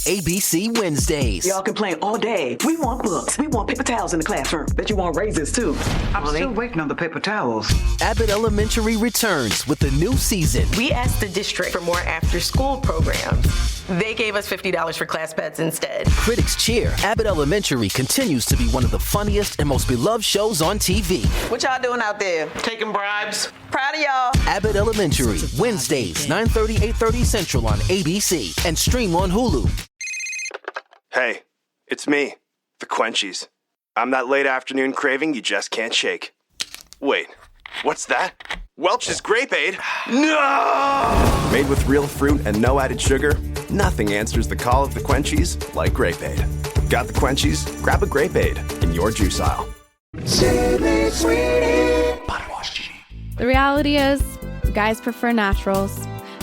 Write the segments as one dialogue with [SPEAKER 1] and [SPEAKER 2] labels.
[SPEAKER 1] ABC Wednesdays.
[SPEAKER 2] Y'all complain all day. We want books. We want paper towels in the classroom. Bet you want raises, too.
[SPEAKER 3] I'm still waiting on the paper towels.
[SPEAKER 1] Abbott Elementary returns with the new season.
[SPEAKER 4] We asked the district for more after-school programs. They gave us $50 for class pets instead.
[SPEAKER 1] Critics cheer. Abbott Elementary continues to be one of the funniest and most beloved shows on TV.
[SPEAKER 4] What y'all doing out there?
[SPEAKER 5] Taking bribes.
[SPEAKER 4] Proud of y'all.
[SPEAKER 1] Abbott Elementary, Wednesdays, 9:30, 8:30 Central on ABC and stream on Hulu.
[SPEAKER 6] Hey, it's me, the Quenchies. I'm that late afternoon craving you just can't shake. Wait, what's that? Welch's Grape-Aid? No! Made with real fruit and no added sugar, nothing answers the call of the Quenchies like Grape-Aid. Got the Quenchies? Grab a Grape-Aid in your juice aisle.
[SPEAKER 7] The reality is, guys prefer naturals.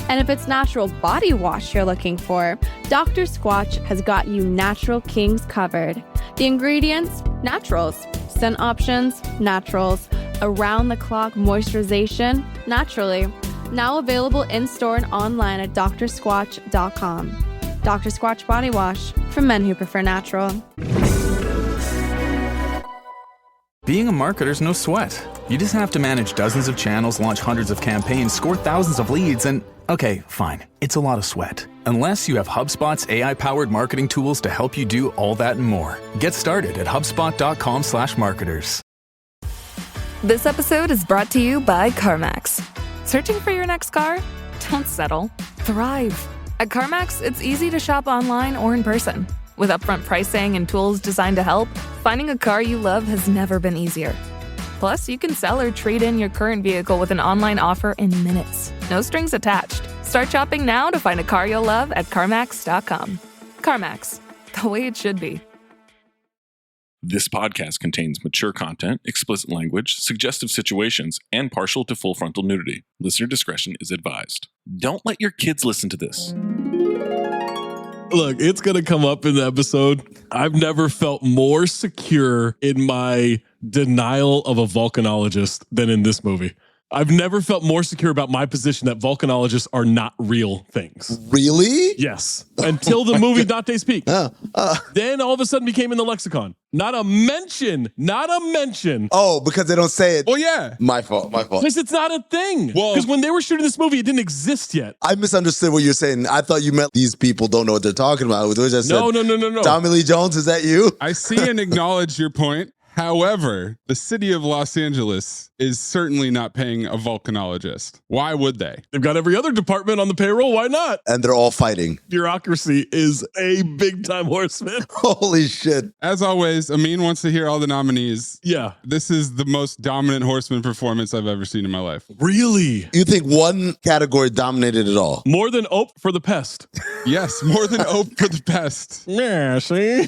[SPEAKER 7] And if it's natural body wash you're looking for, Dr. Squatch has got you Natural Kings covered. The ingredients, naturals. Scent options, naturals. Around-the-clock moisturization, naturally. Now available in-store and online at drsquatch.com. Dr. Squatch Body Wash, for men who prefer natural.
[SPEAKER 8] Being a marketer's no sweat. You just have to manage dozens of channels, launch hundreds of campaigns, score thousands of leads, and okay, fine, it's a lot of sweat. Unless you have HubSpot's AI-powered marketing tools to help you do all that and more. Get started at HubSpot.com/marketers.
[SPEAKER 9] This episode is brought to you by CarMax. Searching for your next car? Don't settle. Thrive. At CarMax, it's easy to shop online or in person. With upfront pricing and tools designed to help, finding a car you love has never been easier. Plus, you can sell or trade in your current vehicle with an online offer in minutes. No strings attached. Start shopping now to find a car you'll love at CarMax.com. CarMax, the way it should be.
[SPEAKER 10] This podcast contains mature content, explicit language, suggestive situations, and partial to full frontal nudity. Listener discretion is advised. Don't let your kids listen to this.
[SPEAKER 11] Look, it's going to come up in the episode. I've never felt more secure in my denial of a volcanologist than in this movie. I've never felt more secure about my position that volcanologists are not real things.
[SPEAKER 12] Really?
[SPEAKER 11] Yes. Until the movie Dante's Peak. Then all of a sudden became in the lexicon. Not a mention.
[SPEAKER 12] Oh, because they don't say it.
[SPEAKER 11] Well, yeah.
[SPEAKER 12] My fault.
[SPEAKER 11] Because it's not a thing. Because when they were shooting this movie, it didn't exist yet.
[SPEAKER 12] I misunderstood what you're saying. I thought you meant these people don't know what they're talking about.
[SPEAKER 11] No.
[SPEAKER 12] Tommy Lee Jones, is that you?
[SPEAKER 13] I see and acknowledge your point. However, the city of Los Angeles is certainly not paying a volcanologist. Why would they?
[SPEAKER 11] They've got every other department on the payroll. Why not?
[SPEAKER 12] And they're all fighting.
[SPEAKER 11] Bureaucracy is a big time horseman.
[SPEAKER 12] Holy shit.
[SPEAKER 13] As always, Amin wants to hear all the nominees.
[SPEAKER 11] Yeah.
[SPEAKER 13] This is the most dominant horseman performance I've ever seen in my life.
[SPEAKER 11] Really?
[SPEAKER 12] You think one category dominated it all?
[SPEAKER 11] More than Ope for the Pest.
[SPEAKER 13] Yes, more than Ope for the Pest.
[SPEAKER 11] Yeah, see?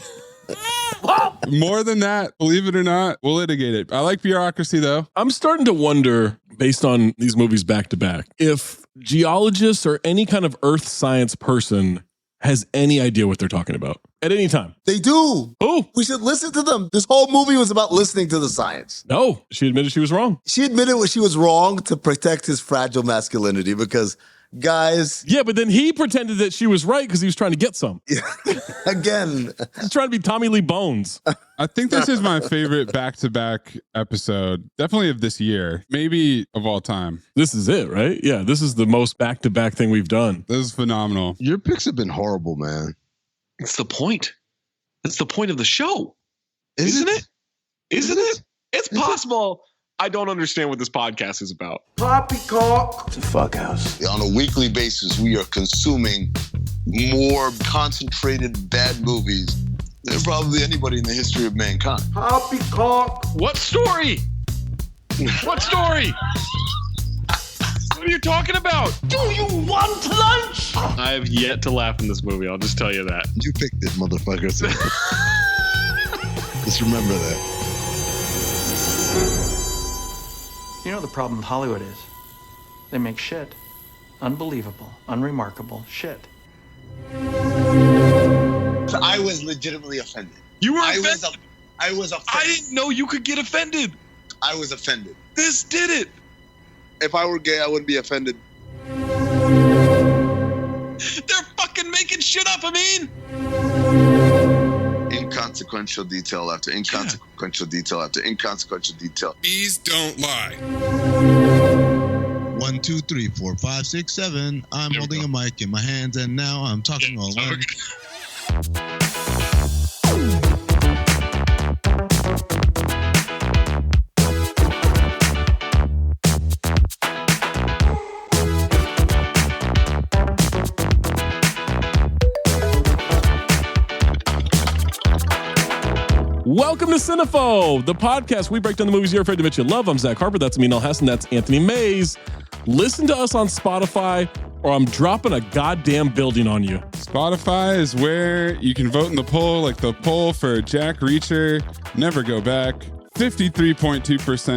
[SPEAKER 13] More than that, believe it or not, we'll litigate it. I like bureaucracy, though.
[SPEAKER 11] I'm starting to wonder, based on these movies back to back, if geologists or any kind of earth science person has any idea what they're talking about at any time.
[SPEAKER 12] They do.
[SPEAKER 11] Oh,
[SPEAKER 12] we should listen to them. This whole movie was about listening to the science.
[SPEAKER 11] No, she admitted she was wrong.
[SPEAKER 12] She admitted she was wrong to protect his fragile masculinity because... guys.
[SPEAKER 11] Yeah, but then he pretended that she was right because he was trying to get some.
[SPEAKER 12] Again.
[SPEAKER 11] He's trying to be Tommy Lee Bones.
[SPEAKER 13] I think this is my favorite back-to-back episode, definitely of this year, maybe of all time.
[SPEAKER 11] This is it, right? Yeah, this is the most back-to-back thing we've done.
[SPEAKER 13] This is phenomenal.
[SPEAKER 14] Your picks have been horrible, man.
[SPEAKER 5] It's the point. It's the point of the show. Isn't it? Isn't it? It's possible. I don't understand what this podcast is about.
[SPEAKER 14] Poppycock.
[SPEAKER 12] It's a fuck house.
[SPEAKER 14] On a weekly basis, we are consuming more concentrated bad movies than probably anybody in the history of mankind.
[SPEAKER 5] Poppycock. What story? What story? What are you talking about?
[SPEAKER 2] Do you want lunch?
[SPEAKER 5] I have yet to laugh in this movie. I'll just tell you that.
[SPEAKER 14] You picked it, motherfucker. Just remember that.
[SPEAKER 3] You know the problem with Hollywood is? They make shit. Unbelievable, unremarkable shit.
[SPEAKER 14] I was legitimately offended.
[SPEAKER 5] You were offended?
[SPEAKER 14] I was offended.
[SPEAKER 5] I didn't know you could get offended.
[SPEAKER 14] I was offended.
[SPEAKER 5] This did it.
[SPEAKER 14] If I were gay, I wouldn't be offended.
[SPEAKER 5] They're fucking making shit up, Amin.
[SPEAKER 14] Inconsequential detail after inconsequential detail after inconsequential detail.
[SPEAKER 13] Bees don't lie.
[SPEAKER 15] 1, 2, 3, 4, 5, 6, 7. I'm holding a mic in my hands, and now I'm talking all alone.
[SPEAKER 11] Welcome to Cinephobe, the podcast. We break down the movies you're afraid to admit you love. I'm Zach Harper. That's Amin Mayes. That's Anthony Mayes. Listen to us on Spotify, or I'm dropping a goddamn building on you.
[SPEAKER 13] Spotify is where you can vote in the poll, like the poll for Jack Reacher, Never Go Back. 53.2%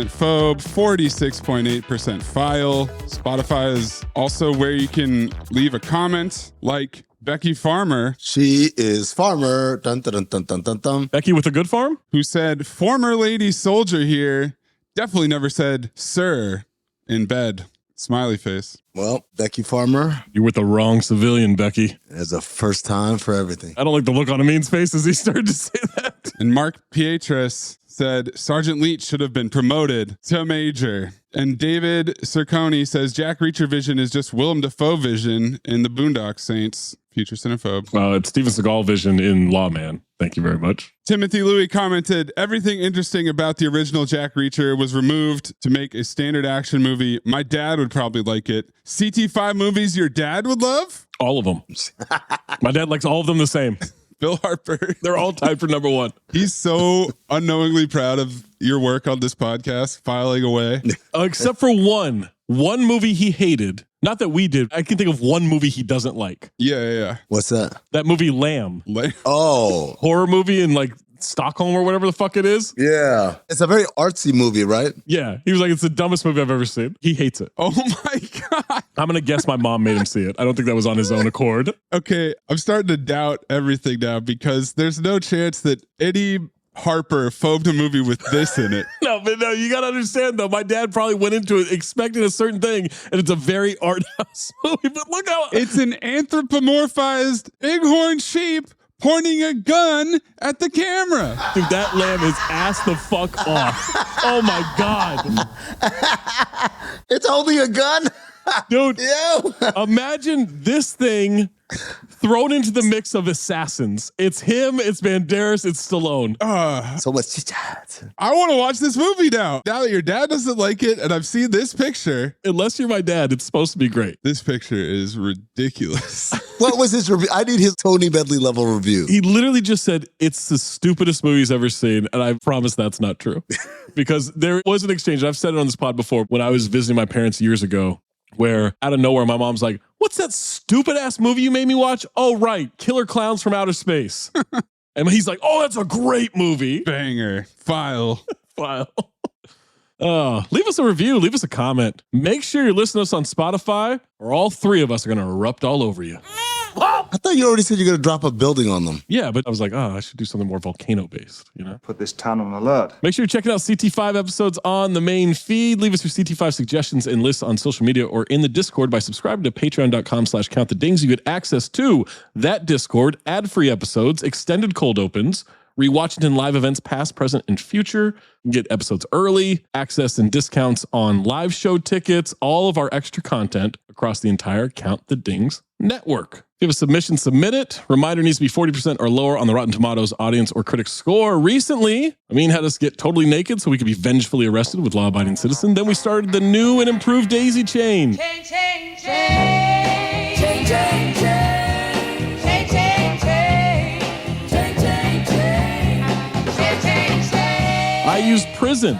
[SPEAKER 13] phobe, 46.8% file. Spotify is also where you can leave a comment, like Becky Farmer.
[SPEAKER 12] She is Farmer. Dun, dun, dun, dun, dun, dun.
[SPEAKER 11] Becky with a good farm?
[SPEAKER 13] Who said, former lady soldier here, definitely never said sir in bed. Smiley face.
[SPEAKER 12] Well, Becky Farmer.
[SPEAKER 11] You're with the wrong civilian, Becky.
[SPEAKER 12] It's a first time for everything.
[SPEAKER 11] I don't like the look on Amin's face as he started to say that.
[SPEAKER 13] And Mark Pietras said Sergeant Leach should have been promoted to major. And David Cerconi says Jack Reacher vision is just Willem Dafoe vision in the Boondock Saints. Future Cinephobe.
[SPEAKER 11] It's Steven Seagal vision in Lawman. Thank you very much.
[SPEAKER 13] Timothy Louis commented, everything interesting about the original Jack Reacher was removed to make a standard action movie. My dad would probably like it. CT5 movies your dad would love?
[SPEAKER 11] All of them. My dad likes all of them the same.
[SPEAKER 13] Bill Harper.
[SPEAKER 11] They're all tied for number one.
[SPEAKER 13] He's so unknowingly proud of your work on this podcast, filing away.
[SPEAKER 11] Except for one movie he hated. Not that we did. I can think of one movie he doesn't like.
[SPEAKER 13] Yeah.
[SPEAKER 12] What's that?
[SPEAKER 11] That movie Lamb.
[SPEAKER 12] Oh.
[SPEAKER 11] Horror movie in like Stockholm or whatever the fuck it is.
[SPEAKER 12] Yeah. It's a very artsy movie, right?
[SPEAKER 11] Yeah. He was like, it's the dumbest movie I've ever seen. He hates it.
[SPEAKER 13] Oh my God.
[SPEAKER 11] I'm going to guess my mom made him see it. I don't think that was on his own accord.
[SPEAKER 13] Okay. I'm starting to doubt everything now because there's no chance that Eddie Harper phobed a movie with this in it.
[SPEAKER 11] No, you got to understand though. My dad probably went into it expecting a certain thing, and it's a very art house movie. But look how
[SPEAKER 13] it's an anthropomorphized bighorn sheep pointing a gun at the camera.
[SPEAKER 11] Dude, that lamb is ass the fuck off. Oh my God.
[SPEAKER 12] It's holding a gun?
[SPEAKER 11] Dude, imagine this thing thrown into the mix of assassins. It's him, it's Banderas, it's Stallone.
[SPEAKER 12] So much chit-chat.
[SPEAKER 13] I want to watch this movie now. Now that your dad doesn't like it, and I've seen this picture.
[SPEAKER 11] Unless you're my dad, it's supposed to be great.
[SPEAKER 13] This picture is ridiculous.
[SPEAKER 12] What was his review? I need his Tony Medley level review.
[SPEAKER 11] He literally just said, it's the stupidest movie he's ever seen, and I promise that's not true. Because there was an exchange, and I've said it on this pod before, when I was visiting my parents years ago, where out of nowhere, my mom's like, what's that stupid ass movie you made me watch? Oh, right. Killer Clowns from Outer Space. And he's like, oh, that's a great movie.
[SPEAKER 13] Banger. File.
[SPEAKER 11] Leave us a review. Leave us a comment. Make sure you're listening to us on Spotify, or all three of us are going to erupt all over you.
[SPEAKER 12] I thought you already said you're going to drop a building on them.
[SPEAKER 11] Yeah, but I was like, I should do something more volcano-based, you know?
[SPEAKER 3] Put this town on alert.
[SPEAKER 11] Make sure you're checking out CT5 episodes on the main feed. Leave us your CT5 suggestions and lists on social media or in the Discord by subscribing to patreon.com/countthedings. You get access to that Discord, ad-free episodes, extended cold opens, rewatching live events past, present, and future. You get episodes early, access and discounts on live show tickets, all of our extra content across the entire Count the Dings network. If you have a submission, submit it. Reminder needs to be 40% or lower on the Rotten Tomatoes audience or critic score. Recently, Amin had us get totally naked so we could be vengefully arrested with law-abiding citizen. Then we started the new and improved daisy chain.
[SPEAKER 16] Chain, chain, chain. Chain, chain, chain. Chain, chain, chain. Chain, chain, chain. Chain, chain, chain.
[SPEAKER 11] I used prison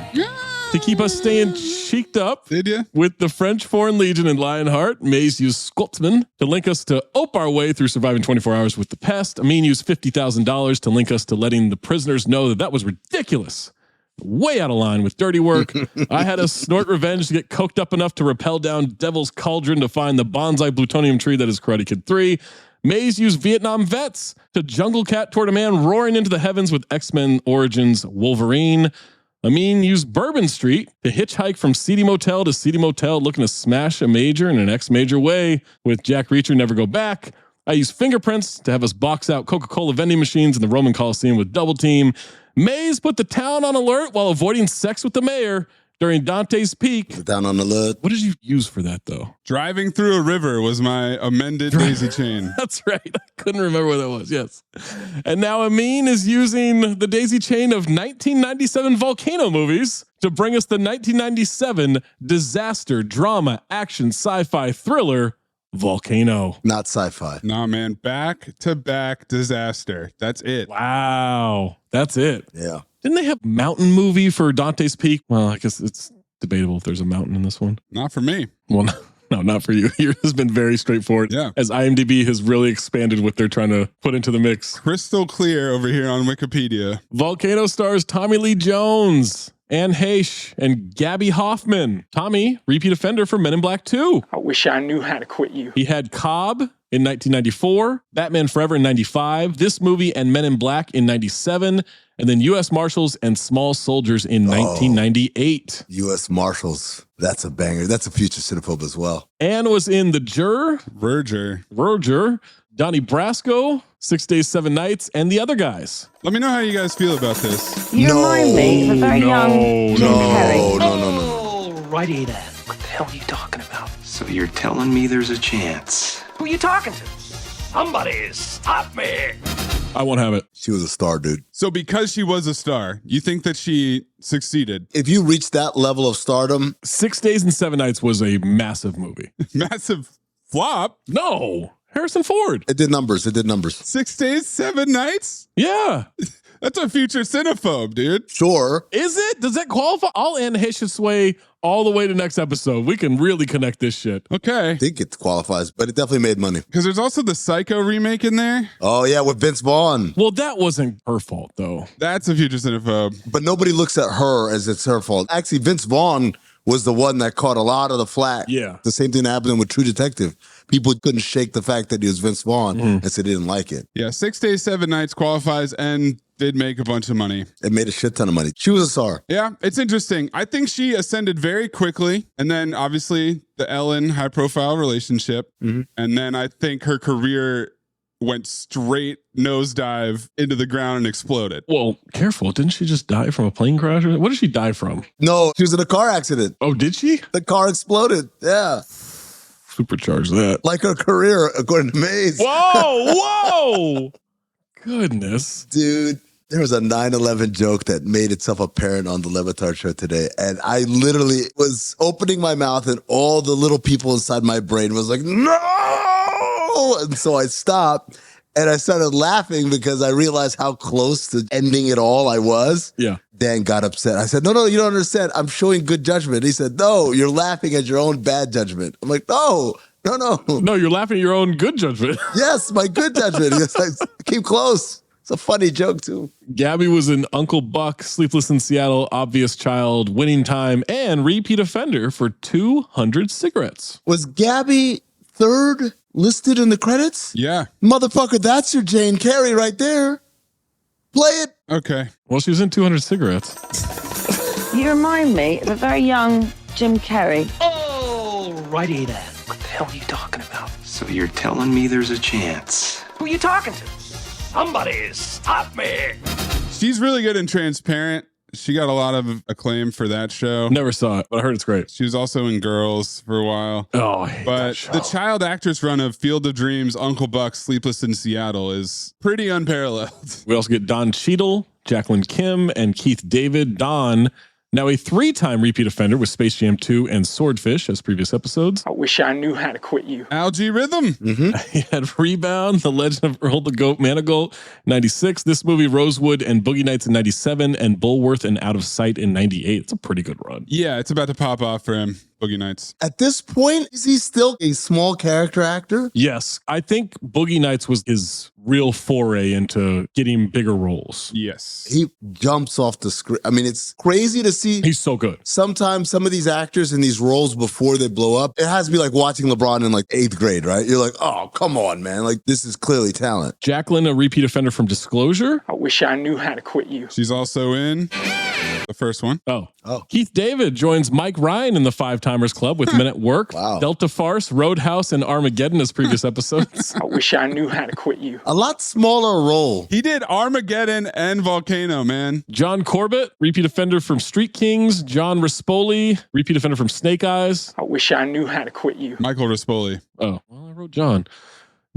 [SPEAKER 11] to keep us staying cheeked up.
[SPEAKER 13] Did you?
[SPEAKER 11] With the French Foreign Legion and Lionheart. Mayes used Squatman to link us to ope our way through surviving 24 hours with the pest. Amin used $50,000 to link us to letting the prisoners know that was ridiculous. Way out of line with dirty work. I had to snort revenge to get coked up enough to rappel down Devil's Cauldron to find the bonsai plutonium tree that is Karate Kid 3. Mayes used Vietnam vets to jungle cat toward a man roaring into the heavens with X-Men Origins Wolverine. Amin used Bourbon Street to hitchhike from seedy motel to seedy motel, looking to smash a major in an ex-major way with Jack Reacher Never Go Back. I use fingerprints to have us box out Coca-Cola vending machines in the Roman Coliseum with Double Team. Mayes put the town on alert while avoiding sex with the mayor during Dante's Peak.
[SPEAKER 12] Down on the lid.
[SPEAKER 11] What did you use for that, though?
[SPEAKER 13] Driving through a river was my amended daisy chain.
[SPEAKER 11] That's right. I couldn't remember what that was. Yes. And now Amin is using the daisy chain of 1997 Volcano movies to bring us the 1997 disaster, drama, action, sci-fi thriller, Volcano.
[SPEAKER 12] Not sci-fi.
[SPEAKER 13] Nah, man. Back-to-back disaster. That's it.
[SPEAKER 11] Wow. That's it.
[SPEAKER 12] Yeah.
[SPEAKER 11] Didn't they have mountain movie for Dante's Peak? Well, I guess it's debatable if there's a mountain in this one.
[SPEAKER 13] Not for me.
[SPEAKER 11] Well, no, not for you. Yours has been very straightforward.
[SPEAKER 13] Yeah.
[SPEAKER 11] As IMDb has really expanded what they're trying to put into the mix.
[SPEAKER 13] Crystal clear over here on Wikipedia.
[SPEAKER 11] Volcano stars Tommy Lee Jones, Anne Heche, and Gabby Hoffman. Tommy, repeat offender for Men in Black 2.
[SPEAKER 17] I wish I knew how to quit you.
[SPEAKER 11] He had Cobb in 1994, Batman Forever in 95, this movie and Men in Black in 97, and then U.S. Marshals and Small Soldiers in 1998.
[SPEAKER 12] U.S. Marshals. That's a banger. That's a future Cinephobe as well.
[SPEAKER 11] Anne was in The Juror.
[SPEAKER 13] Verger.
[SPEAKER 11] Donnie Brasco, 6 Days, 7 Nights, and The Other Guys.
[SPEAKER 13] Let me know how you guys feel about this.
[SPEAKER 18] You remind me of a very young Jim Carrey.
[SPEAKER 3] Alrighty then. What the hell are you talking about? So you're telling me there's a chance? Who you talking to? Somebody stop me!
[SPEAKER 11] I won't have it.
[SPEAKER 12] She was a star, dude.
[SPEAKER 13] So because she was a star, you think that she succeeded?
[SPEAKER 12] If you reach that level of stardom.
[SPEAKER 11] 6 Days and 7 Nights was a massive movie.
[SPEAKER 13] Massive flop?
[SPEAKER 11] No. Harrison Ford.
[SPEAKER 12] It did numbers.
[SPEAKER 13] 6 Days, 7 Nights?
[SPEAKER 11] Yeah.
[SPEAKER 13] That's a future Cinephobe, dude.
[SPEAKER 12] Sure.
[SPEAKER 11] Is it? Does that qualify? I'll end Heche's way all the way to next episode. We can really connect this shit.
[SPEAKER 13] Okay.
[SPEAKER 12] I think it qualifies, but it definitely made money.
[SPEAKER 13] Because there's also the Psycho remake in there.
[SPEAKER 12] Oh, yeah, with Vince Vaughn.
[SPEAKER 11] Well, that wasn't her fault, though.
[SPEAKER 13] That's a future Cinephobe.
[SPEAKER 12] But nobody looks at her as it's her fault. Actually, Vince Vaughn was the one that caught a lot of the flack.
[SPEAKER 11] Yeah.
[SPEAKER 12] The same thing happened with True Detective. People couldn't shake the fact that he was Vince Vaughn and said they didn't like it.
[SPEAKER 13] Yeah, 6 Days, 7 Nights qualifies and did make a bunch of money.
[SPEAKER 12] It made a shit ton of money. She was a star.
[SPEAKER 13] Yeah, it's interesting. I think she ascended very quickly. And then obviously the Ellen high-profile relationship. And then I think her career went straight nosedive into the ground and exploded.
[SPEAKER 11] Well, careful. Didn't she just die from a plane crash? What did she die from?
[SPEAKER 12] No, she was in a car accident.
[SPEAKER 11] Oh, did she?
[SPEAKER 12] The car exploded. Yeah.
[SPEAKER 11] Supercharge that.
[SPEAKER 12] Like her career, according to Mayes.
[SPEAKER 11] Whoa. Goodness.
[SPEAKER 12] Dude, there was a 9/11 joke that made itself apparent on the Levitard show today. And I literally was opening my mouth and all the little people inside my brain was like, no! And so I stopped and I started laughing because I realized how close to ending it all I was.
[SPEAKER 11] Yeah.
[SPEAKER 12] Dan got upset. I said, no, you don't understand. I'm showing good judgment. He said, no, you're laughing at your own bad judgment. I'm like, no.
[SPEAKER 11] No, you're laughing at your own good judgment.
[SPEAKER 12] Yes, my good judgment. Yes, I came close. It's a funny joke, too.
[SPEAKER 11] Gabby was in Uncle Buck, Sleepless in Seattle, Obvious Child, Winning Time, and repeat offender for 200 cigarettes.
[SPEAKER 12] Was Gabby third listed in the credits?
[SPEAKER 13] Yeah.
[SPEAKER 12] Motherfucker, that's your Jane Carrey right there. Play it.
[SPEAKER 13] Okay.
[SPEAKER 11] Well, she was in 200 cigarettes.
[SPEAKER 18] You remind me of a very young Jim Carrey.
[SPEAKER 3] Alrighty then. What the hell are you talking about? So you're telling me there's a chance? Who you talking to? Somebody stop me!
[SPEAKER 13] She's really good and transparent. She got a lot of acclaim for that show.
[SPEAKER 11] Never saw it, but I heard it's great.
[SPEAKER 13] She was also in Girls for a while.
[SPEAKER 11] Oh, I hate that show.
[SPEAKER 13] The child actress run of Field of Dreams, Uncle Buck, Sleepless in Seattle is pretty unparalleled.
[SPEAKER 11] We also get Don Cheadle, Jacqueline Kim, and Keith David. Don, now a 3-time repeat offender with Space Jam 2 and Swordfish as previous episodes.
[SPEAKER 17] I wish I knew how to quit you.
[SPEAKER 13] Algae Rhythm.
[SPEAKER 11] He had Rebound, The Legend of Earl the Goat Manigault, 96. This movie, Rosewood and Boogie Nights in 97, and Bulworth and Out of Sight in 98. It's a pretty good run.
[SPEAKER 13] Yeah, it's about to pop off for him. Boogie Nights.
[SPEAKER 12] At this point, is he still a small character actor?
[SPEAKER 11] Yes. I think Boogie Nights was his real foray into getting bigger roles.
[SPEAKER 13] Yes.
[SPEAKER 12] He jumps off the screen. I mean, it's crazy to see.
[SPEAKER 11] He's so good.
[SPEAKER 12] Sometimes some of these actors in these roles before they blow up, it has to be like watching LeBron in like 8th grade, right? You're like, oh, come on, man. Like, this is clearly talent.
[SPEAKER 11] Jacqueline, a repeat offender from Disclosure.
[SPEAKER 17] I wish I knew how to quit you.
[SPEAKER 13] She's also in The first one.
[SPEAKER 11] Oh. Keith David joins Mike Ryan in the Five Timers Club with Men at Work, Delta Farce, Roadhouse, and Armageddon as previous episodes.
[SPEAKER 17] I wish I knew how to quit you.
[SPEAKER 12] A lot smaller role.
[SPEAKER 13] He did Armageddon and Volcano, man.
[SPEAKER 11] John Corbett, repeat offender from Street Kings. John Rispoli, repeat offender from Snake Eyes.
[SPEAKER 17] I wish I knew how to quit you.
[SPEAKER 13] Michael Rispoli.
[SPEAKER 11] Oh, well, I wrote John.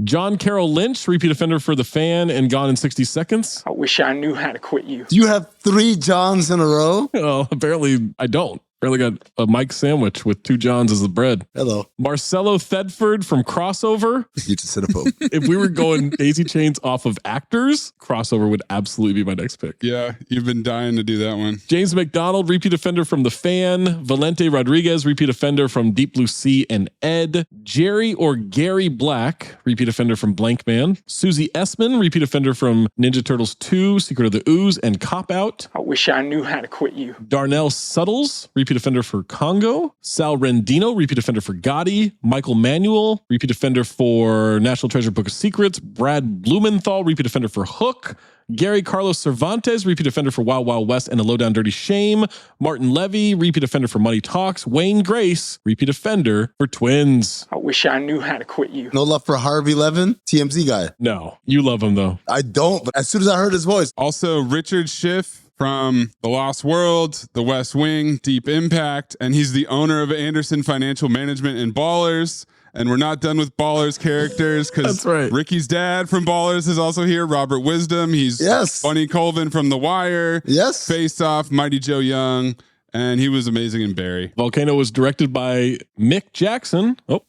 [SPEAKER 11] John Carroll Lynch, repeat offender for The Fan and Gone in 60 Seconds.
[SPEAKER 17] I wish I knew how to quit you.
[SPEAKER 12] You have 3 Johns in a row?
[SPEAKER 11] Well, apparently I don't. Apparently got a Mike sandwich with 2 Johns as the bread.
[SPEAKER 12] Hello.
[SPEAKER 11] Marcello Thedford from Crossover.
[SPEAKER 12] You're just Cinephobe.
[SPEAKER 11] If we were going daisy chains off of actors, Crossover would absolutely be my next pick.
[SPEAKER 13] Yeah, you've been dying to do that one.
[SPEAKER 11] James McDonald, repeat offender from The Fan. Valente Rodriguez, repeat offender from Deep Blue Sea and Ed. Jerry or Gary Black, repeat offender from Blank Man. Susie Essman, repeat offender from Ninja Turtles 2, Secret of the Ooze, and Cop Out.
[SPEAKER 17] I wish I knew how to quit you.
[SPEAKER 11] Darnell Suttles, repeat offender for Congo. Sal Rendino, repeat offender for Gotti. Michael Manuel, repeat offender for National Treasure Book of Secrets. Brad Blumenthal, repeat offender for Hook. Gary Carlos Cervantes, repeat offender for Wild Wild West and A Low Down Dirty Shame. Martin Levy, repeat offender for Money Talks. Wayne Grace, repeat offender for Twins.
[SPEAKER 17] I wish I knew how to quit you.
[SPEAKER 12] No love for Harvey Levin, TMZ guy.
[SPEAKER 11] No, you love him though.
[SPEAKER 12] I don't, but as soon as I heard his voice.
[SPEAKER 13] Also, Richard Schiff from The Lost World, The West Wing, Deep Impact, and he's the owner of Anderson Financial Management and Ballers. And we're not done with Ballers characters because Ricky's dad from Ballers is also here. Robert Wisdom. He's Bunny Colvin from The Wire.
[SPEAKER 12] Yes.
[SPEAKER 13] Face Off, Mighty Joe Young. And he was amazing in Barry.
[SPEAKER 11] Volcano was directed by Mick Jackson.
[SPEAKER 12] Boy.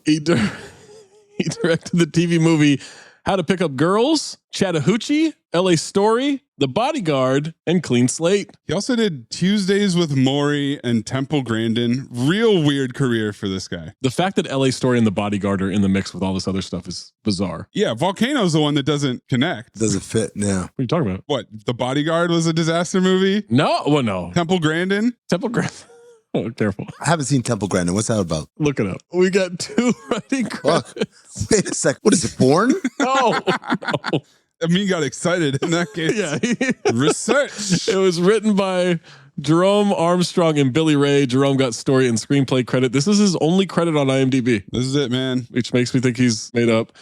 [SPEAKER 11] He directed the TV movie How to Pick Up Girls, Chattahoochee, LA Story, The Bodyguard, and Clean Slate.
[SPEAKER 13] He also did Tuesdays with Maury and Temple Grandin. Real weird career for this guy.
[SPEAKER 11] The fact that LA Story and The Bodyguard are in the mix with all this other stuff is bizarre.
[SPEAKER 13] Yeah, Volcano's the one that doesn't connect.
[SPEAKER 12] Doesn't fit, yeah.
[SPEAKER 11] What are you talking about?
[SPEAKER 13] What, The Bodyguard was a disaster movie?
[SPEAKER 11] No, well, no.
[SPEAKER 13] Temple Grandin?
[SPEAKER 11] Temple Grandin. Oh, careful.
[SPEAKER 12] I haven't seen Temple Grandin. What's that about?
[SPEAKER 11] Look it up. We got 2 writing credits.
[SPEAKER 12] Wait a sec. What is it, porn?
[SPEAKER 11] No.
[SPEAKER 13] I mean, got excited in that case.
[SPEAKER 11] Yeah.
[SPEAKER 13] Research.
[SPEAKER 11] It was written by Jerome Armstrong and Billy Ray. Jerome got story and screenplay credit. This is his only credit on IMDb.
[SPEAKER 13] This is it, man.
[SPEAKER 11] Which makes me think he's made up.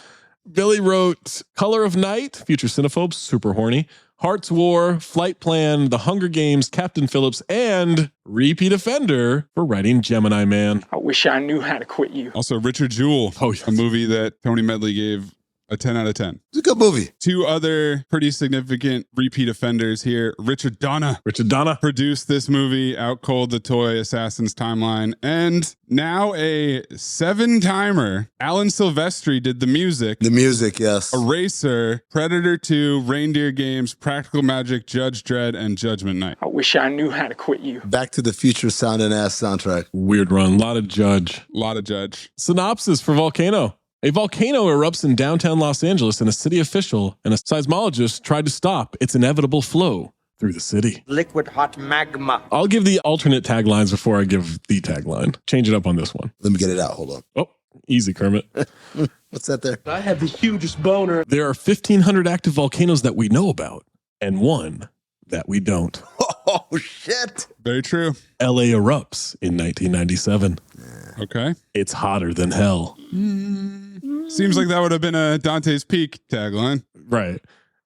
[SPEAKER 11] Billy wrote Color of Night, future Cinephobe, super horny. Heart's War, Flight Plan, The Hunger Games, Captain Phillips, and repeat offender for writing Gemini Man.
[SPEAKER 17] I wish I knew how to quit you.
[SPEAKER 13] Also, Richard Jewell, a movie that Tony Medley gave a 10 out of 10.
[SPEAKER 12] It's a good movie.
[SPEAKER 13] 2 other pretty significant repeat offenders here. Richard Donner produced this movie, Out Cold, The Toy Assassin's Timeline, and now a 7-timer. Alan Silvestri did the music.
[SPEAKER 12] The music, yes.
[SPEAKER 13] Eraser, Predator 2, Reindeer Games, Practical Magic, Judge Dredd, and Judgment Night.
[SPEAKER 17] I wish I knew how to quit you.
[SPEAKER 12] Back to the Future sound and ass soundtrack.
[SPEAKER 11] Weird run. A lot of Judge. Synopsis for Volcano. A volcano erupts in downtown Los Angeles, and a city official and a seismologist tried to stop its inevitable flow through the city.
[SPEAKER 19] Liquid hot magma.
[SPEAKER 11] I'll give the alternate taglines before I give the tagline. Change it up on this one.
[SPEAKER 12] Let me get it out. Hold on.
[SPEAKER 11] Oh, easy, Kermit.
[SPEAKER 12] What's that there?
[SPEAKER 19] I have the hugest boner.
[SPEAKER 11] There are 1,500 active volcanoes that we know about, and one that we don't.
[SPEAKER 12] Oh, shit.
[SPEAKER 13] Very true.
[SPEAKER 11] LA erupts in 1997.
[SPEAKER 13] Okay.
[SPEAKER 11] It's hotter than hell.
[SPEAKER 13] Seems like that would have been a Dante's Peak tagline.
[SPEAKER 11] Right.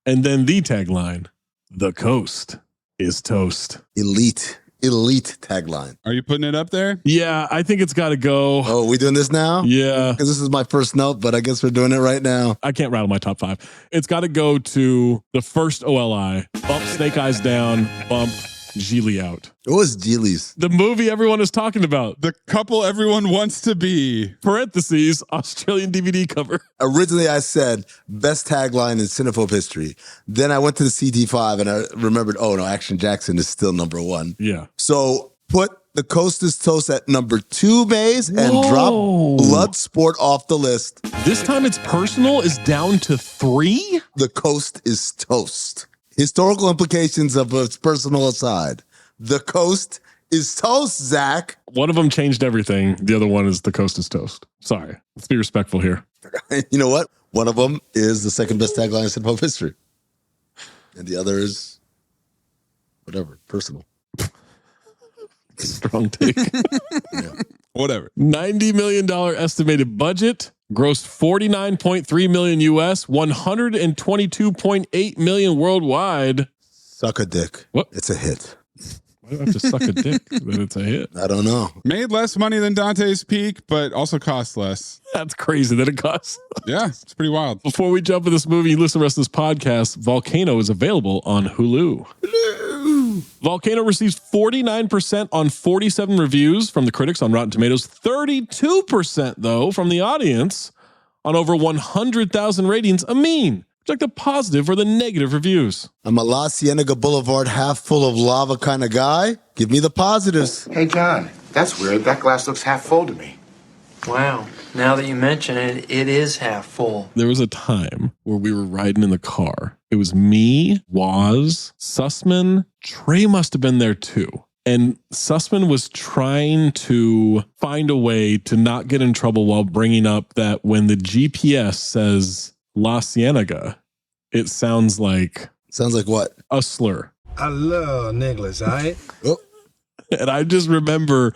[SPEAKER 11] And then the tagline, the coast is toast.
[SPEAKER 12] Elite tagline.
[SPEAKER 13] Are you putting it up there?
[SPEAKER 11] Yeah, I think it's got to go.
[SPEAKER 12] Oh, we doing this now?
[SPEAKER 11] Yeah.
[SPEAKER 12] Because this is my first note, but I guess we're doing it right now.
[SPEAKER 11] I can't rattle my top 5. It's got to go to the first OLI. Bump Snake Eyes down, bump Geely out.
[SPEAKER 12] What was Geely's?
[SPEAKER 11] The movie everyone is talking about.
[SPEAKER 13] The couple everyone wants to be.
[SPEAKER 11] Parentheses, Australian DVD cover.
[SPEAKER 12] Originally, I said best tagline in Cinephobe history. Then I went to the CD5 and I remembered, oh no, Action Jackson is still number 1.
[SPEAKER 11] Yeah.
[SPEAKER 12] So put The Coast is Toast at number 2, Mays, and drop Bloodsport off the list.
[SPEAKER 11] This time it's personal is down to 3?
[SPEAKER 12] The Coast is Toast. Historical implications of its personal aside. The Coast is Toast, Zach.
[SPEAKER 11] One of them changed everything. The other one is The Coast is Toast. Sorry. Let's be respectful here.
[SPEAKER 12] You know what? One of them is the second best tagline in Cinephobe history. And the other is Whatever. Personal.
[SPEAKER 11] Strong take.
[SPEAKER 13] Whatever.
[SPEAKER 11] $90 million estimated budget. Grossed 49.3 million US, 122.8 million worldwide.
[SPEAKER 12] Suck a dick.
[SPEAKER 11] What?
[SPEAKER 12] It's a hit.
[SPEAKER 11] Why do I have to suck a dick that it's a hit?
[SPEAKER 12] I don't know.
[SPEAKER 13] Made less money than Dante's Peak, but also cost less.
[SPEAKER 11] That's crazy that it costs.
[SPEAKER 13] Yeah, it's pretty wild.
[SPEAKER 11] Before we jump in this movie and listen to the rest of this podcast, Volcano is available on Hulu. Volcano receives 49% on 47 reviews from the critics on Rotten Tomatoes, 32% though from the audience on over 100,000 ratings. Amin, would you like the positive or the negative reviews?
[SPEAKER 12] I'm a La Cienega Boulevard half full of lava kind of guy. Give me the positives.
[SPEAKER 20] Hey, John, that's weird. That glass looks half full to me.
[SPEAKER 21] Wow. Now that you mention it, it is half full.
[SPEAKER 11] There was a time where we were riding in the car. It was me, Waz, Sussman, Trey must have been there too. And Sussman was trying to find a way to not get in trouble while bringing up that when the GPS says La Cienega, it sounds like...
[SPEAKER 12] Sounds like what?
[SPEAKER 11] A slur.
[SPEAKER 20] I love niggas, all right?
[SPEAKER 12] Oh.
[SPEAKER 11] And I just remember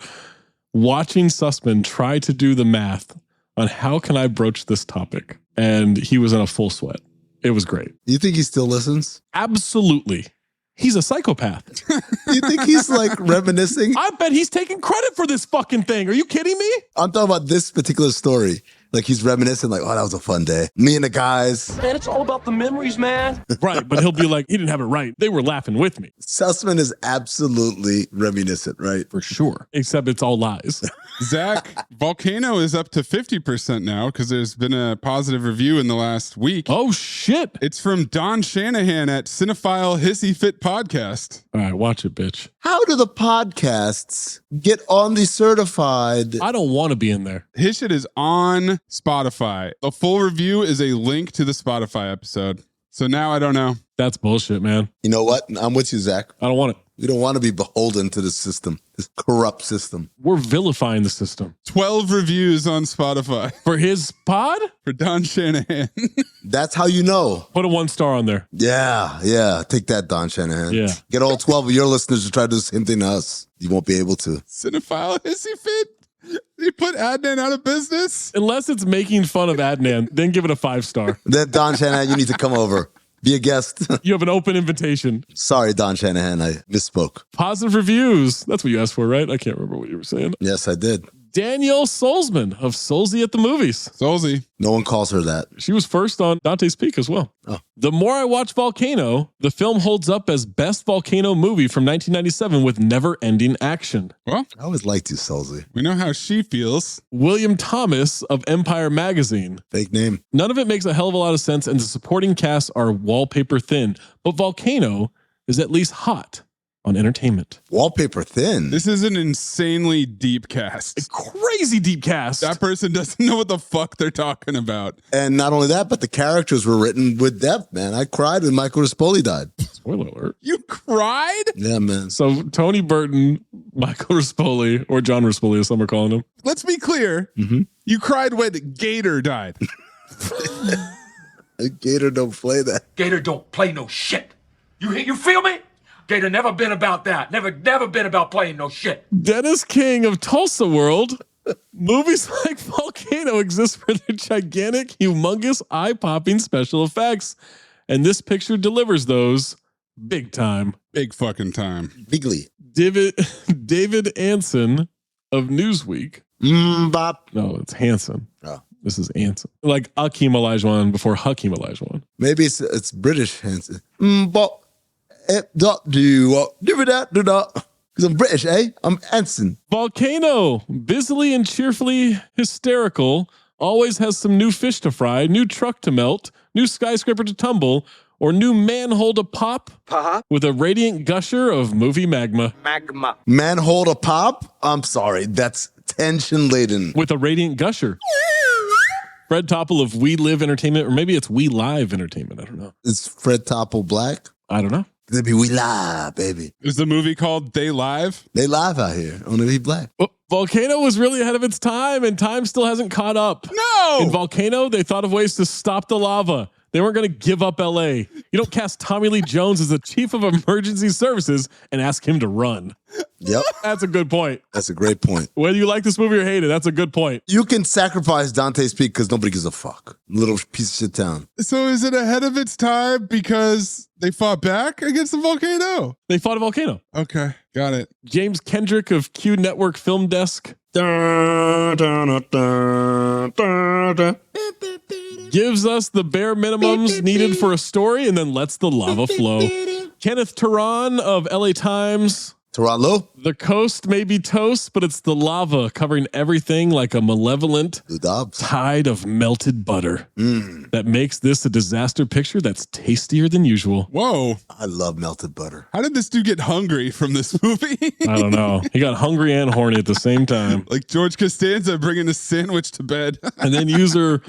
[SPEAKER 11] watching Sussman try to do the math on how can I broach this topic. And he was in a full sweat. It was great.
[SPEAKER 12] You think he still listens?
[SPEAKER 11] Absolutely. He's a psychopath.
[SPEAKER 12] You think he's like reminiscing?
[SPEAKER 11] I bet he's taking credit for this fucking thing. Are you kidding me?
[SPEAKER 12] I'm talking about this particular story. Like he's reminiscing like, oh, that was a fun day. Me and the guys.
[SPEAKER 19] Man, it's all about the memories, man.
[SPEAKER 11] Right, but he'll be like, he didn't have it right. They were laughing with me.
[SPEAKER 12] Sussman is absolutely reminiscent, right?
[SPEAKER 11] For sure. Except it's all lies.
[SPEAKER 13] Zach, Volcano is up to 50% now because there's been a positive review in the last week.
[SPEAKER 11] Oh, shit.
[SPEAKER 13] It's from Don Shanahan at Cinephile Hissy Fit Podcast.
[SPEAKER 11] All right, watch it, bitch.
[SPEAKER 12] How do the podcasts get on the certified?
[SPEAKER 11] I don't want to be in there.
[SPEAKER 13] His shit is on Spotify. The full review is a link to the Spotify episode. So now I don't know.
[SPEAKER 11] That's bullshit, man.
[SPEAKER 12] You know what? I'm with you, Zach.
[SPEAKER 11] I don't want it.
[SPEAKER 12] We don't want to be beholden to this system, this corrupt system.
[SPEAKER 11] We're vilifying the system.
[SPEAKER 13] 12 reviews on Spotify.
[SPEAKER 11] For his pod?
[SPEAKER 13] For Don Shanahan.
[SPEAKER 12] That's how you know.
[SPEAKER 11] Put a 1 star on there.
[SPEAKER 12] Yeah. Take that, Don Shanahan.
[SPEAKER 11] Yeah.
[SPEAKER 12] Get all 12 of your listeners to try to do the same thing to us. You won't be able to.
[SPEAKER 13] Cinephile Hissy Fit. You put Adnan out of business?
[SPEAKER 11] Unless it's making fun of Adnan, then give it a 5 star.
[SPEAKER 12] Then Don Shanahan, you need to come over. Be a guest.
[SPEAKER 11] You have an open invitation.
[SPEAKER 12] Sorry, Don Shanahan, I misspoke.
[SPEAKER 11] Positive reviews. That's what you asked for, right? I can't remember what you were saying.
[SPEAKER 12] Yes, I did.
[SPEAKER 11] Danielle Solzman of Solzy at the Movies.
[SPEAKER 13] Solzy.
[SPEAKER 12] No one calls her that.
[SPEAKER 11] She was first on Dante's Peak as well.
[SPEAKER 12] Oh.
[SPEAKER 11] The more I watch Volcano, the film holds up as best volcano movie from 1997 with never-ending action.
[SPEAKER 13] Well,
[SPEAKER 12] I always liked you, Solzy.
[SPEAKER 13] We know how she feels.
[SPEAKER 11] William Thomas of Empire Magazine.
[SPEAKER 12] Fake name.
[SPEAKER 11] None of it makes a hell of a lot of sense, and the supporting cast are wallpaper thin. But Volcano is at least hot on entertainment.
[SPEAKER 12] Wallpaper thin.
[SPEAKER 13] This is an insanely deep cast.
[SPEAKER 11] A crazy deep cast.
[SPEAKER 13] That person doesn't know what the fuck they're talking about.
[SPEAKER 12] And not only that, but the characters were written with depth, man. I cried when Michael Rispoli died.
[SPEAKER 11] Spoiler alert.
[SPEAKER 13] You cried?
[SPEAKER 12] Yeah, man.
[SPEAKER 11] So Tony Burton, Michael Rispoli, or John Rispoli as some are calling him.
[SPEAKER 13] Let's be clear.
[SPEAKER 12] Mm-hmm.
[SPEAKER 13] You cried when Gator died.
[SPEAKER 12] Gator don't play that.
[SPEAKER 19] Gator don't play no shit. You feel me? Gator never been about that. Never been about playing no shit.
[SPEAKER 11] Dennis King of Tulsa World. Movies like Volcano exist for their gigantic, humongous, eye-popping special effects. And this picture delivers those big time.
[SPEAKER 13] Big fucking time.
[SPEAKER 12] Bigly.
[SPEAKER 11] David Anson of Newsweek.
[SPEAKER 12] Bop.
[SPEAKER 11] No, it's Hanson.
[SPEAKER 12] Oh.
[SPEAKER 11] This is Anson. Like Akeem Olajuwon before Hakeem Olajuwon.
[SPEAKER 12] Maybe it's British Hanson. Bop. Because I'm British, eh? I'm Anson.
[SPEAKER 11] Volcano, busily and cheerfully hysterical, always has some new fish to fry, new truck to melt, new skyscraper to tumble, or new manhole to pop with a radiant gusher of movie magma.
[SPEAKER 12] Manhole to pop? I'm sorry, that's tension laden.
[SPEAKER 11] With a radiant gusher. Fred Topple of We Live Entertainment, or maybe it's We Live Entertainment. I don't know.
[SPEAKER 12] Is Fred Topple black?
[SPEAKER 11] I don't know.
[SPEAKER 12] It'd be We Live, baby.
[SPEAKER 13] Is the movie called They Live?
[SPEAKER 12] They live out here. Only be black.
[SPEAKER 11] Well, Volcano was really ahead of its time, and time still hasn't caught up.
[SPEAKER 13] No!
[SPEAKER 11] In Volcano, they thought of ways to stop the lava. They weren't going to give up LA. You don't cast Tommy Lee Jones as the chief of emergency services and ask him to run.
[SPEAKER 12] Yep.
[SPEAKER 11] That's a good point.
[SPEAKER 12] That's a great point.
[SPEAKER 11] Whether you like this movie or hate it, that's a good point.
[SPEAKER 12] You can sacrifice Dante's Peak because nobody gives a fuck. Little piece of shit town.
[SPEAKER 13] So is it ahead of its time because they fought back against the volcano?
[SPEAKER 11] They fought a volcano.
[SPEAKER 13] Okay, got it.
[SPEAKER 11] James Kendrick of Q Network Film Desk gives us the bare minimums needed for a story and then lets the lava flow. Kenneth Turan of LA Times.
[SPEAKER 12] Toronto?
[SPEAKER 11] The coast may be toast, but it's the lava covering everything like a malevolent tide of melted butter that makes this a disaster picture that's tastier than usual.
[SPEAKER 13] Whoa.
[SPEAKER 12] I love melted butter.
[SPEAKER 13] How did this dude get hungry from this movie?
[SPEAKER 11] I don't know. He got hungry and horny at the same time.
[SPEAKER 13] Like George Costanza bringing a sandwich to bed.
[SPEAKER 11] And then user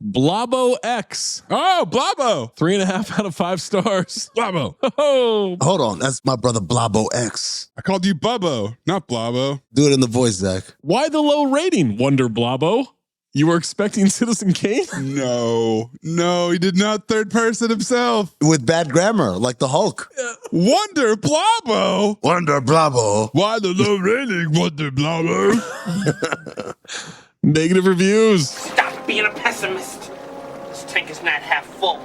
[SPEAKER 11] Blabo X.
[SPEAKER 13] Oh, Blabo.
[SPEAKER 11] 3.5 out of 5 stars.
[SPEAKER 13] Blabo.
[SPEAKER 11] Oh.
[SPEAKER 12] Hold on. That's my brother Blabo X.
[SPEAKER 13] I called you Bubbo, not Blabo.
[SPEAKER 12] Do it in the voice, Zach.
[SPEAKER 11] Why the low rating, Wonder Blabo? You were expecting Citizen Kane?
[SPEAKER 13] No, he did not third person himself.
[SPEAKER 12] With bad grammar, like the Hulk.
[SPEAKER 13] Wonder Blabo.
[SPEAKER 12] Wonder Blabo.
[SPEAKER 13] Why the low rating, Wonder Blabo?
[SPEAKER 11] Negative reviews.
[SPEAKER 4] Stop being a pessimist. This tank is not half full.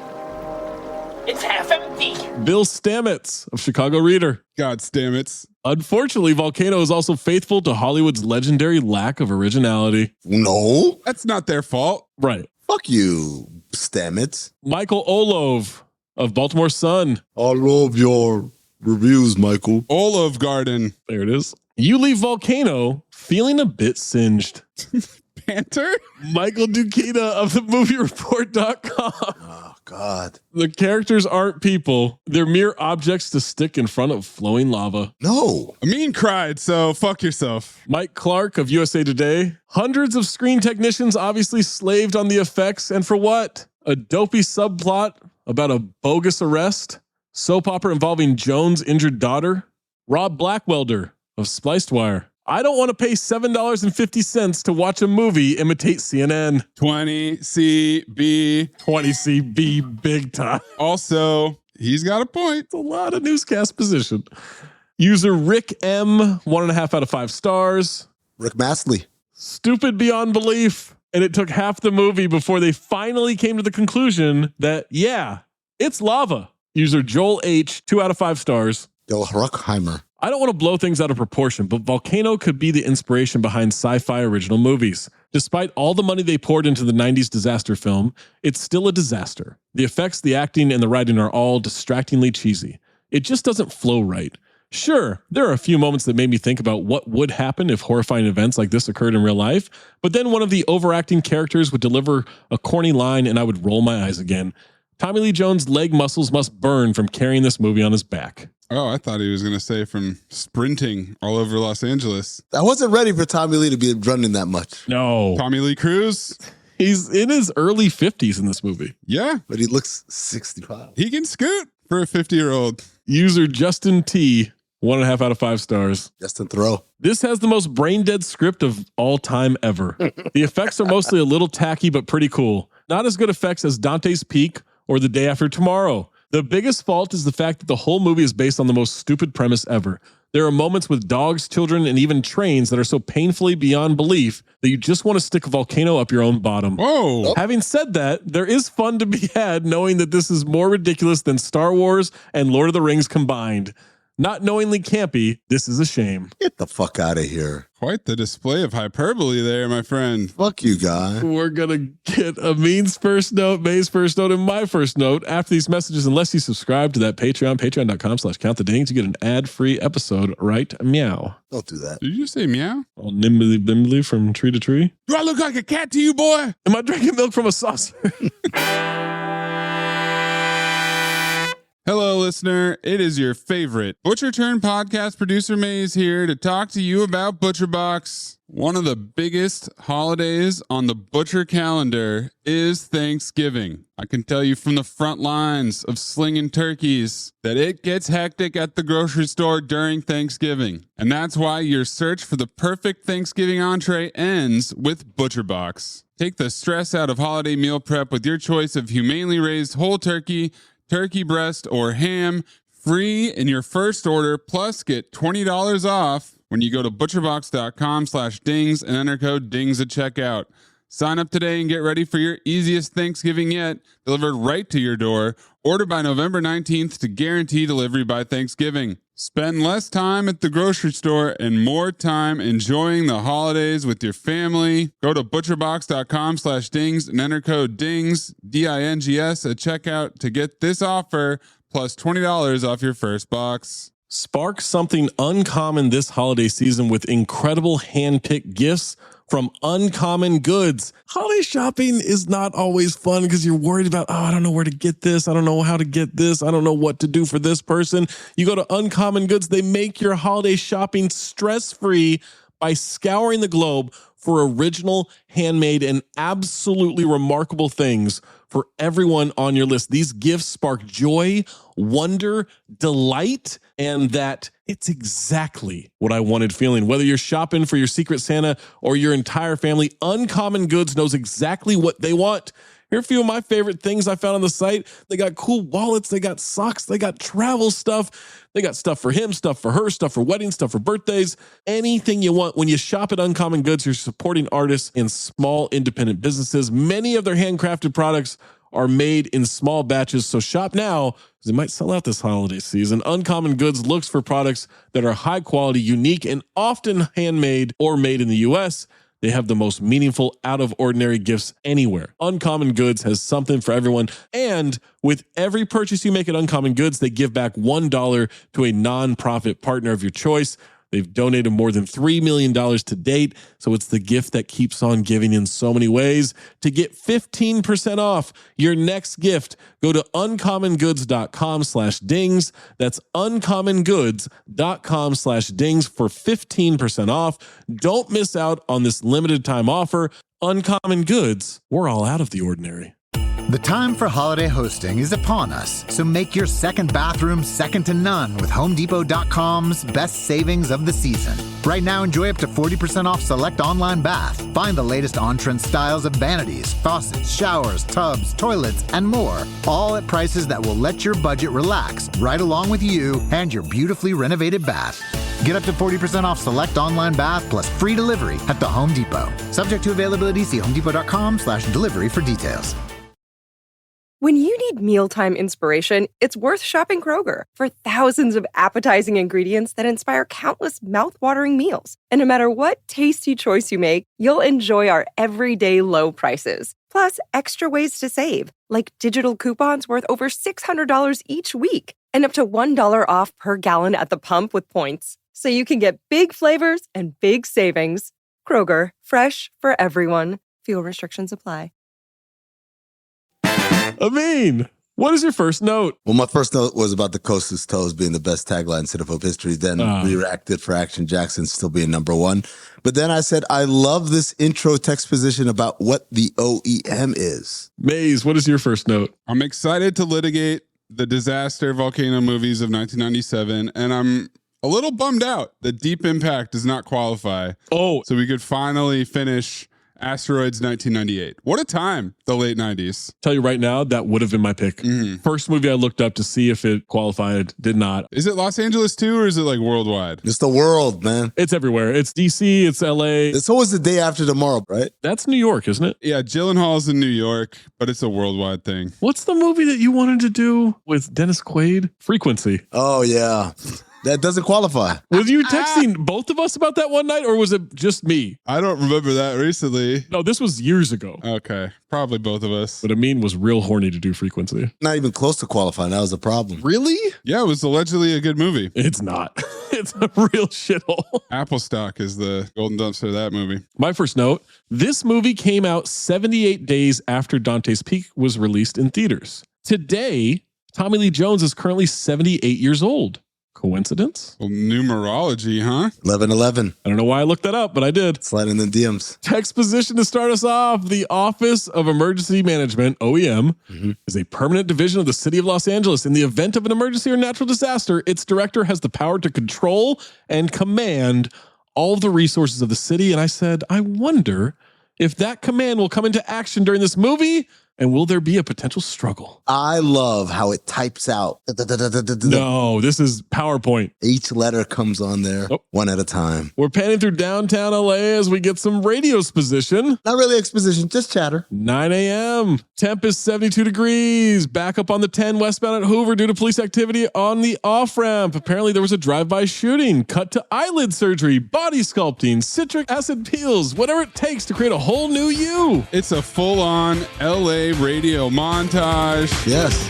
[SPEAKER 4] It's half empty.
[SPEAKER 11] Bill Stamets of Chicago Reader.
[SPEAKER 13] God Stamets.
[SPEAKER 11] Unfortunately, Volcano is also faithful to Hollywood's legendary lack of originality.
[SPEAKER 12] No.
[SPEAKER 13] That's not their fault.
[SPEAKER 11] Right.
[SPEAKER 12] Fuck you, Stamets.
[SPEAKER 11] Michael Olov of Baltimore Sun.
[SPEAKER 12] I love your reviews, Michael.
[SPEAKER 13] Olive Garden.
[SPEAKER 11] There it is. You leave Volcano feeling a bit singed.
[SPEAKER 13] Panther?
[SPEAKER 11] Michael Dukina of themoviereport.com.
[SPEAKER 12] Oh, God.
[SPEAKER 11] The characters aren't people. They're mere objects to stick in front of flowing lava.
[SPEAKER 12] No.
[SPEAKER 13] Amin cried, so fuck yourself.
[SPEAKER 11] Mike Clark of USA Today. Hundreds of screen technicians obviously slaved on the effects. And for what? A dopey subplot about a bogus arrest? Soap opera involving Jones' injured daughter? Rob Blackwelder of Spliced Wire. I don't want to pay $7.50 to watch a movie imitate CNN.
[SPEAKER 13] 20CB.
[SPEAKER 11] 20CB big time.
[SPEAKER 13] Also, he's got a point.
[SPEAKER 11] It's a lot of newscast position. User Rick M, 1.5 out of 5 stars.
[SPEAKER 12] Rick Mastley.
[SPEAKER 11] Stupid beyond belief. And it took half the movie before they finally came to the conclusion that, yeah, it's lava. User Joel H, 2 out of 5 stars.
[SPEAKER 12] Del Ruckheimer.
[SPEAKER 11] I don't want to blow things out of proportion, but Volcano could be the inspiration behind sci-fi original movies. Despite all the money they poured into the 90s disaster film, it's still a disaster. The effects, the acting, and the writing are all distractingly cheesy. It just doesn't flow right. Sure, there are a few moments that made me think about what would happen if horrifying events like this occurred in real life, but then one of the overacting characters would deliver a corny line and I would roll my eyes again. Tommy Lee Jones' leg muscles must burn from carrying this movie on his back.
[SPEAKER 13] Oh, I thought he was going to say from sprinting all over Los Angeles.
[SPEAKER 12] I wasn't ready for Tommy Lee to be running that much.
[SPEAKER 11] No.
[SPEAKER 13] Tommy Lee Cruz?
[SPEAKER 11] He's in his early 50s in this movie.
[SPEAKER 13] Yeah.
[SPEAKER 12] But he looks 65.
[SPEAKER 13] He can scoot for a 50-year-old.
[SPEAKER 11] User Justin T, 1.5 out of 5 stars.
[SPEAKER 12] Justin Thoreau.
[SPEAKER 11] This has the most brain-dead script of all time ever. The effects are mostly a little tacky, but pretty cool. Not as good effects as Dante's Peak or The Day After Tomorrow. The biggest fault is the fact that the whole movie is based on the most stupid premise ever. There are moments with dogs, children, and even trains that are so painfully beyond belief that you just want to stick a volcano up your own bottom.
[SPEAKER 13] Whoa.
[SPEAKER 11] Having said that, there is fun to be had knowing that this is more ridiculous than Star Wars and Lord of the Rings combined. Not knowingly campy, this is a shame.
[SPEAKER 12] Get the fuck out of here.
[SPEAKER 13] Quite the display of hyperbole there, my friend.
[SPEAKER 12] Fuck you, guy.
[SPEAKER 11] We're going to get Amin's first note, May's first note, and my first note after these messages, unless you subscribe to that Patreon, patreon.com/countthedings. You get an ad-free episode, right? Meow.
[SPEAKER 12] Don't do that.
[SPEAKER 13] Did you say meow?
[SPEAKER 11] All nimbly bimbly from tree to tree.
[SPEAKER 13] Do I look like a cat to you, boy?
[SPEAKER 11] Am I drinking milk from a saucer?
[SPEAKER 13] Hello, listener. It is your favorite Butcher Turn podcast producer Mays here to talk to you about ButcherBox. One of the biggest holidays on the butcher calendar is Thanksgiving. I can tell you from the front lines of slinging turkeys that it gets hectic at the grocery store during Thanksgiving. And that's why your search for the perfect Thanksgiving entree ends with ButcherBox. Take the stress out of holiday meal prep with your choice of humanely raised whole turkey, turkey breast, or ham, free in your first order, plus get $20 off when you go to butcherbox.com/dings and enter code DINGS at checkout. Sign up today and get ready for your easiest Thanksgiving yet, delivered right to your door. Order by November 19th to guarantee delivery by Thanksgiving. Spend less time at the grocery store and more time enjoying the holidays with your family. Go to butcherbox.com/dings and enter code DINGS, DINGS at checkout to get this offer plus $20 off your first box.
[SPEAKER 11] Spark something uncommon this holiday season with incredible hand-picked gifts from Uncommon Goods. Holiday shopping is not always fun because you're worried about, oh, I don't know where to get this. I don't know how to get this. I don't know what to do for this person. You go to Uncommon Goods, they make your holiday shopping stress-free by scouring the globe for original, handmade, and absolutely remarkable things for everyone on your list. These gifts spark joy, wonder, delight, and that it's exactly what I wanted feeling. Whether you're shopping for your Secret Santa or your entire family, Uncommon Goods knows exactly what they want. Here are a few of my favorite things I found on the site. They got cool wallets, they got socks, they got travel stuff. They got stuff for him, stuff for her, stuff for weddings, stuff for birthdays, anything you want. When you shop at Uncommon Goods, you're supporting artists and small independent businesses. Many of their handcrafted products are made in small batches, so shop now because it might sell out this holiday season. Uncommon Goods looks for products that are high quality, unique, and often handmade or made in the U.S. They have the most meaningful, out-of-ordinary gifts anywhere. Uncommon Goods has something for everyone. And with every purchase you make at Uncommon Goods, they give back $1 to a nonprofit partner of your choice. They've donated more than $3 million to date, so it's the gift that keeps on giving in so many ways. To get 15% off your next gift, go to uncommongoods.com/dings. That's uncommongoods.com/dings for 15% off. Don't miss out on this limited time offer. Uncommon Goods, we're all out of the ordinary.
[SPEAKER 1] The time for holiday hosting is upon us, so make your second bathroom second to none with HomeDepot.com's best savings of the season. Right now, enjoy up to 40% off select online bath. Find the latest on-trend styles of vanities, faucets, showers, tubs, toilets, and more, all at prices that will let your budget relax right along with you and your beautifully renovated bath. Get up to 40% off select online bath plus free delivery at the Home Depot. Subject to availability, see HomeDepot.com/delivery for details.
[SPEAKER 22] When you need mealtime inspiration, it's worth shopping Kroger for thousands of appetizing ingredients that inspire countless mouthwatering meals. And no matter what tasty choice you make, you'll enjoy our everyday low prices. Plus, extra ways to save, like digital coupons worth over $600 each week and up to $1 off per gallon at the pump with points. So you can get big flavors and big savings. Kroger, fresh for everyone. Fuel restrictions apply.
[SPEAKER 11] Amin, what is your first note?
[SPEAKER 12] Well, my first note was about the Coast to Toes being the best tagline in Cinephobe history. Then reacted for Action Jackson still being number one. But then I said, I love this intro exposition about what the OEM is.
[SPEAKER 11] Maze, what is your first note?
[SPEAKER 13] I'm excited to litigate the disaster Volcano movies of 1997, and I'm a little bummed out that Deep Impact does not qualify.
[SPEAKER 11] Oh,
[SPEAKER 13] so we could finally finish Asteroids 1998. What a time, the late 90s.
[SPEAKER 11] Tell you right now, that would have been my pick. First movie I looked up to see if it qualified, did not.
[SPEAKER 13] Is it Los Angeles too, or is it like worldwide?
[SPEAKER 12] It's the world, man.
[SPEAKER 11] It's everywhere. It's DC, it's LA.
[SPEAKER 12] It's always the day after tomorrow, right?
[SPEAKER 11] That's New York, isn't it?
[SPEAKER 13] Yeah, Gyllenhaal's in New York, but it's a worldwide thing.
[SPEAKER 11] What's the movie that you wanted to do with Dennis Quaid? Frequency.
[SPEAKER 12] Oh, yeah. That doesn't qualify.
[SPEAKER 11] Was you texting both of us about that one night, or was it just me?
[SPEAKER 13] I don't remember that recently.
[SPEAKER 11] No, this was years ago.
[SPEAKER 13] Okay, probably both of us.
[SPEAKER 11] But Amin was real horny to do Frequency.
[SPEAKER 12] Not even close to qualifying. That was the problem.
[SPEAKER 11] Really?
[SPEAKER 13] Yeah, it was allegedly a good movie.
[SPEAKER 11] It's not. It's a real shithole.
[SPEAKER 13] Apple stock is the golden dumpster of that movie.
[SPEAKER 11] My first note, this movie came out 78 days after Dante's Peak was released in theaters. Today, Tommy Lee Jones is currently 78 years old. Coincidence?
[SPEAKER 13] Well, numerology, huh?
[SPEAKER 12] 1111.
[SPEAKER 11] I don't know why I looked that up, but I did.
[SPEAKER 12] Slide in the DMs.
[SPEAKER 11] Exposition to start us off. The Office of Emergency Management, OEM, is a permanent division of the city of Los Angeles. In the event of an emergency or natural disaster, its director has the power to control and command all of the resources of the city. And I said, I wonder if that command will come into action during this movie, and will there be a potential struggle?
[SPEAKER 12] I love how it types out.
[SPEAKER 11] No, this is PowerPoint.
[SPEAKER 12] Each letter comes on there one at a time.
[SPEAKER 11] We're panning through downtown LA as we get some radio exposition.
[SPEAKER 12] Not really exposition, just chatter.
[SPEAKER 11] 9 a.m. Temp is 72 degrees. Back up on the 10 westbound at Hoover due to police activity on the off-ramp. Apparently there was a drive-by shooting. Cut to eyelid surgery, body sculpting, citric acid peels, whatever it takes to create a whole new you.
[SPEAKER 13] It's a full-on LA radio montage.
[SPEAKER 12] Yes.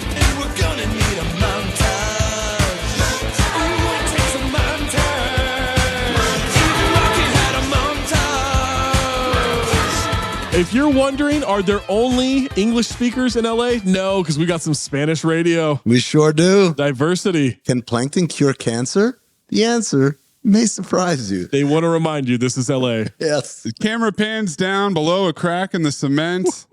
[SPEAKER 11] If you're wondering, are there only English speakers in LA? No, because we got some Spanish radio.
[SPEAKER 12] We sure do.
[SPEAKER 11] Diversity.
[SPEAKER 12] Can plankton cure cancer? The answer may surprise you.
[SPEAKER 11] They want to remind you this is LA.
[SPEAKER 12] Yes.
[SPEAKER 13] The camera pans down below a crack in the cement.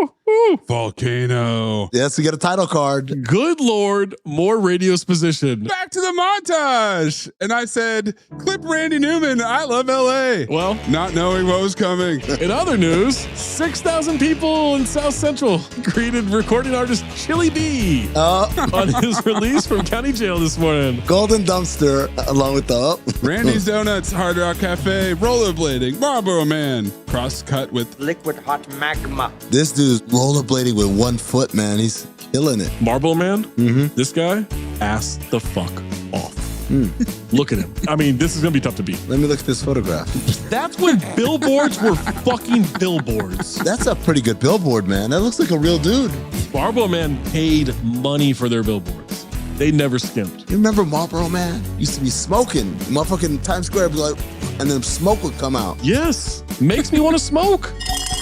[SPEAKER 13] Volcano.
[SPEAKER 12] Yes, we get a title card.
[SPEAKER 11] Good Lord, more radio exposition.
[SPEAKER 13] Back to the montage. And I said, clip Randy Newman. I love LA.
[SPEAKER 11] Well,
[SPEAKER 13] not knowing what was coming.
[SPEAKER 11] In other news, 6,000 people in South Central greeted recording artist Chili B on his release from county jail this morning.
[SPEAKER 12] Golden Dumpster along with the
[SPEAKER 13] Randy's Donuts, Hard Rock Cafe, rollerblading, Marlboro Man, cross-cut with
[SPEAKER 4] liquid hot magma.
[SPEAKER 12] This dude's rollerblading with 1 foot, man. He's killing it.
[SPEAKER 11] Marble Man?
[SPEAKER 12] Mm-hmm.
[SPEAKER 11] This guy? Ass the fuck off. Look at him. I mean, this is going to be tough to beat.
[SPEAKER 12] Let me look at this photograph.
[SPEAKER 11] That's when billboards were fucking billboards.
[SPEAKER 12] That's a pretty good billboard, man. That looks like a real dude.
[SPEAKER 11] Marlboro Man paid money for their billboards. They never skimped.
[SPEAKER 12] You remember Marlboro Man? Used to be smoking. Motherfucking Times Square would be like, and then smoke would come out.
[SPEAKER 11] Yes. Makes me want to smoke.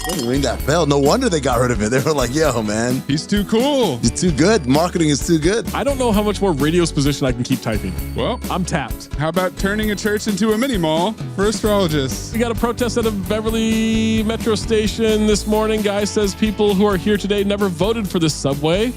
[SPEAKER 12] Don't ring that bell. No wonder they got rid of it. They were like, yo, man.
[SPEAKER 13] He's too cool.
[SPEAKER 12] He's too good. Marketing is too good.
[SPEAKER 11] I don't know how much more radio exposition I can keep typing.
[SPEAKER 13] Well,
[SPEAKER 11] I'm tapped.
[SPEAKER 13] How about turning a church into a mini mall for astrologists?
[SPEAKER 11] We got a protest at a Beverly Metro station this morning. Guy says people who are here today never voted for this subway.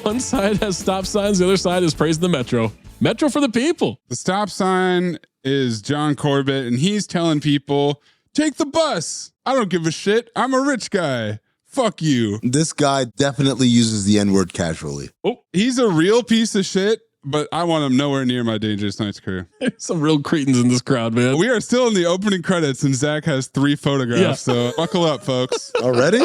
[SPEAKER 11] One side has stop signs. The other side is praising the Metro. Metro for the people.
[SPEAKER 13] The stop sign is John Corbett, and he's telling people, take the bus. I don't give a shit. I'm a rich guy. Fuck you.
[SPEAKER 12] This guy definitely uses the N-word casually.
[SPEAKER 13] Oh, he's a real piece of shit, but I want him nowhere near my Dangerous Nights crew.
[SPEAKER 11] Some real cretins in this crowd, man.
[SPEAKER 13] We are still in the opening credits, and Zach has 3 photographs, so buckle up, folks.
[SPEAKER 12] Already?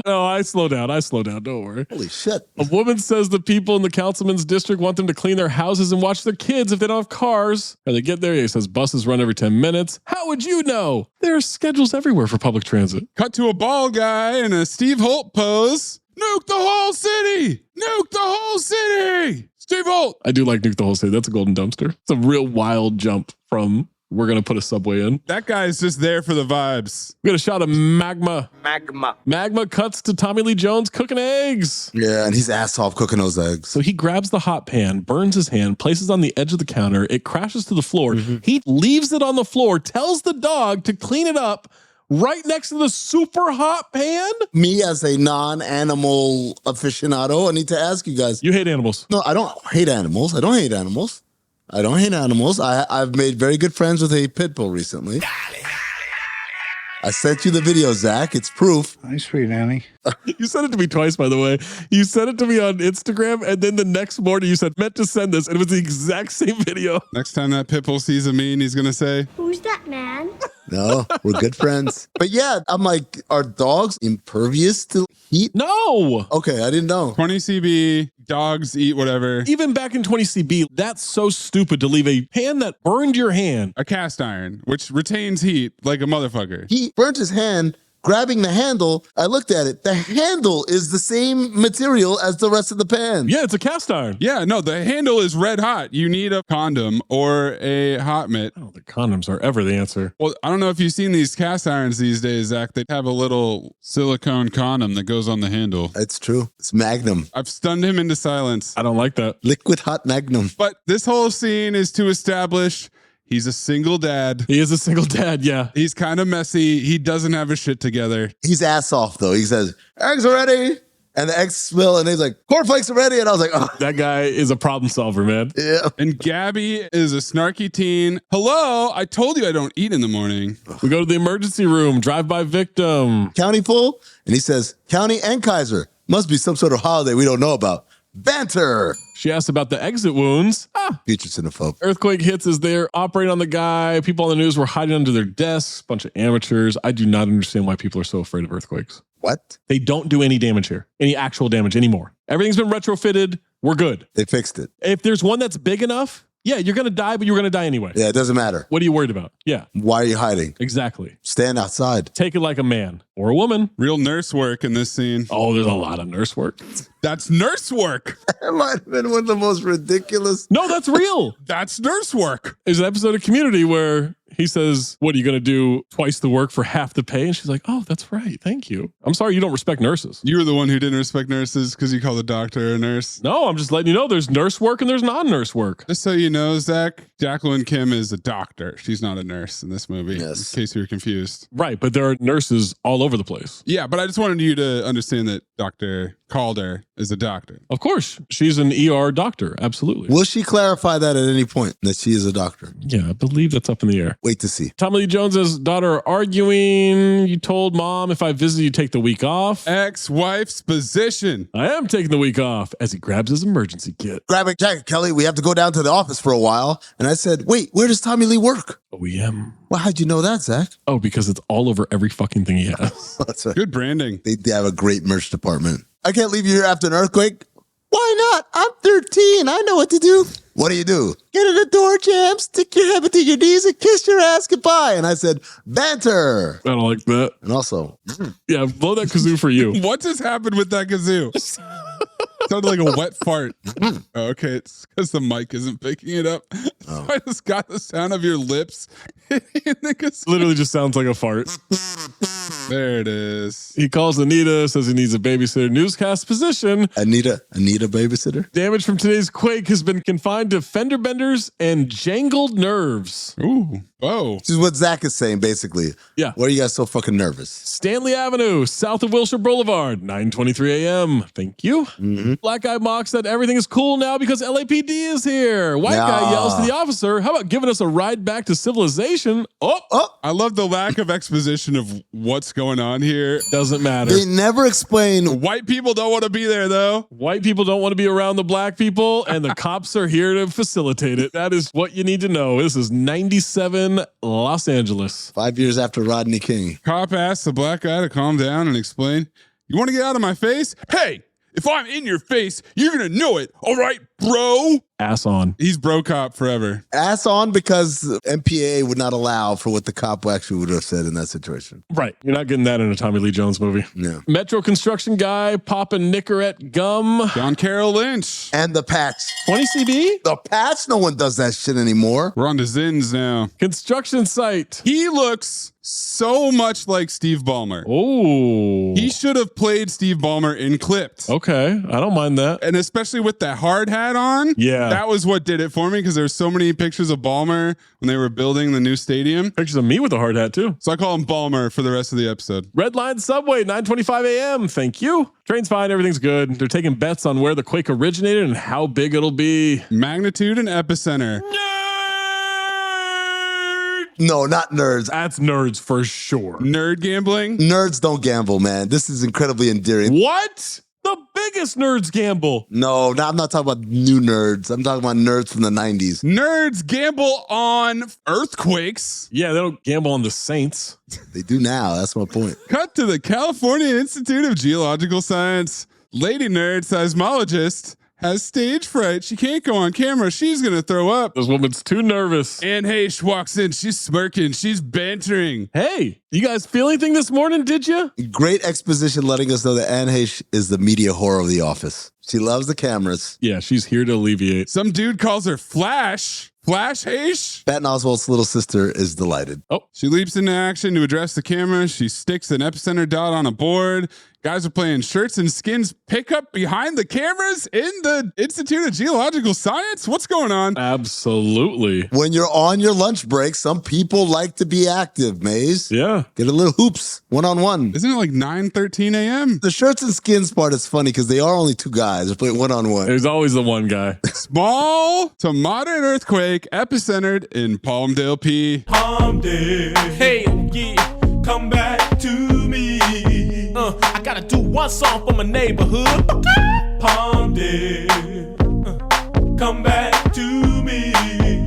[SPEAKER 11] No, I slow down. Don't worry.
[SPEAKER 12] Holy shit.
[SPEAKER 11] A woman says the people in the councilman's district want them to clean their houses and watch their kids if they don't have cars. And they get there, he says buses run every 10 minutes. How would you know? There are schedules everywhere for public transit.
[SPEAKER 13] Cut to a bald guy in a Steve Holt pose. Nuke the whole city! Nuke the whole city! Steve Holt!
[SPEAKER 11] I do like Nuke the Whole City. That's a golden dumpster. It's a real wild jump from we're going to put a subway in.
[SPEAKER 13] That guy's just there for the vibes.
[SPEAKER 11] We got a shot of Magma.
[SPEAKER 4] Magma
[SPEAKER 11] cuts to Tommy Lee Jones cooking eggs.
[SPEAKER 12] Yeah, and he's ass off cooking those eggs.
[SPEAKER 11] So he grabs the hot pan, burns his hand, places on the edge of the counter. It crashes to the floor. He leaves it on the floor, tells the dog to clean it up right next to the super hot pan.
[SPEAKER 12] Me as a non-animal aficionado, I need to ask you guys.
[SPEAKER 11] You hate animals.
[SPEAKER 12] No, I don't hate animals. I've made very good friends with a pit bull recently. I sent you the video, Zach. It's proof.
[SPEAKER 20] Hi, sweet Annie.
[SPEAKER 11] You sent it to me twice, by the way. You sent it to me on Instagram, and then the next morning you said, meant to send this, and it was the exact same video.
[SPEAKER 13] Next time that pit bull sees a mean, he's going to say,
[SPEAKER 6] who's that man?
[SPEAKER 12] No, we're good friends. But yeah, I'm like, are dogs impervious to heat?
[SPEAKER 11] No.
[SPEAKER 12] Okay, I didn't know.
[SPEAKER 13] 20 CB, dogs eat whatever.
[SPEAKER 11] Even back in 20 CB, that's so stupid to leave a pan that burned your hand.
[SPEAKER 13] A cast iron, which retains heat like a motherfucker.
[SPEAKER 12] He burnt his hand grabbing the handle. I looked at it. The handle is the same material as the rest of the pan.
[SPEAKER 11] Yeah, it's a cast iron.
[SPEAKER 13] Yeah, no, the handle is red hot. You need a condom or a hot mitt.
[SPEAKER 11] I don't think condoms are ever the answer.
[SPEAKER 13] Well, I don't know if you've seen these cast irons these days, Zach. They have a little silicone condom that goes on the handle.
[SPEAKER 12] It's true. It's Magnum.
[SPEAKER 13] I've stunned him into silence.
[SPEAKER 11] I don't like that.
[SPEAKER 12] Liquid hot Magnum.
[SPEAKER 13] But this whole scene is to establish he's a single dad.
[SPEAKER 11] He is a single dad, yeah.
[SPEAKER 13] He's kind of messy. He doesn't have his shit together.
[SPEAKER 12] He's ass off, though. He says, eggs are ready. And the eggs spill, and he's like, cornflakes are ready. And I was like, oh.
[SPEAKER 11] That guy is a problem solver, man.
[SPEAKER 12] Yeah.
[SPEAKER 13] And Gabby is a snarky teen. Hello, I told you I don't eat in the morning.
[SPEAKER 11] We go to the emergency room, drive-by victim.
[SPEAKER 12] County full? And he says, County and Kaiser. Must be some sort of holiday we don't know about. Banter.
[SPEAKER 11] She asks about the exit wounds.
[SPEAKER 12] Future cinephobe.
[SPEAKER 11] Earthquake hits as they're operating on the guy. People on the news were hiding under their desks. Bunch of amateurs. I do not understand why people are so afraid of earthquakes.
[SPEAKER 12] What?
[SPEAKER 11] They don't do any damage here. Any actual damage anymore. Everything's been retrofitted. We're good.
[SPEAKER 12] They fixed it.
[SPEAKER 11] If there's one that's big enough, yeah, you're going to die, but you're going to die anyway.
[SPEAKER 12] Yeah, it doesn't matter.
[SPEAKER 11] What are you worried about? Yeah.
[SPEAKER 12] Why are you hiding?
[SPEAKER 11] Exactly.
[SPEAKER 12] Stand outside.
[SPEAKER 11] Take it like a man or a woman.
[SPEAKER 13] Real nurse work in this scene.
[SPEAKER 11] Oh, there's a lot of nurse work.
[SPEAKER 13] That's nurse work.
[SPEAKER 12] That might have been one of the most ridiculous.
[SPEAKER 11] No, that's real.
[SPEAKER 13] That's nurse work.
[SPEAKER 11] There's an episode of Community where he says, what are you going to do twice the work for half the pay? And she's like, oh, that's right. Thank you. I'm sorry you don't respect nurses.
[SPEAKER 13] You were the one who didn't respect nurses because you call the doctor a nurse.
[SPEAKER 11] No, I'm just letting you know there's nurse work and there's non-nurse work.
[SPEAKER 13] Just so you know, Zach, Jacqueline Kim is a doctor. She's not a nurse in this movie.
[SPEAKER 12] Yes.
[SPEAKER 13] In case you were confused.
[SPEAKER 11] Right, but there are nurses all over the place.
[SPEAKER 13] Yeah, but I just wanted you to understand that Dr. Calder is a doctor.
[SPEAKER 11] Of course. She's an ER doctor. Absolutely.
[SPEAKER 12] Will she clarify that at any point, that she is a doctor?
[SPEAKER 11] Yeah, I believe that's up in the air.
[SPEAKER 12] Wait to see.
[SPEAKER 11] Tommy Lee Jones's daughter are arguing. You told mom if I visit you take the week off.
[SPEAKER 13] Ex-wife's position.
[SPEAKER 11] I am taking the week off as he grabs his emergency kit.
[SPEAKER 12] Grab it, Jack, Kelly. We have to go down to the office for a while. And I said, wait, where does Tommy Lee work?
[SPEAKER 11] OEM.
[SPEAKER 12] Well, how'd you know that, Zach?
[SPEAKER 11] Oh, because it's all over every fucking thing he has.
[SPEAKER 12] That's right.
[SPEAKER 13] Good branding.
[SPEAKER 12] They have a great merch department. I can't leave you here after an earthquake. Why not? I'm 13. I know what to do. What do? Get in the door jam, stick your head between your knees, and kiss your ass goodbye. And I said, banter.
[SPEAKER 11] I don't like that.
[SPEAKER 12] And also,
[SPEAKER 11] yeah, blow that kazoo for you.
[SPEAKER 13] What just happened with that kazoo? Sounded like a wet fart. Oh, okay, it's because the mic isn't picking it up. So I just got the sound of your lips hitting the kazoo.
[SPEAKER 11] Literally just sounds like a fart.
[SPEAKER 13] There it is.
[SPEAKER 11] He calls Anita, says he needs a babysitter newscast position.
[SPEAKER 12] Anita babysitter?
[SPEAKER 11] Damage from today's quake has been confined to fender benders and jangled nerves.
[SPEAKER 13] Ooh. Oh.
[SPEAKER 12] This is what Zach is saying, basically.
[SPEAKER 11] Yeah.
[SPEAKER 12] Why are you guys so fucking nervous?
[SPEAKER 11] Stanley Avenue, south of Wilshire Boulevard, 9:23 a.m. Thank you.
[SPEAKER 12] Mm-hmm.
[SPEAKER 11] Black guy mocks that everything is cool now because LAPD is here. White guy yells to the officer, how about giving us a ride back to civilization? Oh.
[SPEAKER 13] I love the lack of exposition of what's going on here.
[SPEAKER 11] Doesn't matter.
[SPEAKER 12] They never explain.
[SPEAKER 13] White people don't want to be there, though.
[SPEAKER 11] White people don't want to be around the black people, and the cops are here to facilitate it. That is what you need to know. This is 97 Los Angeles.
[SPEAKER 12] 5 years after Rodney King.
[SPEAKER 13] Cop asks the black guy to calm down and explain, you want to get out of my face? Hey, if I'm in your face, you're going to know it. All right, bro.
[SPEAKER 11] Ass on.
[SPEAKER 13] He's bro cop forever.
[SPEAKER 12] Ass on because MPAA would not allow for what the cop actually would have said in that situation.
[SPEAKER 11] Right. You're not getting that in a Tommy Lee Jones movie.
[SPEAKER 12] No.
[SPEAKER 11] Metro construction guy popping Nicorette gum.
[SPEAKER 13] John Carroll Lynch.
[SPEAKER 12] And the patch.
[SPEAKER 11] 20 CB?
[SPEAKER 12] The patch? No one does that shit anymore.
[SPEAKER 13] We're on to Zins now.
[SPEAKER 11] Construction site.
[SPEAKER 13] He looks so much like Steve Ballmer.
[SPEAKER 11] Oh.
[SPEAKER 13] He should have played Steve Ballmer in Clipped.
[SPEAKER 11] Okay. I don't mind that.
[SPEAKER 13] And especially with that hard hat on.
[SPEAKER 11] Yeah.
[SPEAKER 13] That was what did it for me because there's so many pictures of Ballmer when they were building the new stadium.
[SPEAKER 11] Pictures of me with a hard hat too.
[SPEAKER 13] So I call him Ballmer for the rest of the episode.
[SPEAKER 11] Red Line Subway, 9:25 a.m. Thank you. Train's fine. Everything's good. They're taking bets on where the quake originated and how big it'll be.
[SPEAKER 13] Magnitude and epicenter.
[SPEAKER 12] No, not nerds.
[SPEAKER 11] That's nerds for sure.
[SPEAKER 13] Nerd gambling?
[SPEAKER 12] Nerds don't gamble, man. This is incredibly endearing.
[SPEAKER 11] What? The biggest nerds gamble.
[SPEAKER 12] No, I'm not talking about new nerds. I'm talking about nerds from the 90s.
[SPEAKER 13] Nerds gamble on earthquakes.
[SPEAKER 11] Yeah, they don't gamble on the Saints.
[SPEAKER 12] They do now. That's my point.
[SPEAKER 13] Cut to the California Institute of Geological Science. Lady nerd seismologist has stage fright. She can't go on camera. She's going to throw up.
[SPEAKER 11] This woman's too nervous.
[SPEAKER 13] And Heche walks in. She's smirking. She's bantering.
[SPEAKER 11] Hey, you guys feel anything this morning, did you?
[SPEAKER 12] Great exposition letting us know that Anne Heche is the media whore of the office. She loves the cameras.
[SPEAKER 11] Yeah, she's here to alleviate.
[SPEAKER 13] Some dude calls her Flash. Flash Heche?
[SPEAKER 12] Patton Oswalt's little sister is delighted.
[SPEAKER 13] Oh, she leaps into action to address the camera. She sticks an epicenter dot on a board. Guys are playing shirts and skins pickup behind the cameras in the Institute of Geological Science. What's going on?
[SPEAKER 11] Absolutely.
[SPEAKER 12] When you're on your lunch break, some people like to be active, Maze.
[SPEAKER 11] Yeah.
[SPEAKER 12] Get a little hoops, one-on-one.
[SPEAKER 13] Isn't it like 9:13 a.m.?
[SPEAKER 12] The shirts and skins part is funny because they are only two guys. They're playing one-on-one.
[SPEAKER 11] There's always the one guy.
[SPEAKER 13] Small to moderate earthquake epicentered in Palmdale, P.
[SPEAKER 16] Palmdale. Hey, yeah, come back to me. I gotta do one song for my neighborhood. Palmdale. Come back to me.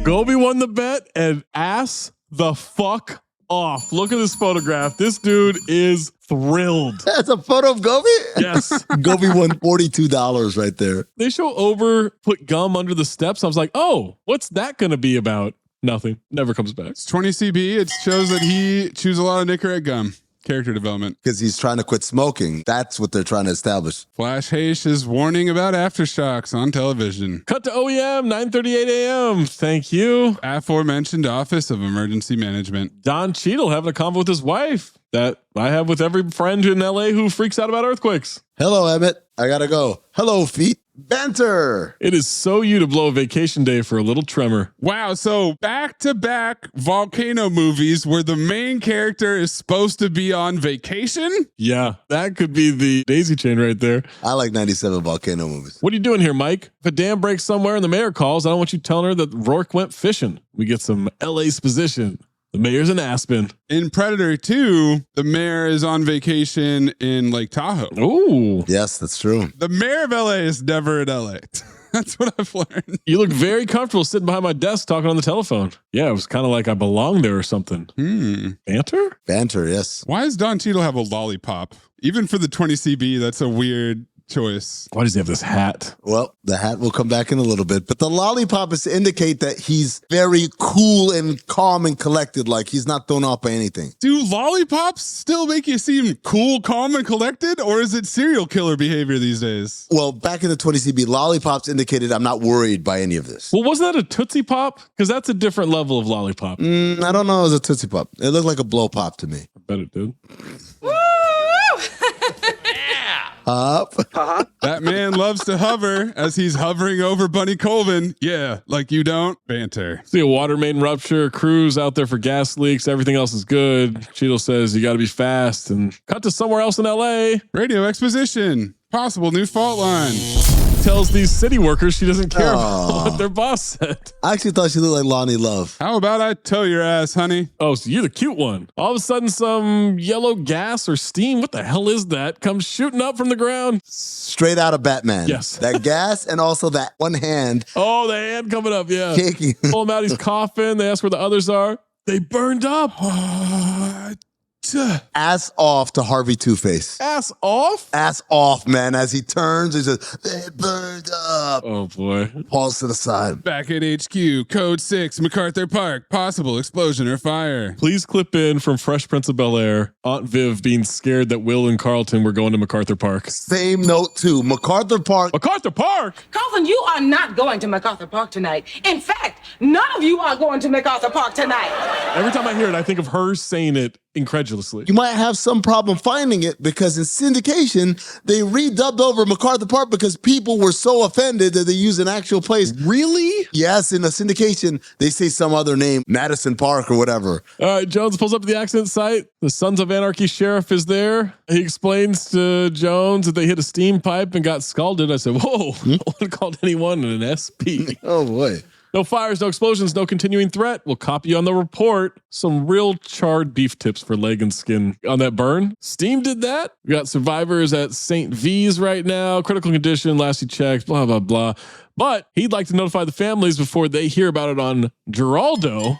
[SPEAKER 11] Gobi won the bet and ass the fuck off. Look at this photograph. This dude is thrilled.
[SPEAKER 12] That's a photo of Gobi?
[SPEAKER 11] Yes.
[SPEAKER 12] Gobi won $42 right there.
[SPEAKER 11] They show Ober put gum under the steps. I was like, oh, what's that going to be about? Nothing. Never comes back.
[SPEAKER 13] It's 20 CB. It shows that he chews a lot of Nicorette gum. Character development.
[SPEAKER 12] Because he's trying to quit smoking. That's what they're trying to establish.
[SPEAKER 13] Flash Heche is warning about aftershocks on television.
[SPEAKER 11] Cut to OEM, 9:38 a.m. Thank you.
[SPEAKER 13] Aforementioned Office of Emergency Management.
[SPEAKER 11] Don Cheadle having a convo with his wife that I have with every friend in LA who freaks out about earthquakes.
[SPEAKER 12] Hello, Emmett. I gotta go. Hello, feet. Banter.
[SPEAKER 11] It is so you to blow a vacation day for a little tremor.
[SPEAKER 13] Wow. So back-to-back Volcano movies where the main character is supposed to be on vacation?
[SPEAKER 11] Yeah, that could be the daisy chain right there.
[SPEAKER 12] I like 97 Volcano movies.
[SPEAKER 11] What are you doing here, Mike? If a dam breaks somewhere and the mayor calls, I don't want you telling her that Rourke went fishing. We get some LA exposition. The mayor's in Aspen.
[SPEAKER 13] In Predator 2, the mayor is on vacation in Lake Tahoe.
[SPEAKER 11] Ooh.
[SPEAKER 12] Yes, that's true.
[SPEAKER 13] The mayor of LA is never in LA. That's what I've learned.
[SPEAKER 11] You look very comfortable sitting behind my desk talking on the telephone. Yeah, it was kind of like I belonged there or something. Banter?
[SPEAKER 12] Banter, yes.
[SPEAKER 13] Why does Don Cheadle have a lollipop? Even for the 20 CB, that's a weird choice.
[SPEAKER 11] Why does he have this hat?
[SPEAKER 12] Well, the hat will come back in a little bit, but the lollipop is to indicate that he's very cool and calm and collected, like he's not thrown off by anything.
[SPEAKER 13] Do lollipops still make you seem cool, calm, and collected, or is it serial killer behavior these days?
[SPEAKER 12] Well, back in the 20 CB, lollipops indicated I'm not worried by any of this.
[SPEAKER 11] Well, wasn't that a Tootsie Pop? Because that's a different level of lollipop.
[SPEAKER 12] I don't know. It was a Tootsie Pop. It looked like a blow pop to me.
[SPEAKER 11] I bet it did.
[SPEAKER 12] Up.
[SPEAKER 13] That man loves to hover as he's hovering over Bunny Colvin. Yeah, like you don't. Banter.
[SPEAKER 11] See a water main rupture, crews out there for gas leaks. Everything else is good. Cheadle says you got to be fast and cut to somewhere else in LA.
[SPEAKER 13] Radio exposition. Possible new fault line.
[SPEAKER 11] Tells these city workers she doesn't care about what their boss said.
[SPEAKER 12] I actually thought she looked like Lonnie Love.
[SPEAKER 13] How about I tow your ass, honey?
[SPEAKER 11] Oh, so you're the cute one. All of a sudden, some yellow gas or steam, what the hell is that, comes shooting up from the ground.
[SPEAKER 12] Straight out of Batman.
[SPEAKER 11] Yes.
[SPEAKER 12] That gas and also that one hand.
[SPEAKER 11] Oh, the hand coming up, yeah.
[SPEAKER 12] Kicking.
[SPEAKER 11] Pull him out, he's coughing. They ask where the others are. They burned up.
[SPEAKER 12] Ass off to Harvey Two-Face.
[SPEAKER 11] Ass off?
[SPEAKER 12] Ass off, man. As he turns, he says, they burned up.
[SPEAKER 11] Oh, boy.
[SPEAKER 12] Pulls to the side.
[SPEAKER 13] Back at HQ, Code 6, MacArthur Park. Possible explosion or fire.
[SPEAKER 11] Please clip in from Fresh Prince of Bel-Air. Aunt Viv being scared that Will and Carlton were going to MacArthur Park.
[SPEAKER 12] Same note, too. MacArthur Park.
[SPEAKER 11] MacArthur Park?
[SPEAKER 18] Carlton, you are not going to MacArthur Park tonight. In fact, none of you are going to MacArthur Park tonight.
[SPEAKER 11] Every time I hear it, I think of her saying it incredulously.
[SPEAKER 12] You might have some problem finding it because in syndication, they redubbed over MacArthur Park because people were so offended that they use an actual place.
[SPEAKER 11] Really?
[SPEAKER 12] Yes, in the syndication, they say some other name, Madison Park or whatever.
[SPEAKER 11] All right, Jones pulls up to the accident site. The Sons of Anarchy sheriff is there. He explains to Jones that they hit a steam pipe and got scalded. I said, whoa, no one called anyone an SP.
[SPEAKER 12] Oh, boy.
[SPEAKER 11] No fires, no explosions, no continuing threat. We'll copy you on the report. Some real charred beef tips for leg and skin on that burn. Steam did that. We got survivors at St. V's right now. Critical condition, last he checked, blah, blah, blah. But he'd like to notify the families before they hear about it on Geraldo,